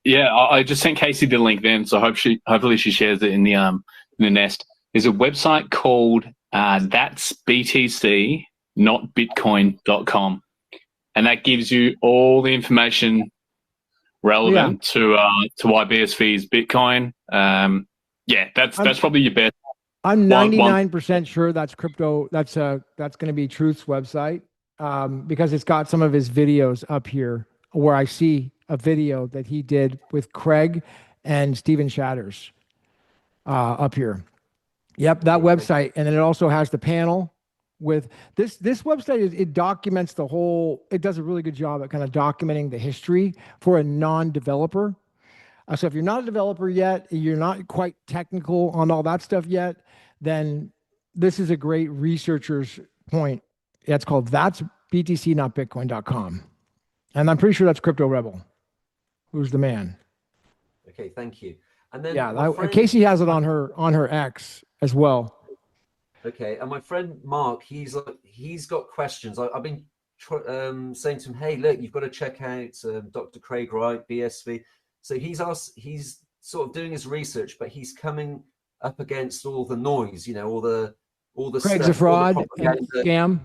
Yeah, I just sent Casey the link then, so hopefully she shares it in the nest. There's a website called that's BTC, not Bitcoin.com, and that gives you all the information relevant to why BSV is Bitcoin. That's probably your best. I'm 99% sure that's crypto. That's going to be Truth's website because it's got some of his videos up here where I see a video that he did with Craig and Steven Shatters up here. Yep, that website. And then it also has the panel with this website. It documents the whole, it does a really good job at kind of documenting the history for a non-developer. So if you're not a developer yet, you're not quite technical on all that stuff yet, then this is a great researcher's point. It's called that's BTC, not Bitcoin.com. And I'm pretty sure that's Crypto Rebel, who's the man. Okay, thank you. And then Casey has it on her X as well. Okay, and my friend Mark, he's got questions. I've been saying to him, hey, look, you've got to check out Dr. Craig Wright, BSV. So he's sort of doing his research, but he's coming up against all the noise, all the Craig's stuff, a fraud and scam.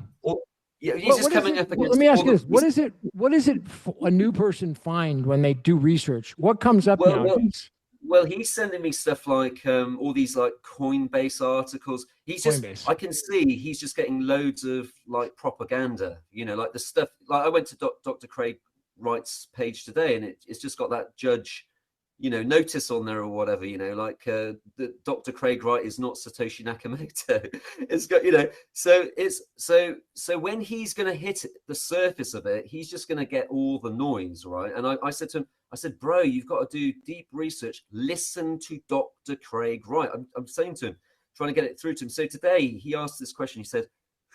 He's just coming up against. Let me ask you this: what is it a new person find when they do research? What comes up nowadays? Well, he's sending me stuff like all these like Coinbase articles. I can see he's just getting loads of like propaganda, like the stuff. Like I went to Dr. Craig rights page today, and it's just got that judge, notice on there or whatever, like the Dr. Craig Wright is not Satoshi Nakamoto. It's got, so it's so when he's going to hit the surface of it, he's just going to get all the noise, right? And I said to him, I said, bro, you've got to do deep research. Listen to Dr. Craig Wright. I'm saying to him, trying to get it through to him. So today he asked this question. He said,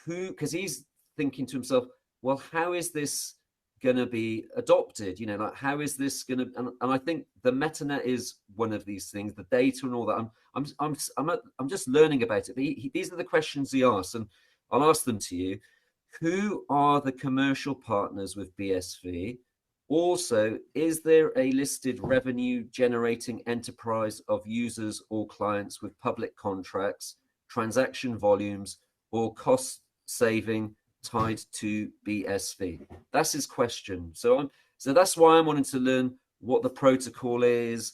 because he's thinking to himself, well, how is this going to be adopted? Like, how is this going to? And I think the MetaNet is one of these things, the data and all that. I'm just learning about it. But these are the questions he asked, and I'll ask them to you. Who are the commercial partners with BSV? Also, is there a listed revenue generating enterprise of users or clients with public contracts, transaction volumes, or cost saving tied to BSV? That's his question. So that's why I'm wanting to learn what the protocol is,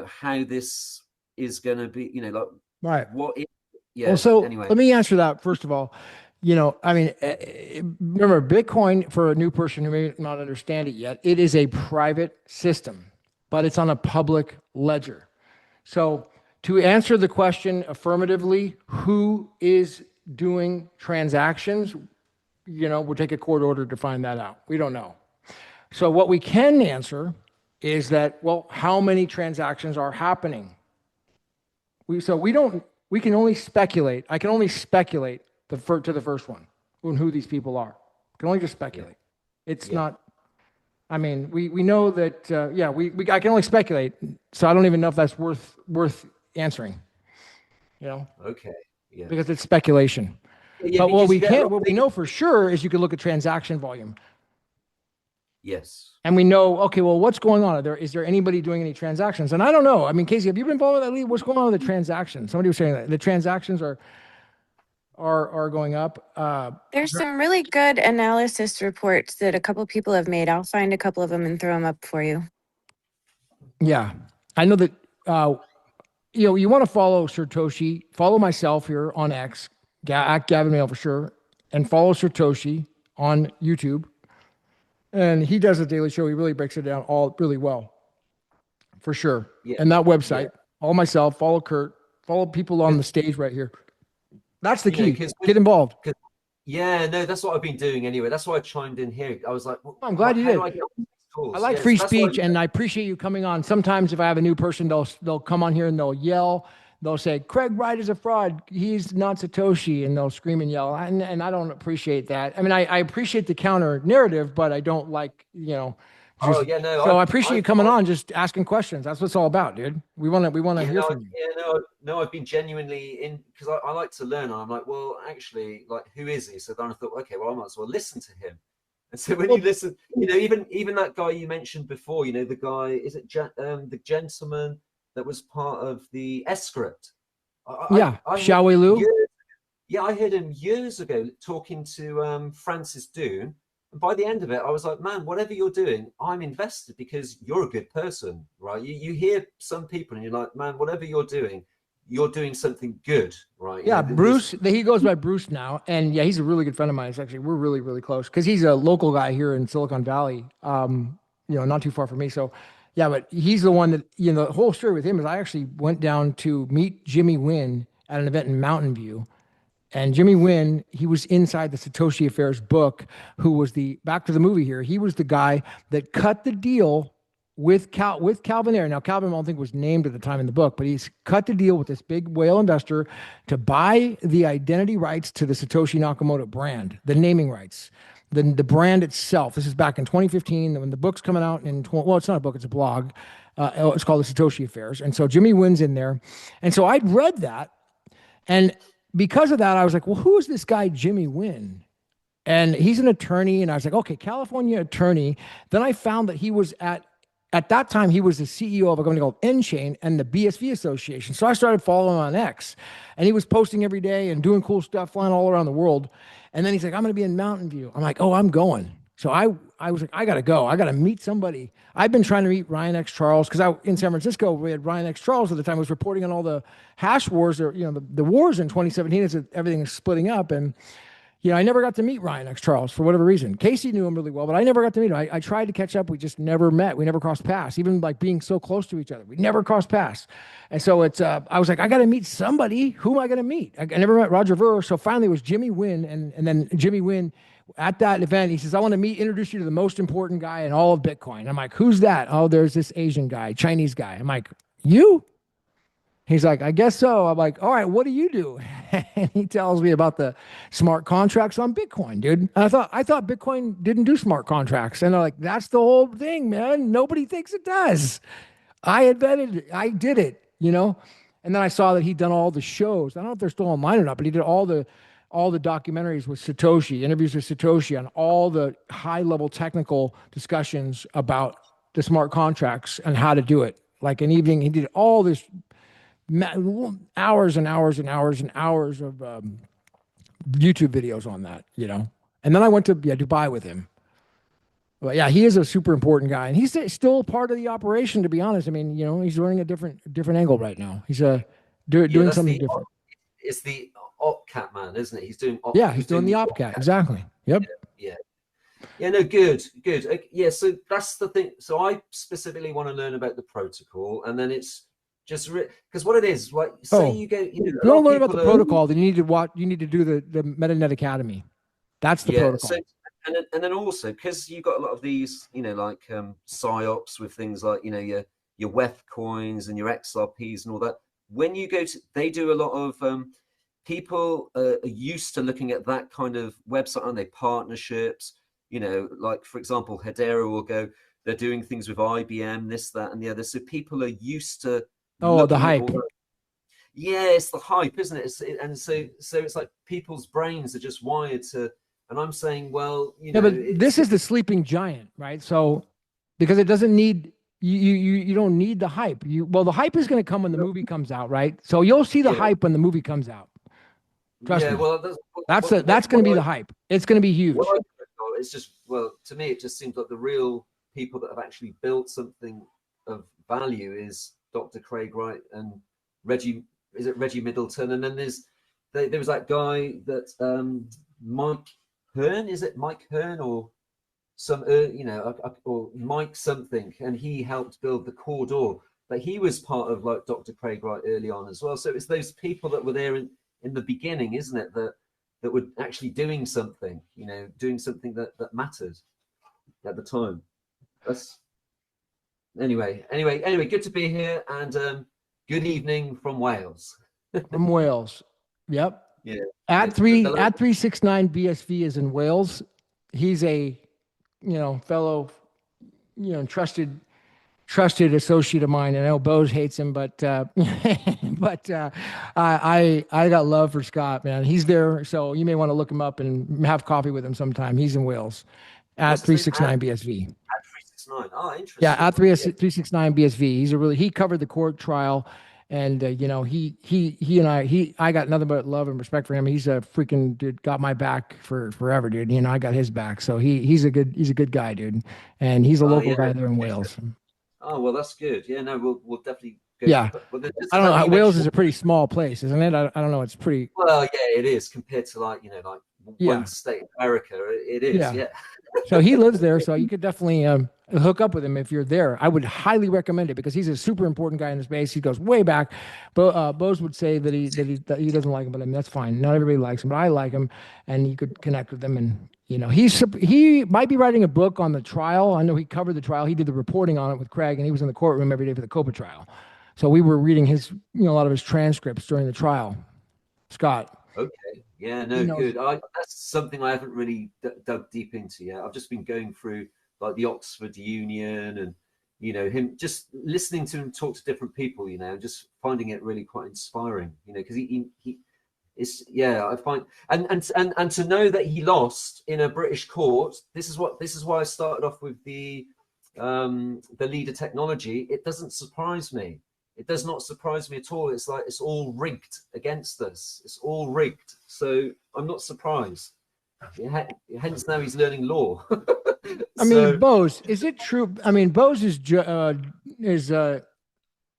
how this is going to be, like Right. what is, Well, so anyway. let me answer that first of all. Remember, Bitcoin, for a new person who may not understand it yet, it is a private system, but it's on a public ledger. So to answer the question affirmatively, who is doing transactions, we'll take a court order to find that out. We don't know. So what we can answer is that, well, how many transactions are happening? We can only speculate. I can only speculate to the first one on who these people are. I can only just speculate. It's not, we know that, I can only speculate. So I don't even know if that's worth answering, Okay. Yeah. because it's speculation. Yeah, But what we know for sure is you can look at transaction volume. Yes. And we know, okay, well, what's going on? Is there anybody doing any transactions? And I don't know. Casey, have you been involved with that lead? What's going on with the transactions? Somebody was saying that the transactions are going up. There's some really good analysis reports that a couple people have made. I'll find a couple of them and throw them up for you. Yeah, I know that. You want to follow Satoshi, follow myself here on X, at Gavin Mehl for sure, and follow Satoshi on YouTube. And he does a daily show. He really breaks it down all really well, for sure. Yeah. And that website, follow myself, follow Kurt, follow people on the stage right here. That's the key. Get involved. Yeah, no, that's what I've been doing anyway. That's why I chimed in here. I was like, well, I'm glad you did. I like free Yes, speech, and I appreciate you coming on. Sometimes if I have a new person, they'll come on here and they'll yell. They'll say, Craig Wright is a fraud. He's not Satoshi. And they'll scream and yell. And I don't appreciate that. I appreciate the counter narrative, but I don't like, no. So I appreciate you coming on, just asking questions. That's what it's all about, dude. We want to hear from you. Yeah, no, I've been genuinely in, because I like to learn. And I'm like, well, actually, like, who is he? So then I thought, okay, well, I might as well listen to him. And so when you listen, even that guy you mentioned before, the guy, is it the gentleman that was part of the S-Script? Xiaowei Liu. I heard him years ago talking to Francis Dune. And by the end of it, I was like, man, whatever you're doing, I'm invested because you're a good person, right? You hear some people and you're like, man, whatever you're doing something good, right? Yeah, Bruce, he goes by Bruce now. And yeah, he's a really good friend of mine. Actually, we're really, really close because he's a local guy here in Silicon Valley, not too far from me. So yeah, but he's the one that, the whole story with him is I actually went down to meet Jimmy Wynn at an event in Mountain View. And Jimmy Wynn, he was inside the Satoshi Affairs book, who was back to the movie here. He was the guy that cut the deal with Calvin Ayre. Now, Calvin, I don't think was named at the time in the book, but he's cut the deal with this big whale investor to buy the identity rights to the Satoshi Nakamoto brand, the naming rights, the brand itself. This is back in 2015 when the book's coming out it's not a book, it's a blog. It's called the Satoshi Affairs. And so Jimmy Wynn's in there. And so I'd read that. And because of that, I was like, well, who is this guy, Jimmy Wynn? And he's an attorney. And I was like, okay, California attorney. Then I found that he was at that time, he was the CEO of a company called Enchain and the BSV Association. So I started following on X. And he was posting every day and doing cool stuff, flying all around the world. And then he's like, I'm going to be in Mountain View. I'm like, oh, I'm going. So I was like, I got to go. I got to meet somebody. I've been trying to meet Ryan X. Charles because in San Francisco, we had Ryan X. Charles at the time was reporting on all the hash wars, or the wars in 2017 as everything is splitting up. And You know, I never got to meet Ryan X Charles for whatever reason. Casey knew him really well, but I never got to meet him. I tried to catch up. We just never met. We never crossed paths, even like being so close to each other. We never crossed paths. And so I was like, I got to meet somebody. Who am I going to meet? I never met Roger Ver. So finally it was Jimmy Wynn. And then Jimmy Wynn at that event, he says, I want to introduce you to the most important guy in all of Bitcoin. I'm like, who's that? Oh, there's this Asian guy, Chinese guy. I'm like, you? He's like, I guess so. I'm like, all right, what do you do? And he tells me about the smart contracts on Bitcoin, dude. And I thought Bitcoin didn't do smart contracts. And they're like, that's the whole thing, man. Nobody thinks it does. I invented it. I did it, you know? And then I saw that he'd done all the shows. I don't know if they're still online or not, but he did all the documentaries with Satoshi, interviews with Satoshi on all the high level technical discussions about the smart contracts and how to do it. Like an evening, he did all this hours and hours and hours and hours of YouTube videos on that, you know. And then I went to Dubai with him. But yeah, he is a super important guy, and he's still part of the operation. To be honest, I mean, you know, he's running a different angle right now. He's doing something different. It's the OpCat man, isn't it? He's doing. He's doing the OpCat. Exactly. Yep. Yeah, no, good. Yeah, so that's the thing. So I specifically want to learn about the protocol, and then it's just because what it is, like, say you go, you know, don't learn about the protocol. Then you need to watch. You need to do the MetaNet Academy. That's the protocol. So, and then also because you got a lot of these, you know, like psyops with things like, you know, your WEF coins and your XRPs and all that. When you go to, they do a lot of people are used to looking at that kind of website, aren't they? Partnerships, you know, like for example, Hedera will go. They're doing things with IBM, this, that, and the other. So people are used to. Oh, the hype. Yeah, it's the hype, isn't it? And so it's like people's brains are just wired to. And I'm saying, well, you know, but this is the sleeping giant, right? So, because it doesn't need you don't need the hype. The hype is going to come when the movie comes out, right? So you'll see the hype when the movie comes out. Trust me. Well, that's going to be the hype. It's going to be huge. It's just, well, to me, it just seems like the real people that have actually built something of value is Dr. Craig Wright and Reggie. Is it Reggie Middleton? And then there was that guy that Mike Hearn. Is it Mike Hearn or some you know, or Mike something? And he helped build the core door. But he was part of like Dr. Craig Wright early on as well. So it's those people that were there in the beginning, isn't it? That were actually doing something, you know, doing something that mattered at the time. That's anyway, good to be here, and good evening from Wales. From Wales. Yep. Yeah. At 369 BSV is in Wales. He's a, you know, fellow, you know, trusted associate of mine. And I know Bose hates him, but I got love for Scott, man. He's there, so you may want to look him up and have coffee with him sometime. He's in Wales at 369 BSV. At 369. Oh, interesting. Yeah, at 369 BSV. He covered the court trial, and you know, he and I got nothing but love and respect for him. He's a freaking dude, got my back for forever, dude. You know, I got his back. So he's a good guy, dude. And he's a local guy there in Wales. Oh, well, that's good. Yeah, no, we'll definitely go. Yeah. I don't know. Wales is a pretty small place, isn't it? I don't know. It's pretty. Well, yeah, it is compared to like, you know, like one state in America. It is. Yeah. So he lives there, so you could definitely hook up with him if you're there. I would highly recommend it because he's a super important guy in the space. He goes way back. But Bose would say that he doesn't like him, but I mean that's fine. Not everybody likes him, but I like him, and you could connect with him. And you know, he might be writing a book on the trial. I know he covered the trial. He did the reporting on it with Craig, and he was in the courtroom every day for the COPA trial. So we were reading his, you know, a lot of his transcripts during the trial. Scott. Okay. Yeah, no, good. That's something I haven't really dug deep into yet. I've just been going through like the Oxford Union and, you know, him just listening to him talk to different people, you know, just finding it really quite inspiring, you know, because he is, I find, and to know that he lost in a British court. This is why I started off with the leader technology. It doesn't surprise me. It does not surprise me at all. It's like it's all rigged against us. It's all rigged. So I'm not surprised. Hence now he's learning law. I mean, Bose, is it true? I mean, Bose is it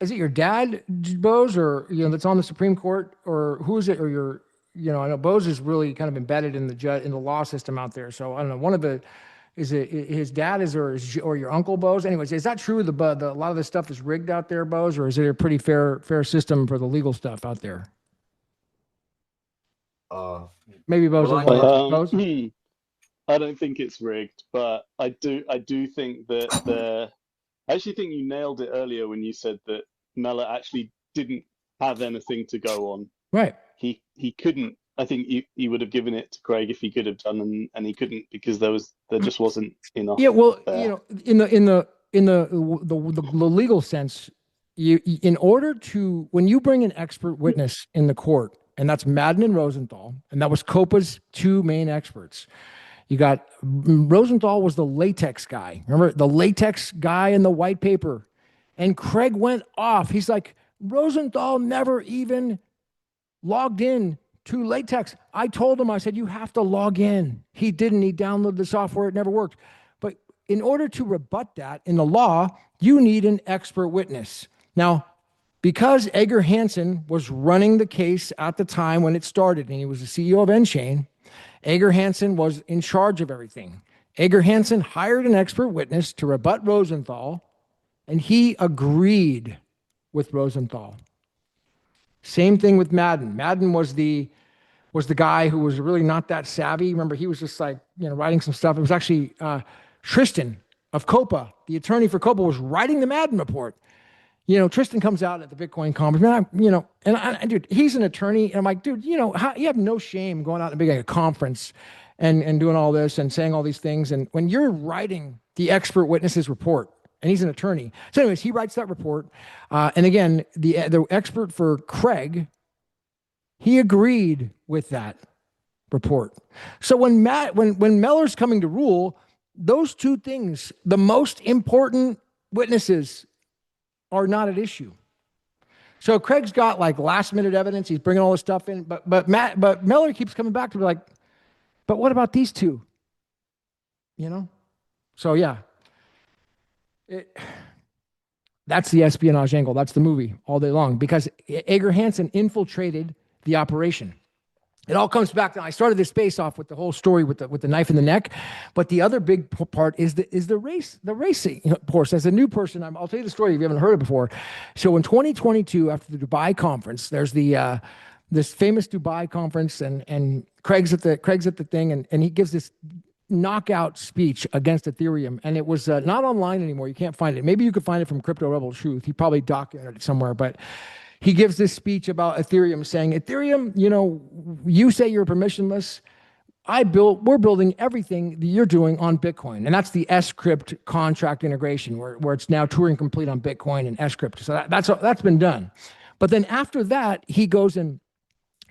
your dad, Bose, or you know, that's on the Supreme Court, or who is it, or I know Bose is really kind of embedded in the law system out there. So I don't know. One of the is it his dad is or your uncle Bose? Anyways, is that true? A lot of the stuff is rigged out there, Bose, or is it a pretty fair system for the legal stuff out there? Uh, Maybe Bose well, doesn't want to answer. Bose? I don't think it's rigged, but I do think that I actually think you nailed it earlier when you said that Mellor actually didn't have anything to go on. Right. He couldn't. I think he would have given it to Craig if he could have done, and he couldn't because there just wasn't enough. Yeah, well, there. in the legal sense, in order to when you bring an expert witness in the court, and that's Madden and Rosenthal, and that was Copa's two main experts. You got Rosenthal was the latex guy. Remember the latex guy in the white paper, and Craig went off. He's like, Rosenthal never even logged in to latex. I told him, I said, you have to log in. He didn't. He downloaded the software. It never worked. But in order to rebut that in the law, you need an expert witness. Now, because Edgar Hansen was running the case at the time when it started, and he was the CEO of Enchain, Edgar Hansen was in charge of everything. Edgar Hansen hired an expert witness to rebut Rosenthal, and he agreed with Rosenthal. Same thing with Madden. Madden was the guy who was really not that savvy. Remember, he was just like, writing some stuff. It was actually Tristan of Copa, the attorney for Copa, was writing the Madden report. Tristan comes out at the Bitcoin conference, man, dude, he's an attorney. And I'm like, dude, you have no shame going out and being at a conference and doing all this and saying all these things. And when you're writing the expert witness's report, and he's an attorney. So anyways, he writes that report. And again, the expert for Craig, he agreed with that report. So when Mellor's coming to rule, those two things, the most important witnesses, are not at issue. So Craig's got like last minute evidence. He's bringing all this stuff in, but Mellor keeps coming back to be like, but what about these two? So yeah, that's the espionage angle. That's the movie all day long because Edgar Hansen infiltrated the operation. It all comes back to, I started this space off with the whole story with the knife in the neck, but the other big part is the racing. Of course, as a new person, I'll tell you the story if you haven't heard it before. So in 2022, after the Dubai conference, there's this famous Dubai conference, and Craig's at the thing, and he gives this knockout speech against Ethereum, and it was not online anymore. You can't find it. Maybe you could find it from Crypto Rebel Truth. He probably documented it somewhere, but he gives this speech about Ethereum, saying, Ethereum, you say you're permissionless. We're building everything that you're doing on Bitcoin. And that's the Scrypt contract integration, where it's now Turing complete on Bitcoin and Scrypt. So that's been done. But then after that, he goes to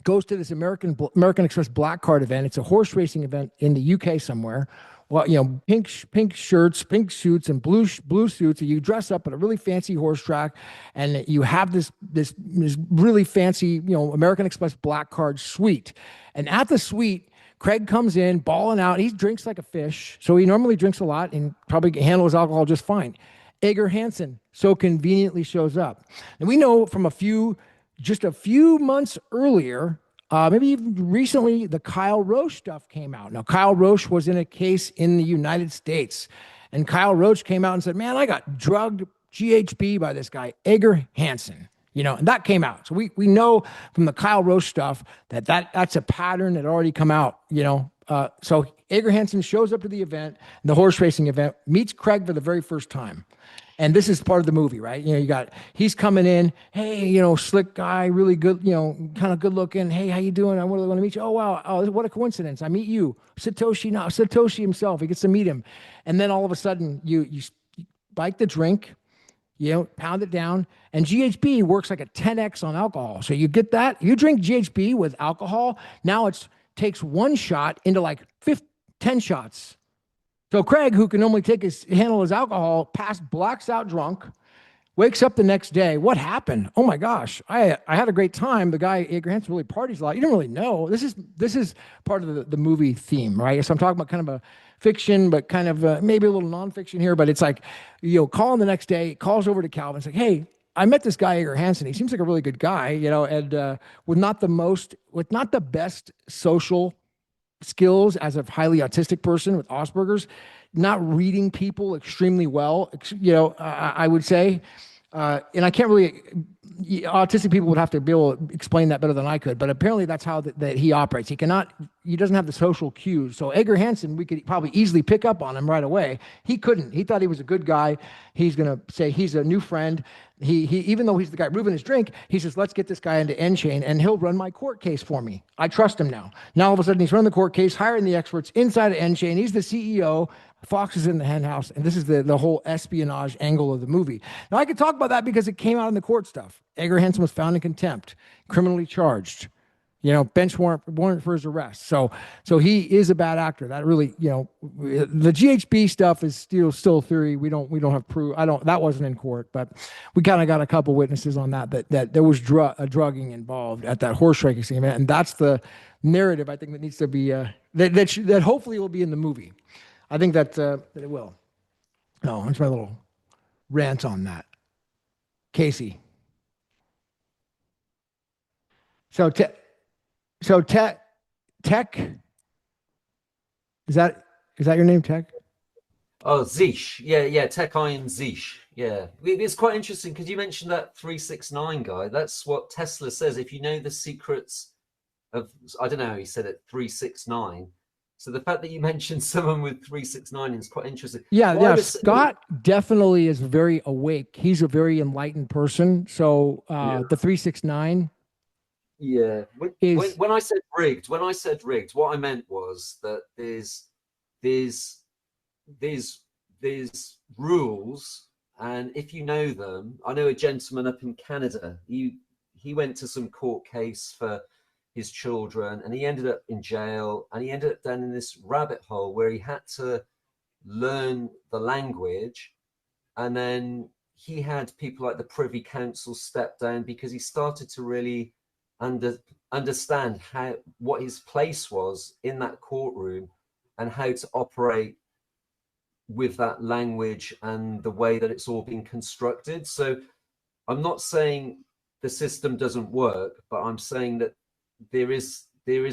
this American Express Black Card event. It's a horse racing event in the UK somewhere. Well, pink shirts, pink suits, and blue suits. And you dress up at a really fancy horse track, and you have this really fancy, American Express Black Card suite. And at the suite, Craig comes in, balling out. He drinks like a fish, so he normally drinks a lot and probably handles alcohol just fine. Edgar Hansen so conveniently shows up, and we know from just a few months earlier. Maybe even recently, the Kyle Roche stuff came out. Now, Kyle Roche was in a case in the United States, and Kyle Roche came out and said, man, I got drugged GHB by this guy, Edgar Hansen, and that came out. So we know from the Kyle Roche stuff that's a pattern that already come out, So Edgar Hansen shows up to the event, the horse racing event, meets Craig for the very first time. And this is part of the movie, right? He's coming in, hey, slick guy, really good, kind of good looking. Hey, how you doing? I really want to meet you. Oh, wow. Oh, what a coincidence. I meet you. Satoshi himself. He gets to meet him. And then all of a sudden you bite the drink, pound it down. And GHB works like a 10x on alcohol. So you get that. You drink GHB with alcohol. Now it takes one shot into like 10 shots. So Craig, who can normally handle his alcohol, blacks out drunk, wakes up the next day. What happened? Oh my gosh, I had a great time. The guy, Edgar Hansen, really parties a lot. You don't really know. This is part of the movie theme, right? So I'm talking about kind of a fiction, but kind of maybe a little nonfiction here. But it's like, calling the next day, calls over to Calvin. It's like, hey, I met this guy Edgar Hansen. He seems like a really good guy, and with not the best social skills as a highly autistic person with Asperger's, not reading people extremely well, I would say. And I can't really, autistic people would have to be able to explain that better than I could, but apparently that's how that he operates. He doesn't have the social cues. So Edgar Hansen, we could probably easily pick up on him right away. He couldn't. He thought he was a good guy. He's going to say he's a new friend. He even though he's the guy moving his drink, he says, let's get this guy into Enchain and he'll run my court case for me. I trust him now. Now all of a sudden he's running the court case, hiring the experts inside of Enchain. He's the CEO. Fox is in the hen house, and this is the whole espionage angle of the movie. Now, I could talk about that because it came out in the court stuff. Edgar Hansen was found in contempt, criminally charged, bench warrant for his arrest. So he is a bad actor. That really, the GHB stuff is still theory. We don't have proof. That wasn't in court, but we kind of got a couple witnesses on that there was drugging involved at that horse racing event, and that's the narrative I think that needs to be that hopefully will be in the movie. I think that it will. No, that's my little rant on that. Casey. So tech. Is that your name, Tech? Oh, Zish. Yeah, Tech Iron Zish. Yeah. It's quite interesting because you mentioned that 369 guy. That's what Tesla says. If you know the secrets of, I don't know, he said it 369. So the fact that you mentioned someone with 369 is quite interesting. Yeah. Scott definitely is very awake. He's a very enlightened person. So the 369. Yeah. When I said rigged, what I meant was that there's rules, and if you know them, I know a gentleman up in Canada. He went to some court case for his children, and he ended up in jail, and he ended up down in this rabbit hole where he had to learn the language, and then he had people like the Privy Council step down because he started to really understand what his place was in that courtroom and how to operate with that language and the way that it's all been constructed. So I'm not saying the system doesn't work, but I'm saying that there is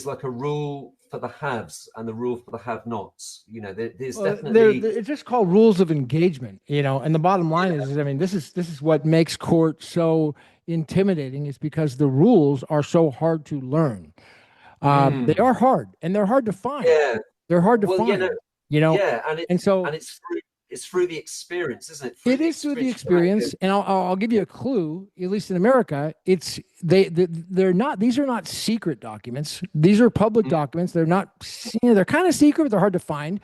like a rule for the haves and the rule for the have-nots. There's definitely it's just called rules of engagement. And the bottom line is, I mean, this is what makes court so intimidating, is because the rules are so hard to learn. They are hard, and they're hard to find. Yeah, they're hard to find. Yeah, and it's through the experience, isn't it? It is through the experience, and I'll give you a clue. At least in America, they're not. These are not secret documents. These are public documents. They're not. They're kind of secret, but they're hard to find.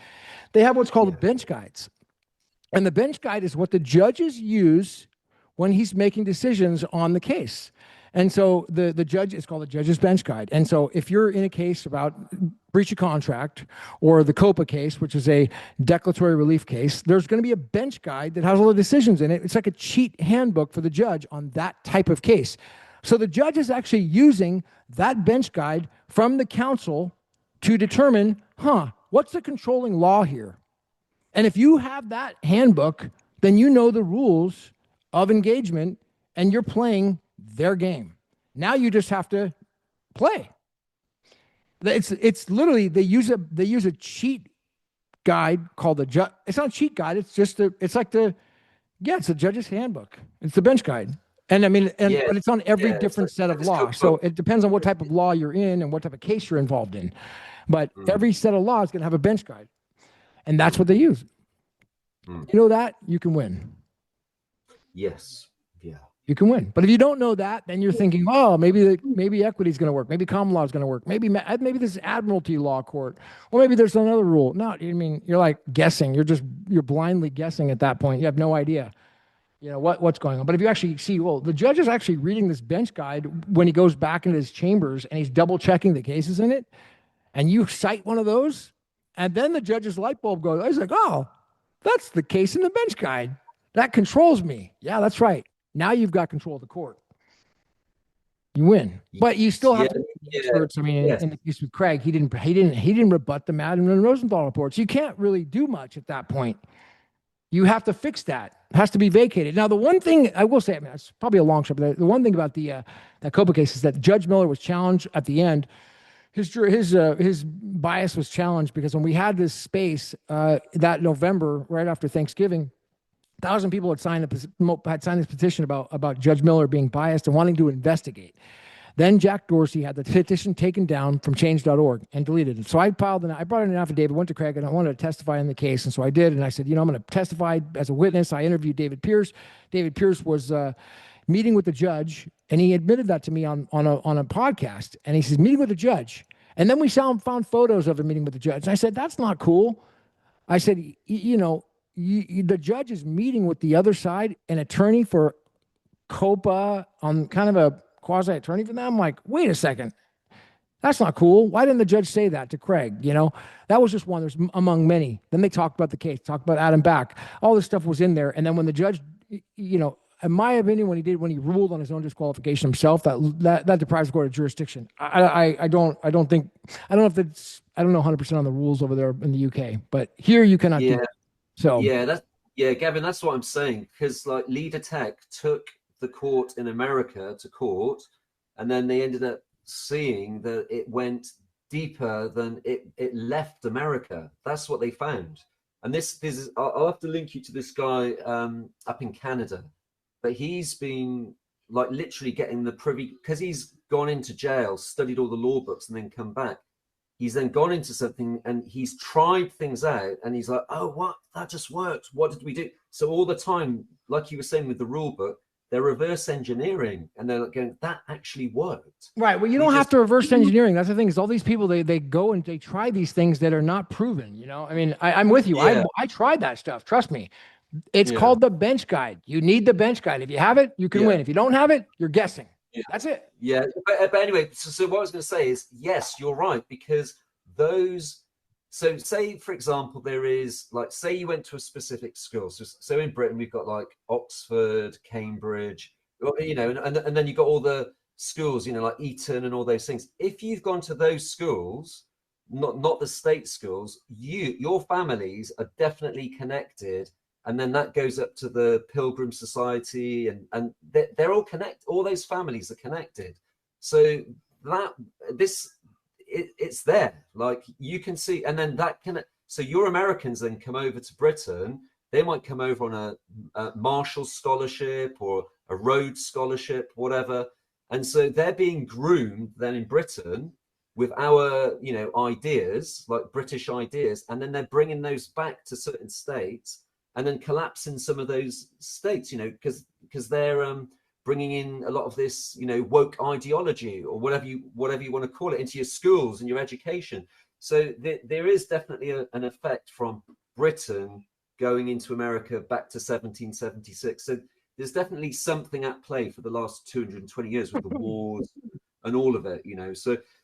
They have what's called bench guides, and the bench guide is what the judges use when he's making decisions on the case. And so the judge is called the judge's bench guide. And so if you're in a case about breach of contract, or the COPA case, which is a declaratory relief case, there's going to be a bench guide that has all the decisions in it. It's like a cheat handbook for the judge on that type of case. So the judge is actually using that bench guide from the counsel to determine, what's the controlling law here? And if you have that handbook, then you know the rules of engagement and you're playing their game. Now you just have to play. It's literally they use a cheat guide called the judge. It's not a cheat guide. It's just it's a judge's handbook. It's the bench guide. And I mean, but it's on every different set of law. So it depends on what type of law you're in and what type of case you're involved in. But every set of law is going to have a bench guide, and that's what they use. You know that, you can win. Yes. Yeah. You can win. But if you don't know that, then you're thinking, oh, maybe equity is going to work. Maybe common law is going to work. Maybe this is admiralty law court. Or maybe there's another rule. No, I mean, you're like guessing. You're blindly guessing at that point. You have no idea, what's going on. But if you actually see, the judge is actually reading this bench guide when he goes back into his chambers and he's double checking the cases in it, and you cite one of those, and then the judge's light bulb goes, he's like, oh, that's the case in the bench guide. That controls me. Yeah, that's right. Now you've got control of the court. You win, but you still have to experts. I mean, in the case with Craig, he didn't rebut the Madden and Rosenthal reports. You can't really do much at that point. You have to fix that. It has to be vacated. Now, the one thing I will say, I mean, it's probably a long shot, but the one thing about the that Copa case is that Judge Miller was challenged at the end. His bias was challenged because when we had this space that November, right after Thanksgiving, 1,000 people had signed this petition about Judge Miller being biased and wanting to investigate. Then Jack Dorsey had the petition taken down from change.org and deleted it. So I brought in an affidavit, went to Craig, and I wanted to testify in the case. And so I did. And I said, I'm going to testify as a witness. I interviewed David Pierce. David Pierce was meeting with the judge, and he admitted that to me on a podcast. And he says, meeting with the judge. And then we found photos of him meeting with the judge. And I said, that's not cool. I said, the judge is meeting with the other side, an attorney for Copa, on kind of a quasi attorney for them. I'm like, wait a second, that's not cool. Why didn't the judge say that to Craig? That was just one. There's among many. Then they talked about the case, talked about Adam Back. All this stuff was in there. And then when the judge, in my opinion, when he ruled on his own disqualification himself, that deprives the court of jurisdiction. I don't know 100% on the rules over there in the UK, but here you cannot do that. So Gavin, that's what I'm saying, because like Leader Tech took the court in America to court, and then they ended up seeing that it went deeper than it left America. That's what they found. And this is, I'll have to link you to this guy up in Canada, but he's been like literally getting the privy, because he's gone into jail, studied all the law books, and then come back. He's then gone into something and he's tried things out, and he's like, oh, what? That just worked. What did we do? So all the time, like you were saying with the rule book, they're reverse engineering, and they're like going, that actually worked. Right. Well, you don't have to reverse engineering. That's the thing, is all these people, they go and they try these things that are not proven. I mean, I'm with you. Yeah. I tried that stuff. Trust me. It's called the bench guide. You need the bench guide. If you have it, you can win. If you don't have it, you're guessing. Yeah. That's it. Yeah. But anyway, so what I was going to say is, yes, you're right, because so say, for example, there is, like, say you went to a specific school. So in Britain, we've got like Oxford, Cambridge, and then you've got all the schools, like Eton and all those things. If you've gone to those schools, not the state schools, your families are definitely connected. And then that goes up to the Pilgrim Society, and they're all connected. All those families are connected. So it's there, like you can see. And then so your Americans then come over to Britain. They might come over on a Marshall scholarship or a Rhodes scholarship, whatever. And so they're being groomed then in Britain with our, ideas, like British ideas. And then they're bringing those back to certain states, and then collapsing some of those states, because they're bringing in a lot of this, woke ideology, or whatever you want to call it, into your schools and your education. So there is definitely an effect from Britain going into America back to 1776. So there's definitely something at play for the last 220 years with the wars and all of it,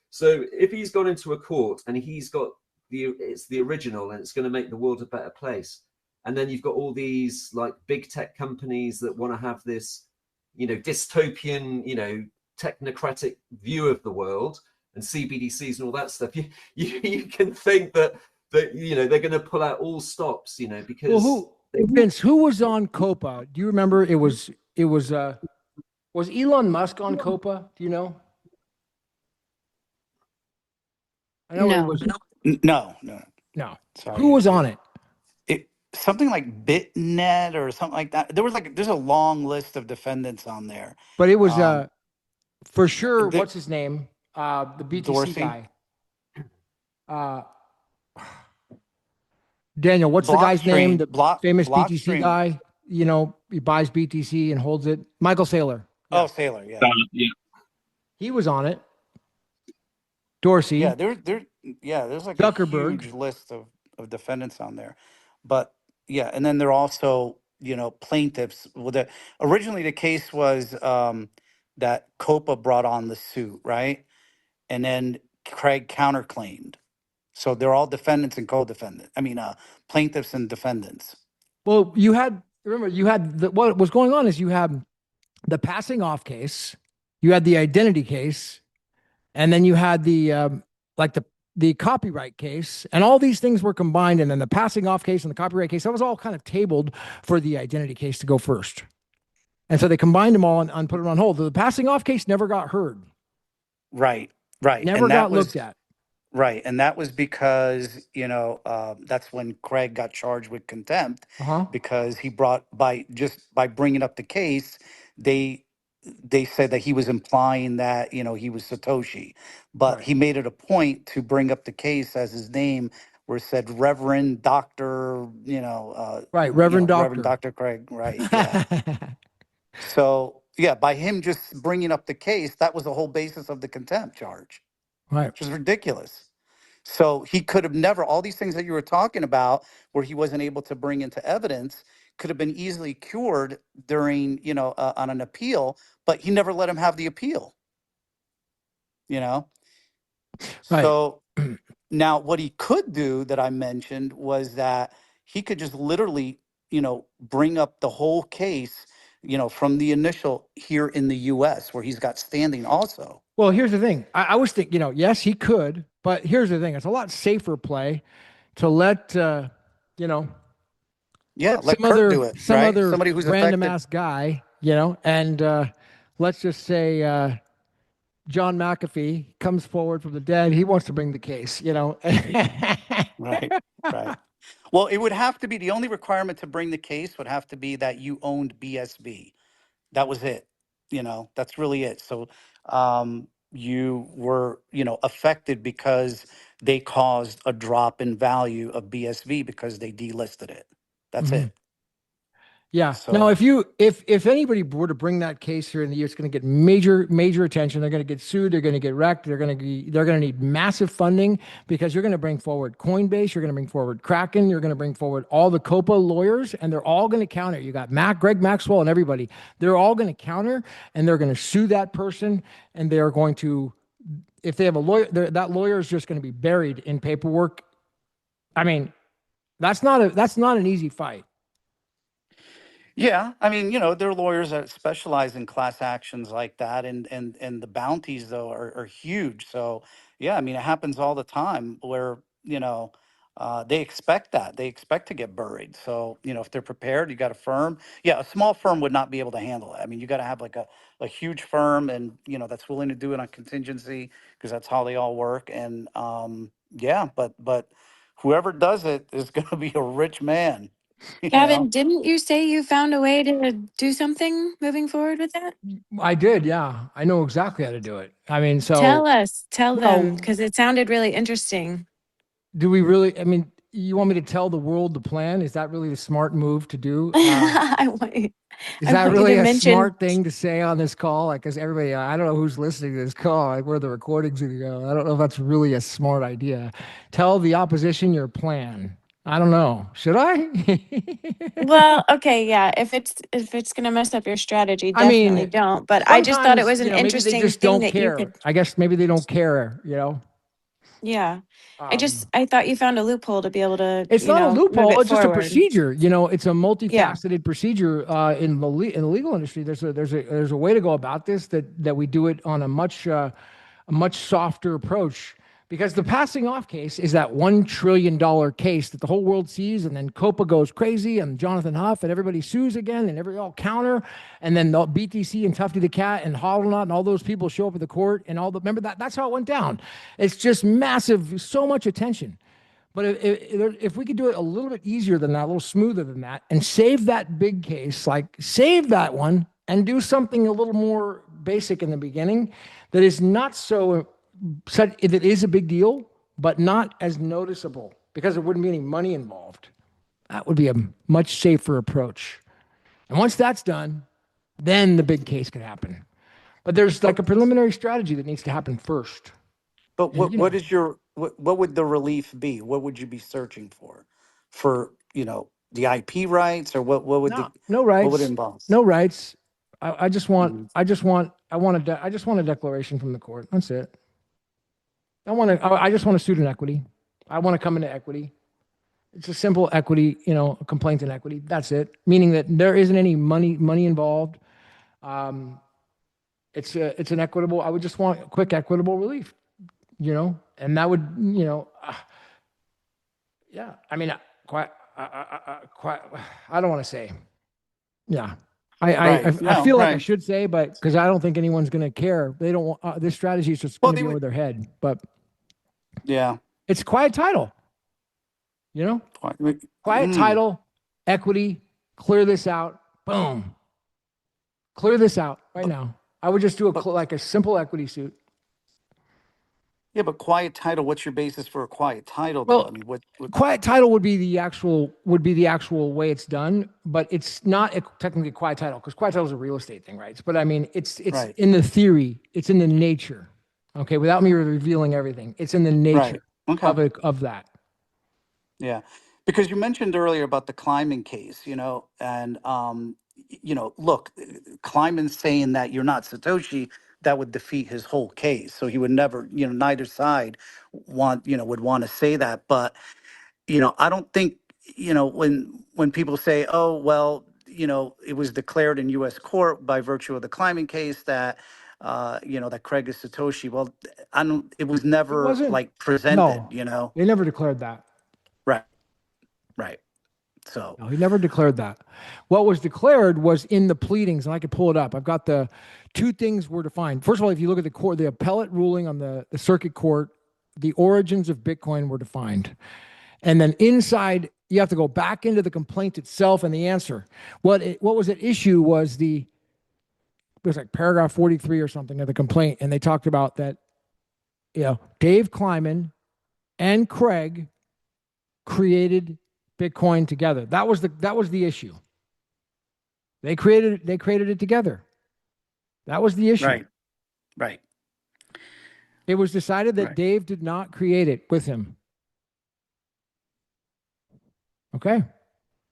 So if he's gone into a court and he's got it's the original, and it's going to make the world a better place. And then you've got all these like big tech companies that want to have this, dystopian, technocratic view of the world, and CBDCs and all that stuff. You can think that they're going to pull out all stops, because. Well, Vince, who was on Copa? Do you remember? It was Elon Musk on Copa? Do you know? I know No. it was. No. Sorry. Who was on it? Something like BitNet or something like that. There's a long list of defendants on there. But it was for sure. What's his name? The BTC Dorsey? guy. Daniel, what's the guy's name? The famous BTC guy. He buys BTC and holds it. Michael Saylor. Oh, Saylor. Yeah. Yeah. He was on it. Dorsey. Yeah. There's like Zuckerberg. a huge list of defendants on there, but. Yeah, and then there are also, plaintiffs. Well, originally the case was that Copa brought on the suit, right? And then Craig counterclaimed. So they're all defendants and co-defendants. I mean, plaintiffs and defendants. Well, what was going on is you had the passing off case, you had the identity case, and then you had the the copyright case, and all these things were combined, and then the passing off case and the copyright case, that was all kind of tabled for the identity case to go first. And so they combined them all and put it on hold. The passing off case never got heard, Right, right. never And that got was looked at. right. And that was because, that's when Craig got charged with contempt Uh-huh. because he brought by bringing up the case, they they said that he was implying that, he was Satoshi. But Right. he made it a point to bring up the case as his name where it said Reverend Dr., Right. Reverend Reverend Doctor. Dr. Craig. Right. Yeah. So, yeah, by him just bringing up the case, that was the whole basis of the contempt charge, Right. which is ridiculous. So he could have never, all these things that you were talking about, where he wasn't able to bring into evidence, could have been easily cured during, on an appeal, but he never let him have the appeal, you know? Right. So now what he could do that I mentioned was that he could just literally, bring up the whole case, from the initial here in the US where he's got standing also. Well, here's the thing. I was thinking, yes, he could, but here's the thing. It's a lot safer play to let, Yeah, let let Kurt do it, some right? other Somebody who's random affected. ass guy, and let's just say John McAfee comes forward from the dead. He wants to bring the case, Right, right. Well, it would have to be the only requirement to bring the case would have to be that you owned BSB. That was it. That's really it. So you were, affected because they caused a drop in value of BSV because they delisted it. That's Mhm. it. Yeah. Now, So if anybody were to bring that case here in the year, it's going to get major attention. They're going to get sued. They're going to get wrecked. They're going to need massive funding because you're going to bring forward Coinbase. You're going to bring forward Kraken. You're going to bring forward all the COPA lawyers, and they're all going to counter. You got Greg Maxwell, and everybody. They're all going to counter, and they're going to sue that person, and they're going to, if they have a lawyer, that lawyer is just going to be buried in paperwork. I mean, that's not an easy fight. yeah, I mean, there are lawyers that specialize in class actions like that, and the bounties though are huge. So yeah, I mean, it happens all the time where they expect that they expect to get buried. So if they're prepared, you got a firm. Yeah, a small firm would not be able to handle it. I mean, you got to have like a huge firm, and that's willing to do it on contingency because that's how they all work. And yeah, but whoever does it is going to be a rich man. You Gavin, know. didn't you say you found a way to do something moving forward with that? I did, yeah. I know exactly how to do it. I mean, Tell so, us, tell them, well, because it sounded really interesting. do we really? I mean, you want me to tell the world the plan? Is that really the smart move to do? I want you, Is I that want you to really a mention. smart thing to say on this call? Like, because everybody, I don't know who's listening to this call, like where the recordings are going to go. I don't know if that's really a smart idea. Tell the opposition your plan. I don't know. Should I? Well, okay, yeah. If it's gonna mess up your strategy, I definitely mean, don't. But I just thought it sometimes, was an maybe they interesting just thing don't that you could. care. I guess maybe they don't care. Yeah. Um, I thought you found a loophole to be able to, It's not a move loophole. it It's just a forward. procedure. It's a Yeah. multifaceted procedure in the legal industry. There's a way to go about this that we do it on a much softer approach because the passing off case is that $1 trillion case that the whole world sees, and then COPA goes crazy, and Jonathan Huff and everybody sues again, and every all counter, and then the BTC and Tufty the Cat and Hodlnut and all those people show up at the court, and remember that's how it went down. It's just massive, so much attention. But if we could do it a little bit easier than that, a little smoother than that, and save that big case, like save that one and do something a little more basic in the beginning that is not so, that is a big deal, but not as noticeable because there wouldn't be any money involved. That would be a much safer approach. And once that's done, then the big case could happen. But there's like a preliminary strategy that needs to happen first. But And what is your what would the relief be? What would you be searching for? For, the IP rights, or what would no, no rights, it involve? no rights. I just want, Mhm. I just want a declaration from the court. That's it. I just want to suit in equity. I want to come into equity. It's a simple equity, a complaint in equity. That's it. Meaning that there isn't any money involved. Um, it's an equitable. I would just want quick equitable relief. and that would, yeah. I mean, quite. I don't want to say. Yeah. Right. I No, feel like I right. should say, but because I don't think anyone's going to care. They don't want this strategy is just Well, going to they be over would. their head. But Yeah. it's quiet title, you know, quiet Mm. title, equity. Clear this out. Boom. Clear this out right But, now. I would just do but like a simple equity suit. yeah, but quiet title. What's your basis for a quiet title, though? I Well, mean, what? quiet title would be the actual way it's done, but it's not technically a quiet title because quiet title is a real estate thing, right? But I mean, it's Right. in the theory, it's in the nature. Okay, without me revealing everything, it's in the nature Right. Okay. of that. Yeah, because you mentioned earlier about the Kleiman case, and look, Kleiman's saying that you're not Satoshi, that would defeat his whole case. So he would never, neither side would want to say that. But I don't think, when people say, oh, well, it was declared in U.S. court by virtue of the Kleiman case that, that Craig is Satoshi. Well, I don't. It was It never wasn't. like presented, No, they never declared that. Right. Right. So. No, he never declared that. What was declared was in the pleadings, and I could pull it up. I've got the two things were defined. First of all, if you look at the court, the appellate ruling on the circuit court, the origins of Bitcoin were defined. And then inside, you have to go back into the complaint itself and the answer. What was at issue was it was like paragraph 43 or something of the complaint, and they talked about that, Dave Kleiman and Craig created Bitcoin together. That was the issue. They created it together. That was the issue. Right. Right. It was decided that Right. Dave did not create it with him. Okay.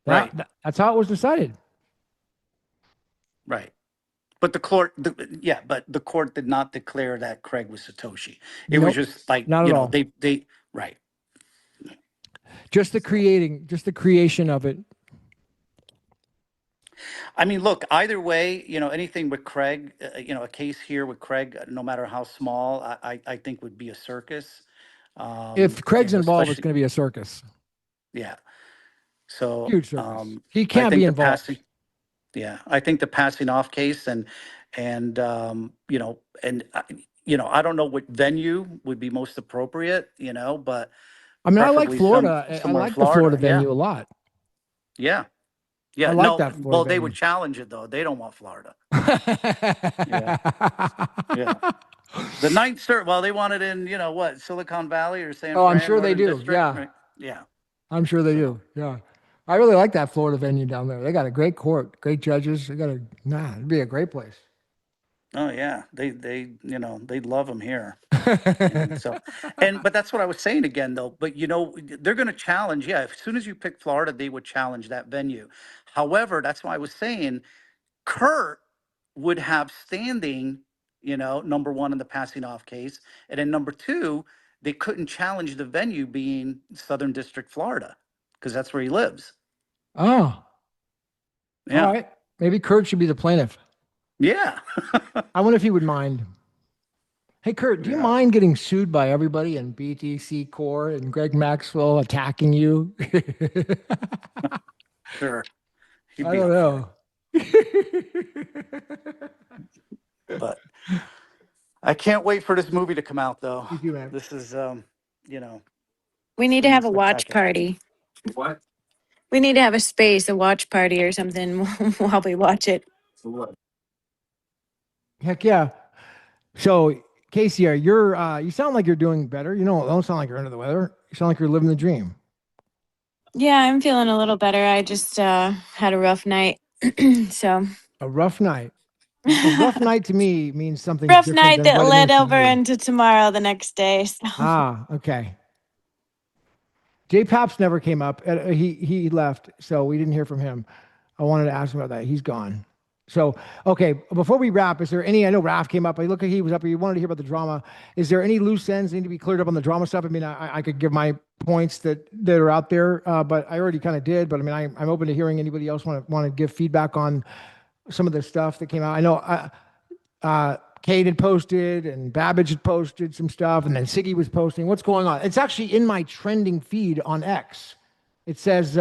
Right. That's how it was decided. Right. But but the court did not declare that Craig was Satoshi. It was Nope. just like, Not at all. they right. Just the creation of it. I mean, look, either way, anything with Craig, a case here with Craig, no matter how small, I think would be a circus. If Craig's involved, it's Especially, going to be a circus. yeah. So, Huge circus. He I can't be think the involved. passing, yeah, I think the passing off case and I don't know what venue would be most appropriate, but I mean, I like preferably Florida. I somewhere in like the Florida Florida. Yeah. venue a lot. Yeah. I Yeah. like No, that Florida well, they venue. would challenge it though. They don't want Florida. Yeah. Yeah. The Ninth Circuit, well, they want it in, what, Silicon Valley or San Oh, I'm Fran, sure they Northern do. District, Yeah, right? Yeah. I'm sure they So, do. Yeah, I really like that Florida venue down there. They got a great court, great judges. It'd be a great place. oh yeah, they'd love them here. And so, but that's what I was saying again, though. But they're going to challenge. Yeah, as soon as you pick Florida, they would challenge that venue. However, that's why I was saying Kurt would have standing. Number one in the passing off case, and then number two, they couldn't challenge the venue being Southern District, Florida, because that's where he lives. Oh, all Yeah, right. Maybe Kurt should be the plaintiff. yeah, I wonder if he would mind. Hey, Kurt, do you yeah. mind getting sued by everybody in BTC Core and Greg Maxwell attacking you? Sure, he'd I be don't up for know. it. But I can't wait for this movie to come out, though. Me too, man. This is, We it's need going to to be have a watch spectacular. party. What? We need to have a space, a watch party or something while we watch it. For what? Heck yeah. So, Casey, you sound like you're doing better. You don't sound like you're under the weather. You sound like you're living the dream. Yeah, I'm feeling a little better. I just had a rough night. So A rough night. A rough night to me means something rough different night than that what it led means to over you. into tomorrow the next day. So. Ah, okay. Jay Paps never came up. He left, so we didn't hear from him. I wanted to ask him about that. He's gone. So, okay, before we wrap, is there any, I know Raph came up. I look like he was up here. You wanted to hear about the drama. Is there any loose ends that need to be cleared up on the drama stuff? I mean, I could give my points that are out there, but I already kind of did. But I mean, I'm open to hearing anybody else want to give feedback on some of the stuff that came out. I know Kate had posted and Babbage had posted some stuff, and then Siggy was posting. What's going on? It's actually in my trending feed on X. It says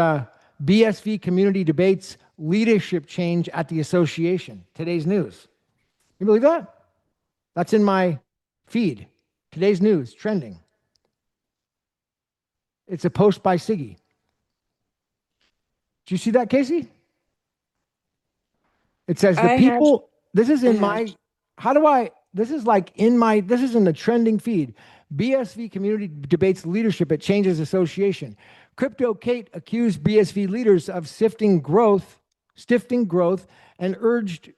BSV community debates leadership change at the association. Today's news. You believe that? That's in my feed. Today's news, trending. It's a post by Siggy. Did you see that, Casey? It says the people, this is in my, this is like in my, this is in the trending feed. BSV community debates leadership at Changes Association. Crypto Kate accused BSV leaders of stifting growth, and urged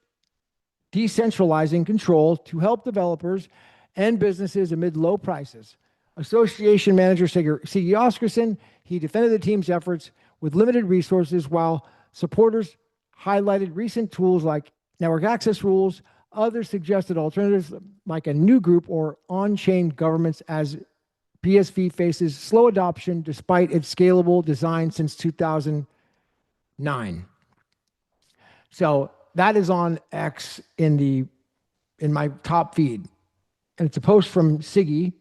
decentralizing control to help developers and businesses amid low prices. Association manager Siggy Oscarson, he defended the team's efforts with limited resources while supporters highlighted recent tools like network access rules. Others suggested alternatives like a new group or on-chain governments as BSV faces slow adoption despite its scalable design since 2009. So that is on X in my top feed. And it's a post from Siggy,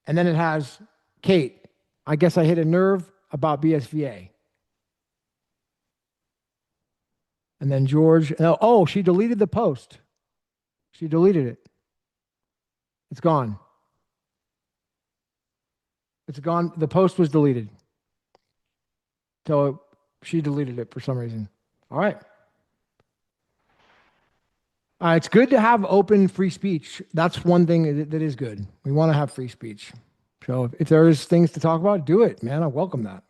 and then it has Kate. I guess I hit a nerve about BSVA. And then George, oh, she deleted the post. She deleted it. It's gone. It's gone. The post was deleted. So she deleted it for some reason. All right. It's good to have open free speech. That's one thing that is good. We want to have free speech. So if there is things to talk about, do it, man. I welcome that.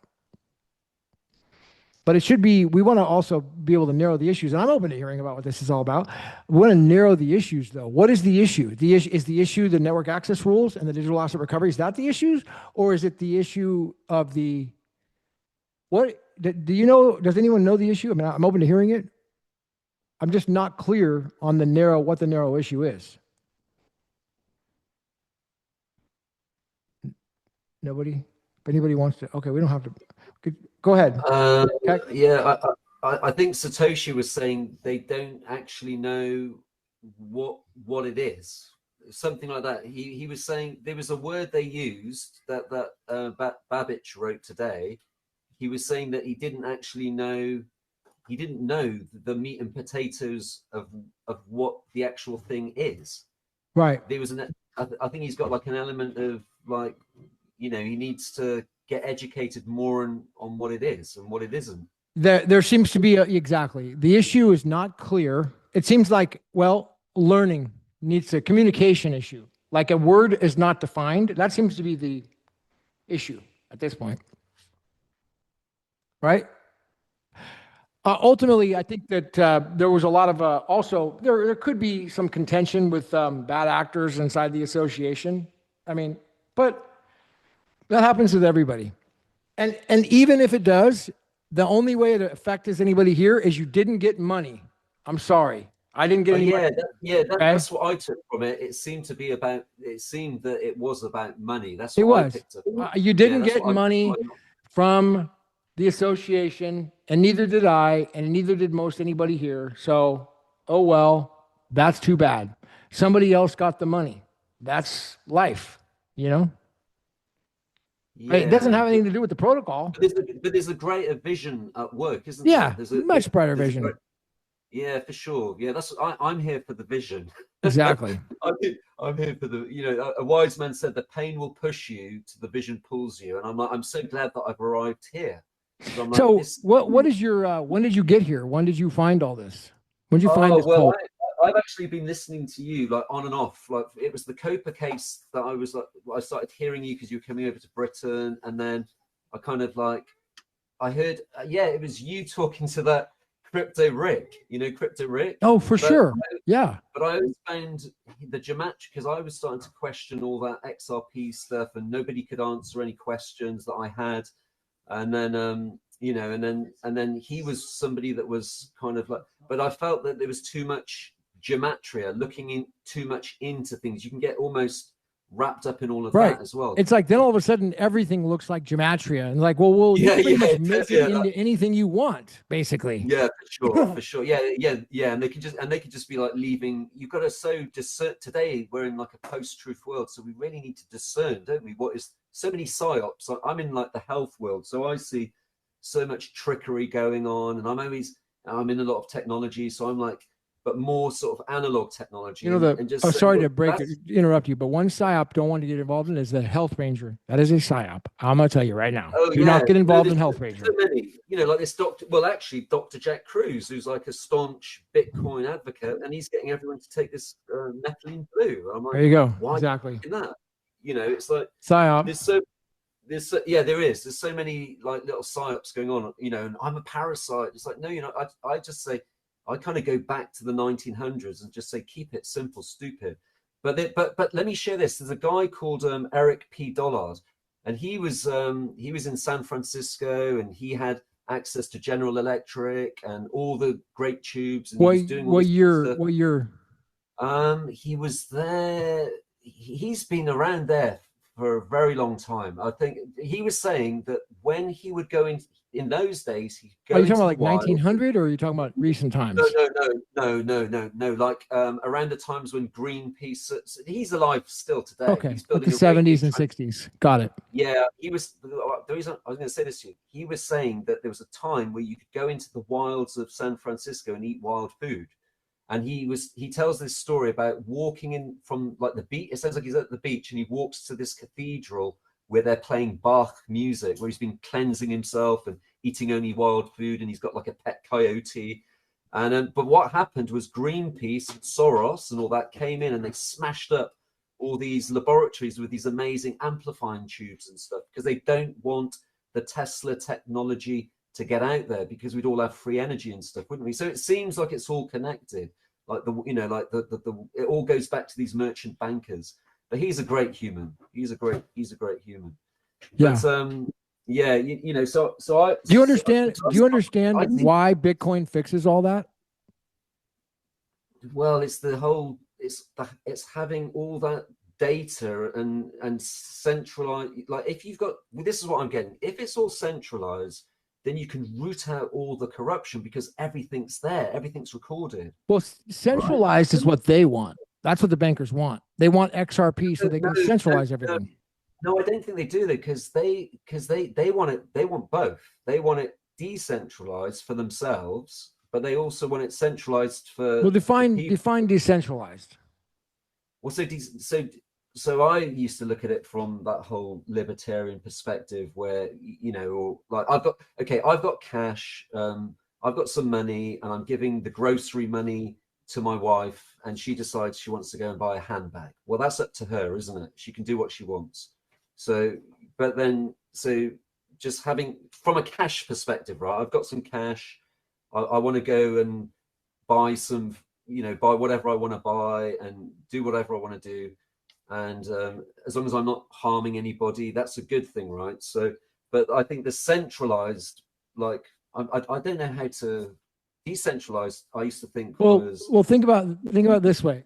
But it should be, we want to also be able to narrow the issues. And I'm open to hearing about what this is all about. We want to narrow the issues, though. What is the issue? Is the issue the network access rules and the digital asset recovery? Is that the issues? Or is it the issue of what, do you know, does anyone know the issue? I mean, I'm open to hearing it. I'm just not clear on what the narrow issue is. Nobody? If anybody wants to, okay, we don't have to. Go ahead. Okay. Yeah, I think Satoshi was saying they don't actually know what it is. Something like that. He was saying there was a word they used that Babbage wrote today. He was saying that he didn't actually know. He didn't know the meat and potatoes of what the actual thing is. Right. There was I think he's got like an element of like, he needs to get educated more on what it is and what it isn't. There seems to be exactly. The issue is not clear. It seems like, learning needs a communication issue. Like a word is not defined. That seems to be the issue at this point. Right? Ultimately, I think that there was a lot of also there could be some contention with bad actors inside the association. I mean, but that happens with everybody. And even if it does, the only way it affects anybody here is you didn't get money. I'm sorry. I didn't get any money. That's what I took from it. It seemed that it was about money. That's what it was. I picked up. You didn't get money from the association, and neither did I, and neither did most anybody here. So, oh well, that's too bad. Somebody else got the money. That's life, Yeah, it doesn't have anything to do with the protocol. But there's a greater vision at work, isn't there? Yeah, there's a much brighter vision. Yeah, for sure. Yeah, I'm here for the vision. Exactly. I'm here for the, a wise man said the pain will push you to the vision pulls you. And I'm so glad that I've arrived here. So what is your, when did you get here? When did you find all this? When did you find this? Well, I've actually been listening to you like on and off. Like it was the Copa case that I started hearing you because you were coming over to Britain. And then I kind of I heard, it was you talking to that Crypto Rick, Crypto Rick. Oh, for sure. Yeah. But I always found the geometry, because I was starting to question all that XRP stuff and nobody could answer any questions that I had. And then, and then he was somebody that was kind of but I felt that there was too much gematria, looking in too much into things. You can get almost wrapped up in all of Right. that as well. It's like then all of a sudden everything looks like gematria, and like, well, you can pretty much make it into anything you want, basically. Yeah, for sure. Yeah. And they can just be like leaving. You've got to so discern. Today we're in like a post-truth world, so we really need to discern, don't we? What is so many psyops? Like, I'm in like the health world, so I see so much trickery going on, and I'm in a lot of technology, so I'm like, but more sort of analog technology. You know, and just sorry to interrupt you, but one psyop don't want to get involved in is the Health Ranger. That is a psyop. I'm gonna tell you right now. Do not get involved in Health Ranger. So many, like this doctor. Well, actually, Dr. Jack Cruz, who's like a staunch Bitcoin advocate, and he's getting everyone to take this methylene blue. I'm like, there you go. Why exactly. That? It's like psyop. There is. There's so many like little psyops going on. And I'm a parasite. It's like, no, I just say. I kind of go back to the 1900s and just say, keep it simple, stupid. But let me share this. There's a guy called Eric P. Dollard, and he was in San Francisco, and he had access to General Electric and all the great tubes. And what he was doing what year? What year? He was there. He's been around there for a very long time. I think he was saying that when he would go in those days, he'd go. Are you talking about like 1900, or are you talking about recent times? No. Like around the times when Greenpeace. He's alive still today. Okay, he's like the 70s and 60s. Got it. Yeah, he was. The reason I was going to say this to you, he was saying that there was a time where you could go into the wilds of San Francisco and eat wild food. And he tells this story about walking in from like the beach. It sounds like he's at the beach, and he walks to this cathedral where they're playing Bach music, where he's been cleansing himself and eating only wild food, and he's got like a pet coyote. And but what happened was Greenpeace, Soros, and all that came in, and they smashed up all these laboratories with these amazing amplifying tubes and stuff, because they don't want the Tesla technology to get out there, because we'd all have free energy and stuff, wouldn't we? So it seems like it's all connected, like it all goes back to these merchant bankers. But he's a great human. He's a great human. Yeah. But so I do you understand why Bitcoin fixes all that? Well, it's the whole it's having all that data and centralized. Like, if you've got, this is what I'm getting, if it's all centralized, then you can root out all the corruption, because everything's there, everything's recorded. Well, centralized is what they want. That's what the bankers want. They want XRP so they can centralize everything. No, I don't think they do, though, because they want it. They want both. They want it decentralized for themselves, but they also want it centralized for. Well, define decentralized. Well, so I used to look at it from that whole libertarian perspective, where like I've got cash, I've got some money, and I'm giving the grocery money to my wife, and she decides she wants to go and buy a handbag. Well, that's up to her, isn't it? She can do what she wants. So just having, from a cash perspective, right? I've got some cash. I want to go and buy some, buy whatever I want to buy and do whatever I want to do. And as long as I'm not harming anybody, that's a good thing, right? So, but I think the centralized, like, I don't know how to decentralized. I used to think well, think about it this way.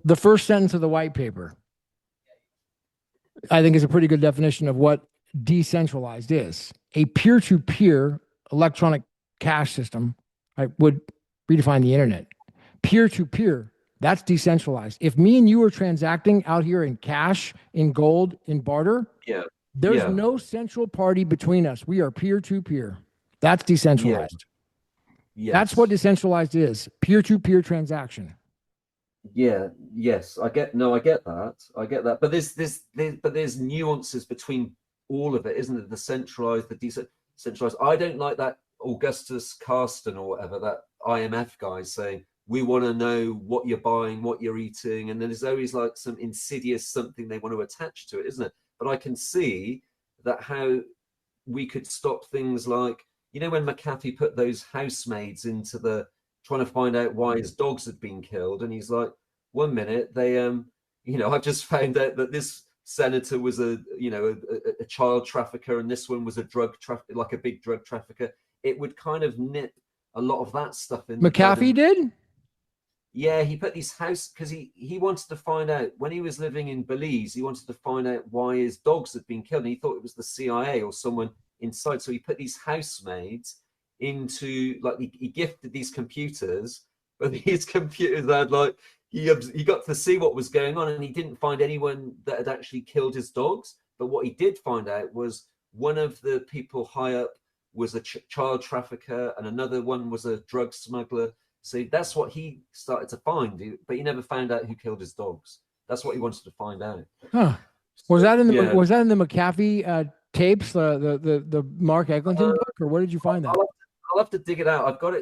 The first sentence of the white paper, I think, is a pretty good definition of what decentralized is. A peer-to-peer electronic cash system, I would redefine the internet. Peer-to-peer, that's decentralized. If me and you are transacting out here in cash, in gold, in barter, there's no central party between us. We are peer-to-peer. That's decentralized. Yes. That's what decentralized is. Peer-to-peer transaction. Yes, I get that. But there's nuances between all of it, isn't it? The centralized, the decentralized. I don't like that Augustus Carsten or whatever, that IMF guy, saying we want to know what you're buying, what you're eating, and then there's always like some insidious something they want to attach to it, isn't it? But I can see that how we could stop things like, when McAfee put those housemaids into the trying to find out why his dogs had been killed, and he's like, 1 minute they I've just found out that this senator was a child trafficker, and this one was a drug trafficker, like a big drug trafficker. It would kind of nip a lot of that stuff in. McAfee did? Yeah, he put these house because he wanted to find out when he was living in Belize. He wanted to find out why his dogs had been killed. And he thought it was the CIA or someone inside. So he put these housemaids into like he gifted these computers, but these computers had like he got to see what was going on, and he didn't find anyone that had actually killed his dogs. But what he did find out was one of the people high up was a child trafficker, and another one was a drug smuggler. So that's what he started to find, but he never found out who killed his dogs. That's what he wanted to find out. Huh. Was So, that in the yeah. was that in the McAfee tapes, the Mark Eglinton book, or where did you find that? I'll have to dig it out. I've got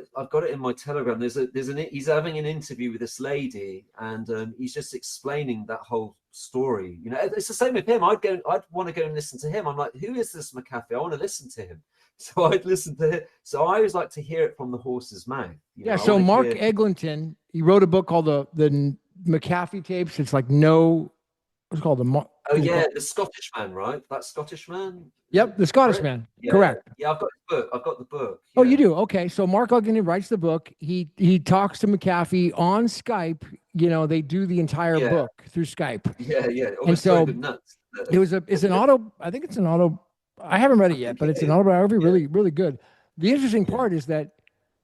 it in my Telegram. He's having an interview with this lady, and he's just explaining that whole story. You know, it's the same with him. I'd want to go and listen to him. I'm like, who is this McAfee? I want to listen to him. So I'd listen to him. So I always like to hear it from the horse's mouth. Yeah. So Mark Eglinton, he wrote a book called the McAfee tapes. It's like what's it called the Scottish man, right? That Scottish man. Yep, the Scottish man. Yeah. Correct. Yeah, I've got the book. I've got the book. Oh, Yeah. you do? Okay. So Mark Eglinton writes the book. He talks to McAfee on Skype. You know, they do the entire book through Skype. Yeah. And so nuts. it's an auto. I think it's an auto. I haven't read it yet, but it's an autobiography. Really, really good. The interesting part is that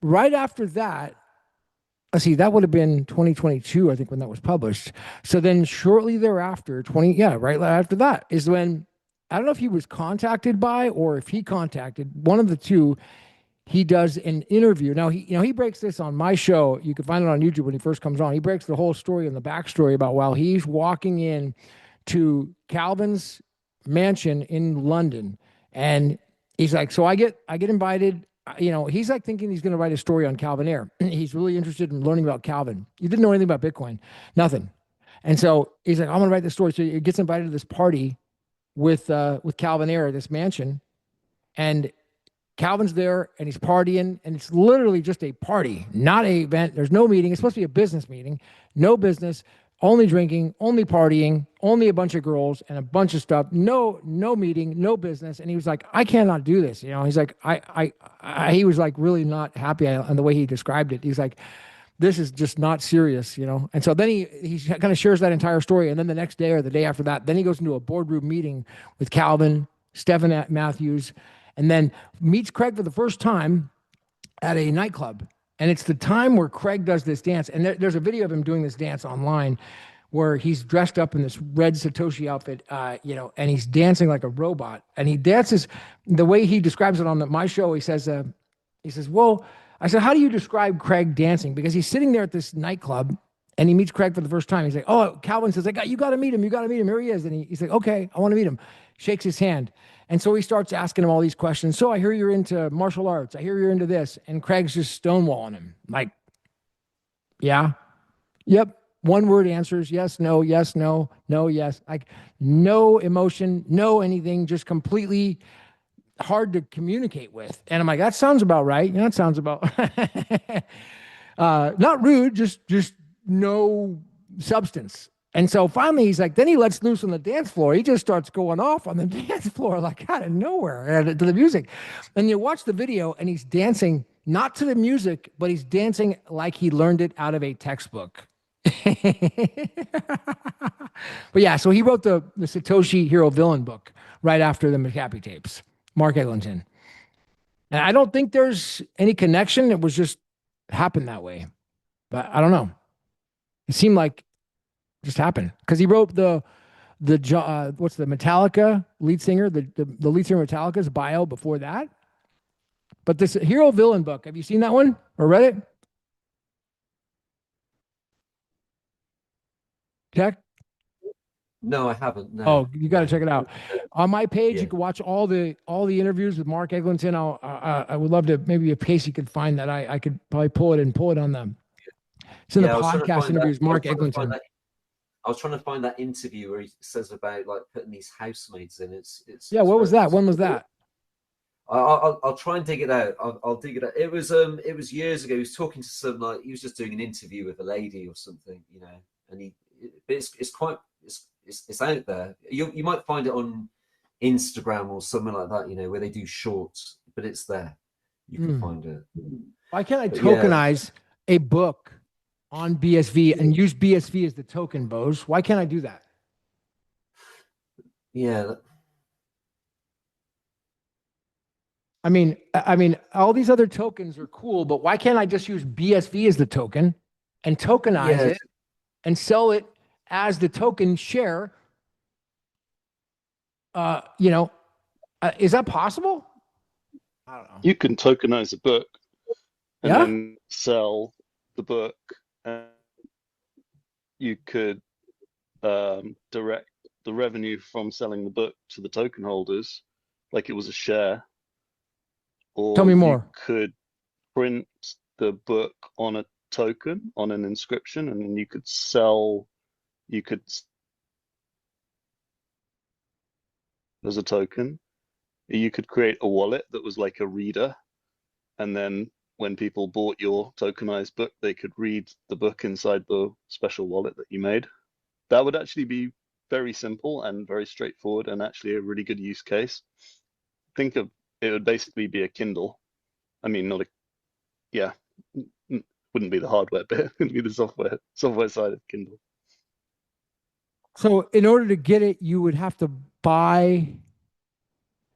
right after that, let's see, that would have been 2022, I think, when that was published. So then shortly thereafter, right after that is when, I don't know if he was contacted by or if he contacted one of the two. He does an interview. Now he breaks this on my show. You can find it on YouTube when he first comes on. He breaks the whole story and the backstory about while he's walking in to Calvin's mansion in London, and he's like, so I get invited. You know, he's like thinking he's going to write a story on Calvin Air. He's really interested in learning about Calvin. He didn't know anything about Bitcoin, nothing. And so he's like, I'm going to write this story. So he gets invited to this party with Calvin Air at this mansion, and Calvin's there and he's partying, and it's literally just a party, not an event. There's no meeting. It's supposed to be a business meeting. No business, only drinking, only partying, only a bunch of girls and a bunch of stuff. No meeting, no business. And he was like, I cannot do this. You know, he's like, he was like really not happy on the way he described it. He's like, this is just not serious, you know? And so then he kind of shares that entire story. And then the next day or the day after that, then he goes into a boardroom meeting with Calvin, Stephen Matthews, and then meets Craig for the first time at a nightclub. And it's the time where Craig does this dance. And there's a video of him doing this dance online where he's dressed up in this red Satoshi outfit, and he's dancing like a robot. And he dances the way he describes it on my show. He says, well, I said, how do you describe Craig dancing? Because he's sitting there at this nightclub and he meets Craig for the first time. He's like, oh, Calvin says, you got to meet him. You got to meet him. Here he is. And he's like, okay, I want to meet him. Shakes his hand. And so he starts asking him all these questions. So I hear you're into martial arts. I hear you're into this. And Craig's just stonewalling him. Like, yeah, yep. One word answers, yes, no, yes. Like no emotion, no anything, just completely hard to communicate with. And I'm like, that sounds about right. That sounds about not rude, just no substance. And so finally he's like, then he lets loose on the dance floor. He just starts going off on the dance floor like out of nowhere to the music. And you watch the video and he's dancing not to the music, but he's dancing like he learned it out of a textbook. But yeah, so he wrote the Satoshi Hero Villain book right after the McAfee tapes, Mark Eglinton. And I don't think there's any connection. It was just happened that way. But I don't know. It seemed like it just happened because he wrote the what's the Metallica lead singer, the lead singer of Metallica's bio before that. But this Hero Villain book, have you seen that one or read it? Check. No, I haven't. No. Oh, you got to check it out. On my page, you can watch all the interviews with Mark Eglinton. I would love to maybe a case you could find that I could probably pull it on them. It's in the podcast interviews. Mark Eglinton. I was trying to find that interview where he says about like putting these housemaids in. It's what was that? When was that? I'll try and dig it out. I'll dig it out. It was years ago. He was talking to some he was just doing an interview with a lady or something, you know. And it's out there. You might find it on Instagram or something like that, you know, where they do shorts. But it's there. You can find it. Why can't I tokenize a book on BSV and use BSV as the token, Bose. Why can't I do that? Yeah. I mean, all these other tokens are cool, but why can't I just use BSV as the token and tokenize Yeah. it and sell it as the token share? Is that possible? I don't know. You can tokenize a book and Yeah. then sell the book, and you could direct the revenue from selling the book to the token holders like it was a share, Tell or me you more. could print the book on a token, on an inscription, and then you could as a token. You could create a wallet that was like a reader, and then when people bought your tokenized book, they could read the book inside the special wallet that you made. That would actually be very simple and very straightforward, and actually a really good use case. Think of it would basically be a Kindle. I mean, not a, yeah, wouldn't be the hardware bit, it would be the software side of Kindle. So in order to get it, you would have to buy.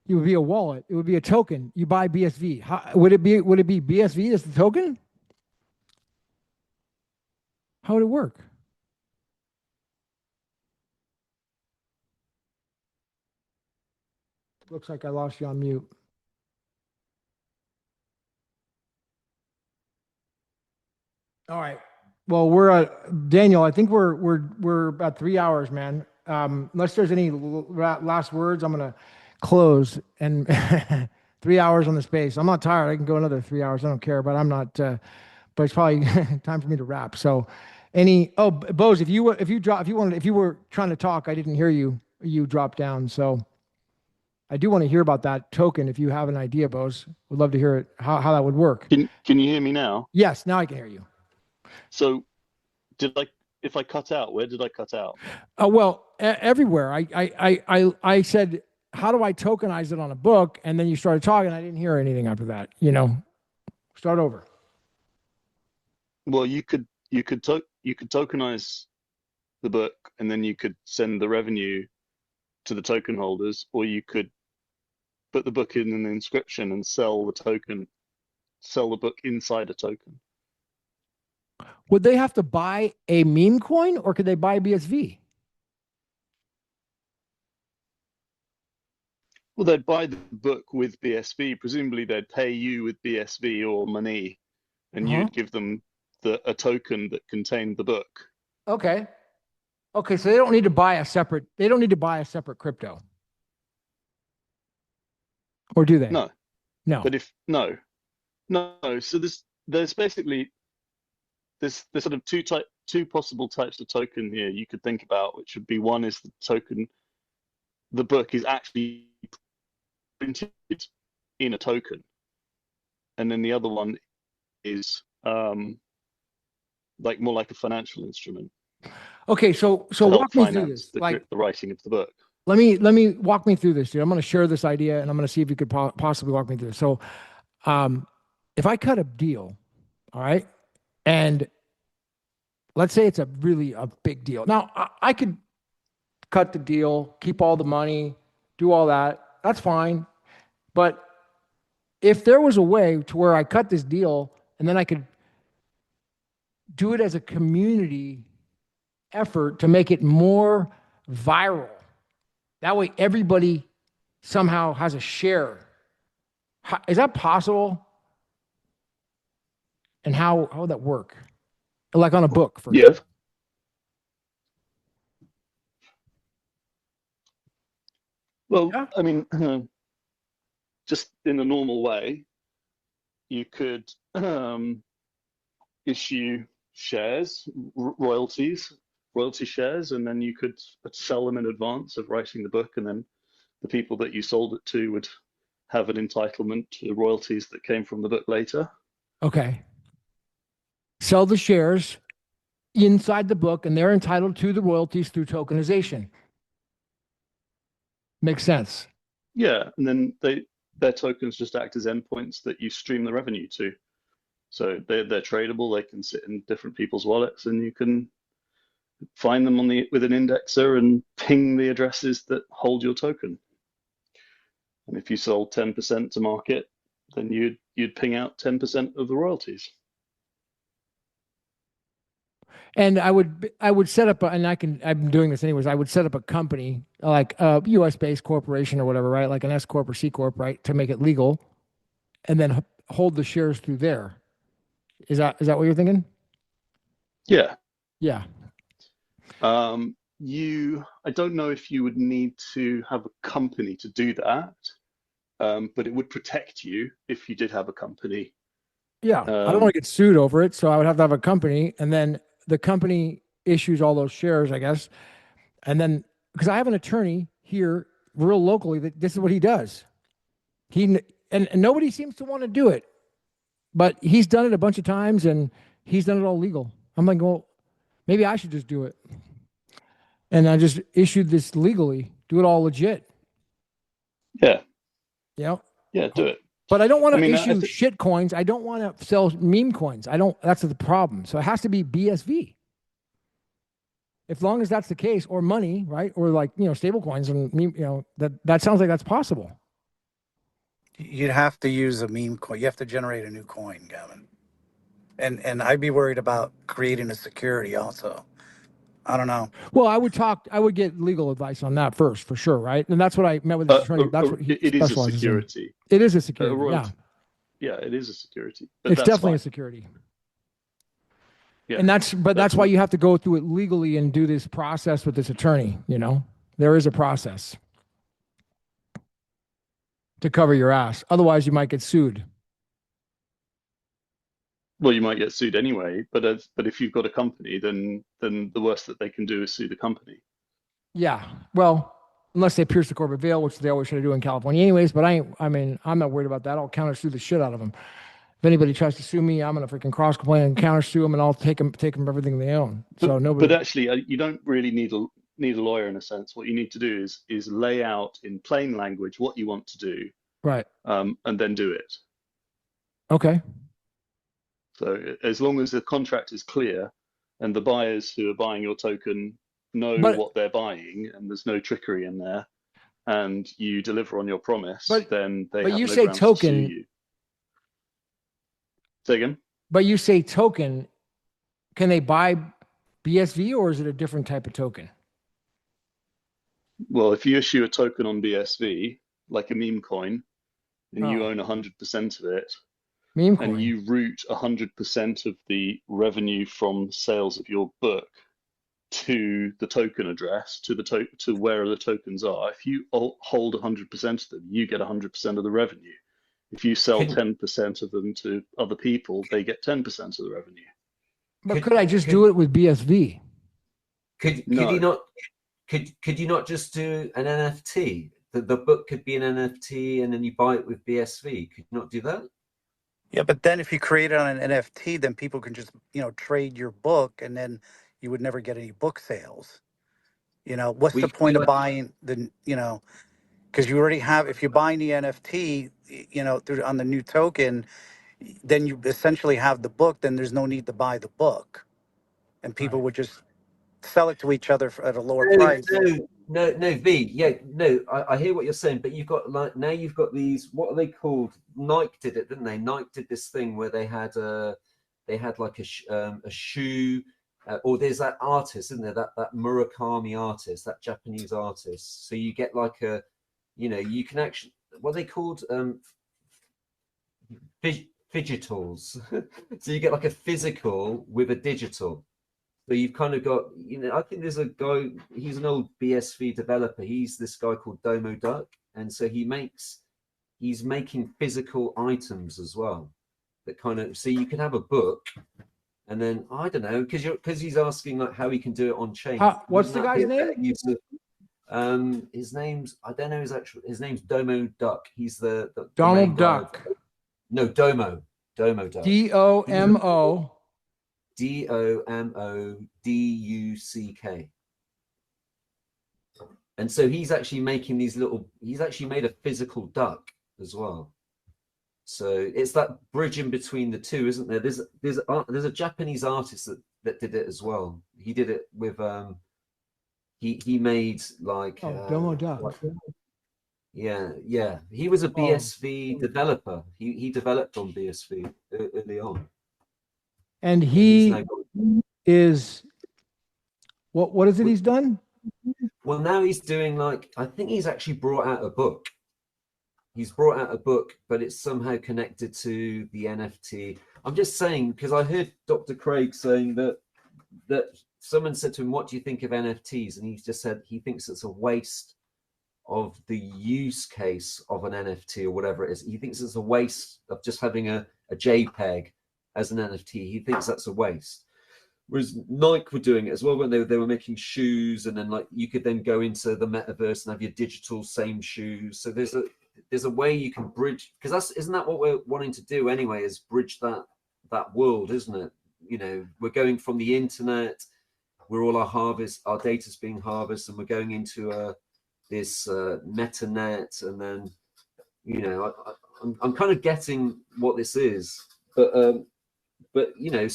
It would be a wallet. It would be a token. You buy BSV. Would it be BSV as the token? How would it work? Looks like I lost you on mute. All right. Well, we're Daniel. I think we're about 3 hours, man. Unless there's any last words, I'm gonna close. And 3 hours on the space. I'm not tired. I can go another 3 hours. I don't care. But I'm not. But it's probably time for me to wrap. So, Bose, if you were trying to talk, I didn't hear you. You dropped down. So, I do want to hear about that token. If you have an idea, Bose, would love to hear it. How that would work. Can you hear me now? Yes. Now I can hear you. So if I cut out, where did I cut out? Well, everywhere. I said, how do I tokenize it on a book? And then you started talking. I didn't hear anything after that. Start over. Well, you could tokenize the book, and then you could send the revenue to the token holders, or you could put the book in an inscription and sell the book inside a token. Would they have to buy a meme coin, or could they buy BSV? Well, they'd buy the book with BSV. Presumably, they'd pay you with BSV or money, and you'd give them a token that contained the book. Okay. Okay, so they don't need to buy a separate. They don't need to buy a separate crypto, or do they? No. No. But no. So there's basically there's sort of two possible types of token here you could think about, which would be, one is the token, the book is actually printed in a token, and then the other one is like more like a financial instrument. Okay, so walk me through this. The writing of the book. Let me walk me through this, dude. I'm going to share this idea, and I'm going to see if you could possibly walk me through this. So, if I cut a deal, all right, and let's say it's a big deal. Now, I could cut the deal, keep all the money, do all that. That's fine. But if there was a way to where I cut this deal and then I could do it as a community effort to make it more viral, that way everybody somehow has a share. Is that possible? And how would that work? Like on a book, for example. Well, yeah. I mean, just in a normal way, you could issue shares, royalty shares, and then you could sell them in advance of writing the book, and then the people that you sold it to would have an entitlement to royalties that came from the book later. Okay. Sell the shares inside the book, and they're entitled to the royalties through tokenization. Makes sense. Yeah, and then their tokens just act as endpoints that you stream the revenue to. So they're tradable. They can sit in different people's wallets, and you can find them with an indexer and ping the addresses that hold your token. And if you sold 10% to market, then you'd ping out 10% of the royalties. And I would set up I'm doing this anyways. I would set up a company like a US based corporation or whatever, right? Like an S corp or C corp, right? To make it legal, and then hold the shares through there. Is that what you're thinking? Yeah. Yeah. I don't know if you would need to have a company to do that, but it would protect you if you did have a company. Yeah. I don't want to get sued over it, so I would have to have a company, and then the company issues all those shares, I guess. And then because I have an attorney here real locally that this is what he does. And nobody seems to want to do it, but he's done it a bunch of times and he's done it all legal. I'm like, well, maybe I should just do it. And I just issued this legally, do it all legit. Yeah. Yeah. Yeah, do it. But I don't want I to mean, issue shit coins. I don't want to sell meme coins. That's the problem. So it has to be BSV. As long as that's the case, or money, right? Or like, stable coins and that sounds like that's possible. You'd have to use a meme coin. You have to generate a new coin, Gavin. And I'd be worried about creating a security also. I don't know. Well, I would get legal advice on that first, for sure, right? And that's what I met with his attorney. That's what he it is a specializes in. security. It is a security, yeah. Yeah, it is a security. But it's definitely a security. Yeah, and that's why you have to go through it legally and do this process with this attorney. There is a process to cover your ass. Otherwise, you might get sued. Well, you might get sued anyway, but if you've got a company, then the worst that they can do is sue the company. Yeah, well, unless they pierce the corporate veil, which they always try to do in California anyways, but I'm not worried about that. I'll counter sue the shit out of them. If anybody tries to sue me, I'm going to freaking cross complain and counter sue them, and I'll take them everything they own. But actually, you don't really need a lawyer in a sense. What you need to do is lay out in plain language what you want to do, right? And then do it. Okay. So as long as the contract is clear and the buyers who are buying your token know what they're buying and there's no trickery in there, and you deliver on your promise, then they have no grounds to sue you. Say again? But you say token, can they buy BSV or is it a different type of token? Well, if you issue a token on BSV, like a meme coin, and you own 100% of it, and you route 100% of the revenue from sales of your book to the token address, to where the tokens are. If you hold 100% of them, you get 100% of the revenue. If you sell 10% of them to other people, they get 10% of the revenue. But could I just do it with BSV? Could you not just do an NFT? The book could be an NFT, and then you buy it with BSV. Could you not do that? Yeah, but then if you create it on an NFT, then people can just trade your book, and then you would never get any book sales. What's the point of buying the because you already have, if you're buying the NFT, on the new token, then you essentially have the book, then there's no need to buy the book. And people would just sell it to each other at a lower price. No, V. Yeah, no, I hear what you're saying, but you've got you've got these, what are they called? Nike did it, didn't they? Nike did this thing where they had like a shoe, or there's that artist, isn't there? That Murakami artist, that Japanese artist. So you get like a, you can actually, what are they called? Digitals. So you get like a physical with a digital. So you've kind of got, I think there's a guy, he's an old BSV developer. He's this guy called Domo Duck. And so he's making physical items as well. That kind of, so you can have a book, and then, I don't know, because he's asking like how he can do it on chain. What's the guy's name? His name's, I don't know his name's Domo Duck. He's the Donald Duck. No, Domo Duck. DOMO. DOMODUCK. And so he's actually making he's actually made a physical duck as well. So it's that bridge in between the two, isn't there? There's a Japanese artist that did it as well. He did it with he made like Domo Duck. yeah. He was a BSV developer. He developed on BSV early on. And He's he now is what is it he's done? well, now he's doing like, I think he's actually brought out a book. He's brought out a book, but it's somehow connected to the NFT. I'm just saying, because I heard Dr. Craig saying that someone said to him, what do you think of NFTs? And he just said he thinks it's a waste of the use case of an NFT or whatever it is. He thinks it's a waste of just having a JPEG as an NFT. He thinks that's a waste. Whereas Nike were doing it as well when they were making shoes, and then like you could then go into the metaverse and have your digital same shoes. So there's a way you can bridge, because isn't that what we're wanting to do anyway, is bridge that world, isn't it? You know, we're going from the internet where all our data's being harvested, and we're going into this metanet, and then, you know, I'm kind of getting what this is, but you know,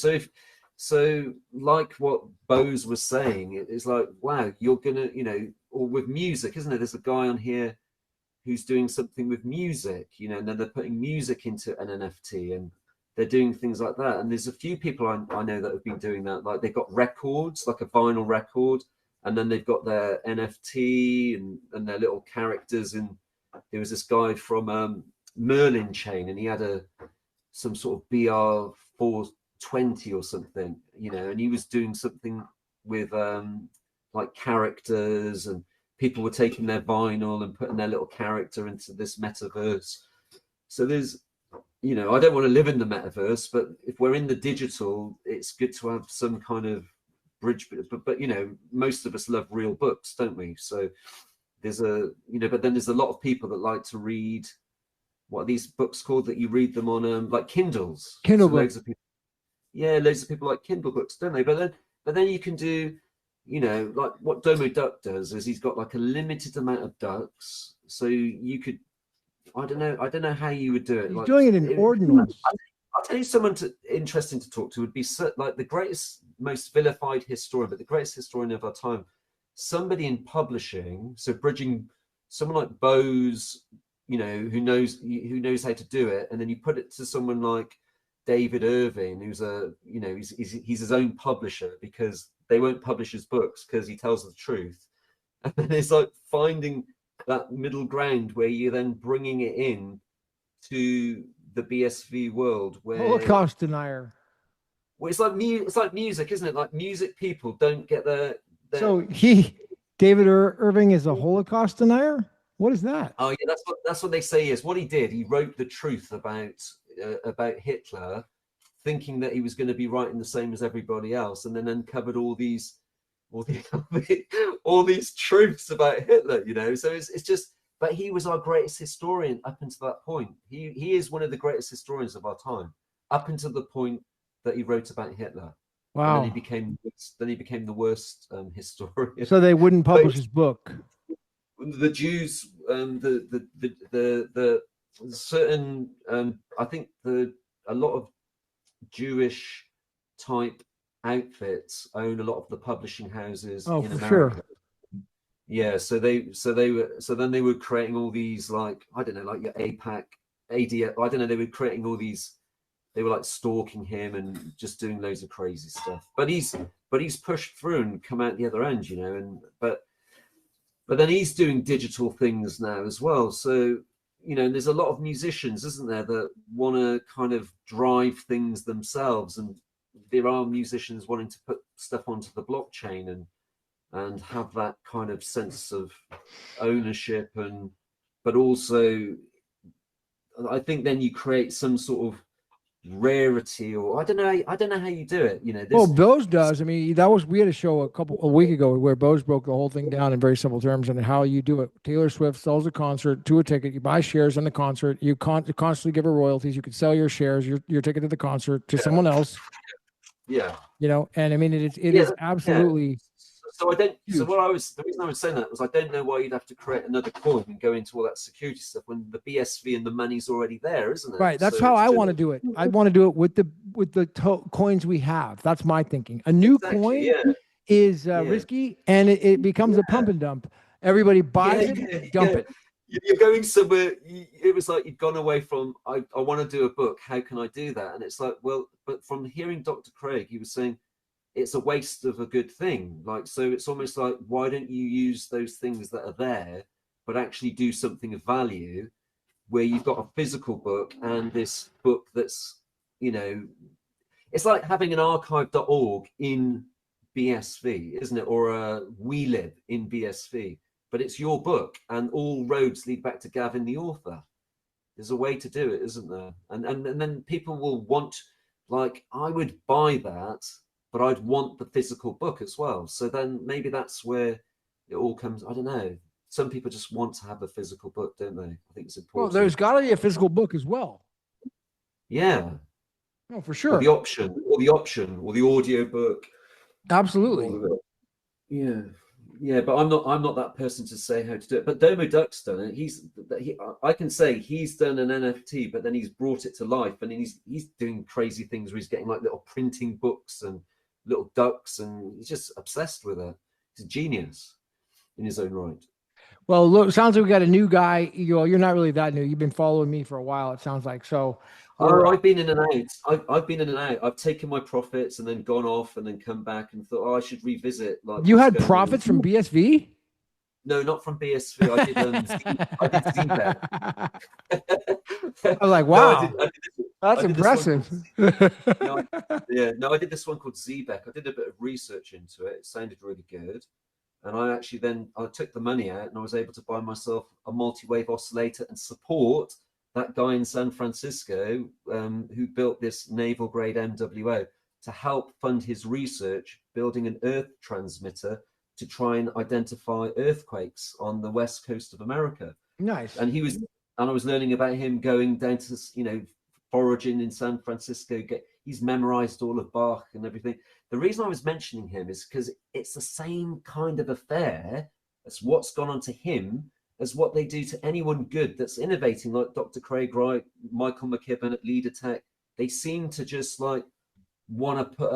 so like what Bose was saying, it's like, wow, you're gonna, you know, or with music, isn't it? There's a guy on here who's doing something with music, you know, and then they're putting music into an NFT, and they're doing things like that. And there's a few people I know that have been doing that. Like they've got records, like a vinyl record, and then they've got their NFT and their little characters. And there was this guy from Merlin Chain, and he had some sort of BR420 or something, you know, and he was doing something with like characters, and people were taking their vinyl and putting their little character into this metaverse. So there's, you know, I don't want to live in the metaverse, but if we're in the digital, it's good to have some kind of bridge. But you know, most of us love real books, don't we? So there's but then there's a lot of people that like to read, what are these books called that you read them on like Kindles? Kindle so books. loads of people like Kindle books, don't they? But then you can do, you know, like what Domo Duck does is he's got like a limited amount of ducks, so you could, I don't know how you would do it. He's like, doing it in ordinals. I'll tell you someone interesting to talk to would be like the greatest, most vilified historian, but the greatest historian of our time, somebody in publishing, so bridging someone like Bose, you know, who knows how to do it, and then you put it to someone like David Irving, who's he's his own publisher, because they won't publish his books because he tells the truth. And then it's like finding that middle ground where you're then bringing it in to the BSV world, where Holocaust denier. Well, it's like music, isn't it? Like music people don't get their So David Irving is a Holocaust denier? What is that? Oh yeah, that's what they say is what he did. He wrote the truth about Hitler, thinking that he was going to be writing the same as everybody else, and then uncovered all these truths about Hitler, you know. So it's just, but he was our greatest historian up until that point. He is one of the greatest historians of our time, up until the point that he wrote about Hitler. Wow. And then he became the worst historian. So they wouldn't publish his book. The Jews, the certain, I think a lot of Jewish type outfits own a lot of the publishing houses in America. Sure. Yeah, so then they were creating all these, like, I don't know, like your APAC, ADF, I don't know, they were creating all these, they were like stalking him and just doing loads of crazy stuff. But he's pushed through and come out the other end, you know, and but then he's doing digital things now as well. So, you know, there's a lot of musicians, isn't there, that want to kind of drive things themselves, and there are musicians wanting to put stuff onto the blockchain and have that kind of sense of ownership, but also I think then you create some sort of rarity, or I don't know how you do it, you know. Well, Bose does. I mean, we had a show a week ago where Bose broke the whole thing down in very simple terms and how you do it. Taylor Swift sells a concert to a ticket. You buy shares in the concert. You constantly give her royalties. You could sell your shares, your ticket to the concert to someone else. Yeah. You know, and I mean, it is absolutely So I don't. So Huge. the reason I was saying that was I don't know why you'd have to create another coin and go into all that security stuff when the BSV and the money's already there, isn't it? Right. That's So how it's I just, want to do it. I want to do it with the coins we have. That's my thinking. A new exactly. coin Yeah. is Yeah. risky, and it becomes a pump and dump. Everybody buys it, dump it. You're going somewhere. It was like you'd gone away from. I want to do a book. How can I do that? And it's like, well, but from hearing Dr. Craig, he was saying it's a waste of a good thing. Like, so it's almost like, why don't you use those things that are there, but actually do something of value, where you've got a physical book and this book that's, you know, it's like having an archive.org in BSV, isn't it? Or a WeLib in BSV, but it's your book and all roads lead back to Gavin, the author. There's a way to do it, isn't there? And then people will want, like, I would buy that, but I'd want the physical book as well. So then maybe that's where it all comes. I don't know. Some people just want to have a physical book, don't they? I think it's Well, important. there's got to be a physical book as well. Yeah. No, for Or sure. the option, or the audio book. Absolutely. Yeah. Yeah, but I'm not that person to say how to do it. But Domo Duck's done it. I can say he's done an NFT, but then he's brought it to life, and he's doing crazy things where he's getting like little printing books and little ducks, and he's just obsessed with it. He's a genius in his own right. Well, look, sounds like we got a new guy. You're not really that new. You've been following me for a while, it sounds like. So I've been in and out. I've been in and out. I've taken my profits and then gone off and then come back and thought, oh, I should revisit. Like, you had profits from BSV? No, not from BSV. I did I did ZBet. I was like, wow, that's impressive. I did this one called ZBEC. I did a bit of research into it. It sounded really good. And I actually I took the money out and I was able to buy myself a multi-wave oscillator and support that guy in San Francisco who built this naval grade MWO to help fund his research building an Earth transmitter to try and identify earthquakes on the west coast of America. Nice. And I was learning about him going down to, foraging in San Francisco. He's memorized all of Bach and everything. The reason I was mentioning him is because it's the same kind of affair as what's gone on to him as what they do to anyone good that's innovating, like Dr. Craig Wright, Michael McKibben at Leader Tech. They seem to just like want to put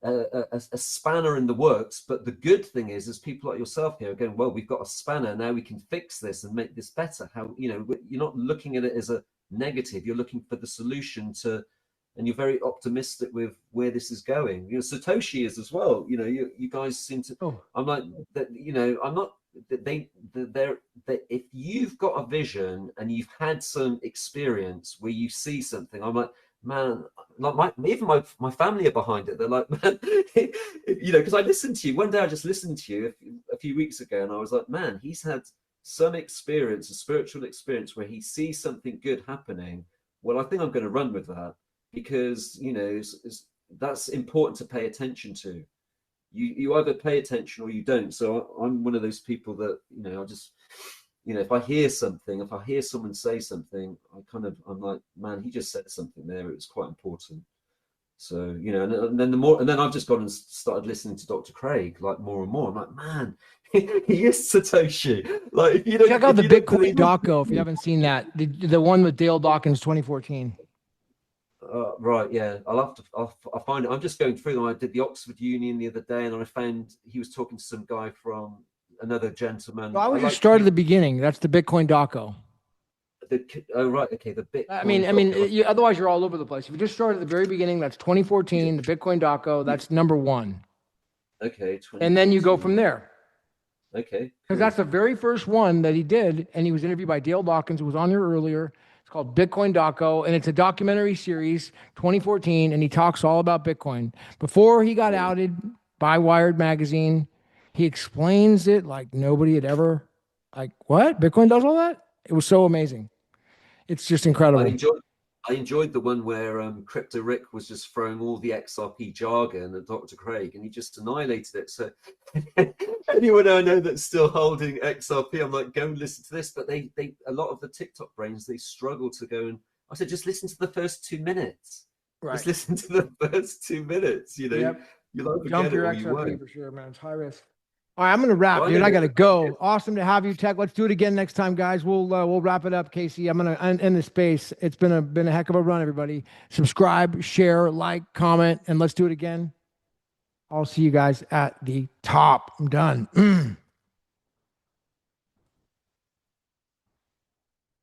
a spanner in the works. But the good thing is people like yourself here are going, well, we've got a spanner, now we can fix this and make this better. How, you're not looking at it as a negative, you're looking for the solution to, and you're very optimistic with where this is going. Satoshi is as well. You guys seem to. I'm like that. I'm not. They're if you've got a vision and you've had some experience where you see something, I'm like, man, like even my family are behind it. They're like, man, because I listened to you one day. I just listened to you a few weeks ago, and I was like, man, he's had some experience, a spiritual experience where he sees something good happening. Well, I think I'm going to run with that because that's important to pay attention to. You either pay attention or you don't. So I'm one of those people that I just if I hear something, if I hear someone say something, I'm like, man, he just said something there. It was quite important. So and then I've just gone and started listening to Dr. Craig like more and more. I'm like, man, he is Satoshi. Like, if you don't check out the Bitcoin doco if you haven't seen that, the one with Dale Dawkins 2014. Right, yeah, I'll find it. I'm just going through them. I did the Oxford Union the other day, and I found he was talking to some guy from another gentleman. Well, I would just start at the beginning. That's the Bitcoin doco. Right, okay, the Bitcoin. I mean, otherwise you're all over the place. If you just start at the very beginning, that's 2014, the Bitcoin doco. That's number one. Okay. And then you go from there. Okay. Because that's the very first one that he did, and he was interviewed by Dale Dawkins, who was on here earlier. It's called Bitcoin Doco, and it's a documentary series, 2014, and he talks all about Bitcoin. Before he got outed by Wired magazine, he explains it like nobody had ever, like, what? Bitcoin does all that? It was so amazing. It's just incredible. I enjoyed the one where Crypto Rick was just throwing all the XRP jargon at Dr. Craig, and he just annihilated it. So anyone I know that's still holding XRP, I'm like, go and listen to this. But they a lot of the TikTok brains, they struggle to go and. I said, just listen to the first 2 minutes. Right. Just listen to the first 2 minutes. Yep. You'll either Dump get it your or you XRP won't. for sure, man. It's high risk. All right, I'm gonna wrap, Well, dude. I know gotta that- go. Awesome to have you, Tech. Let's do it again next time, guys. We'll wrap it up, Casey. I'm gonna end the space. It's been a heck of a run, everybody. Subscribe, share, like, comment, and let's do it again. I'll see you guys at the top. I'm done.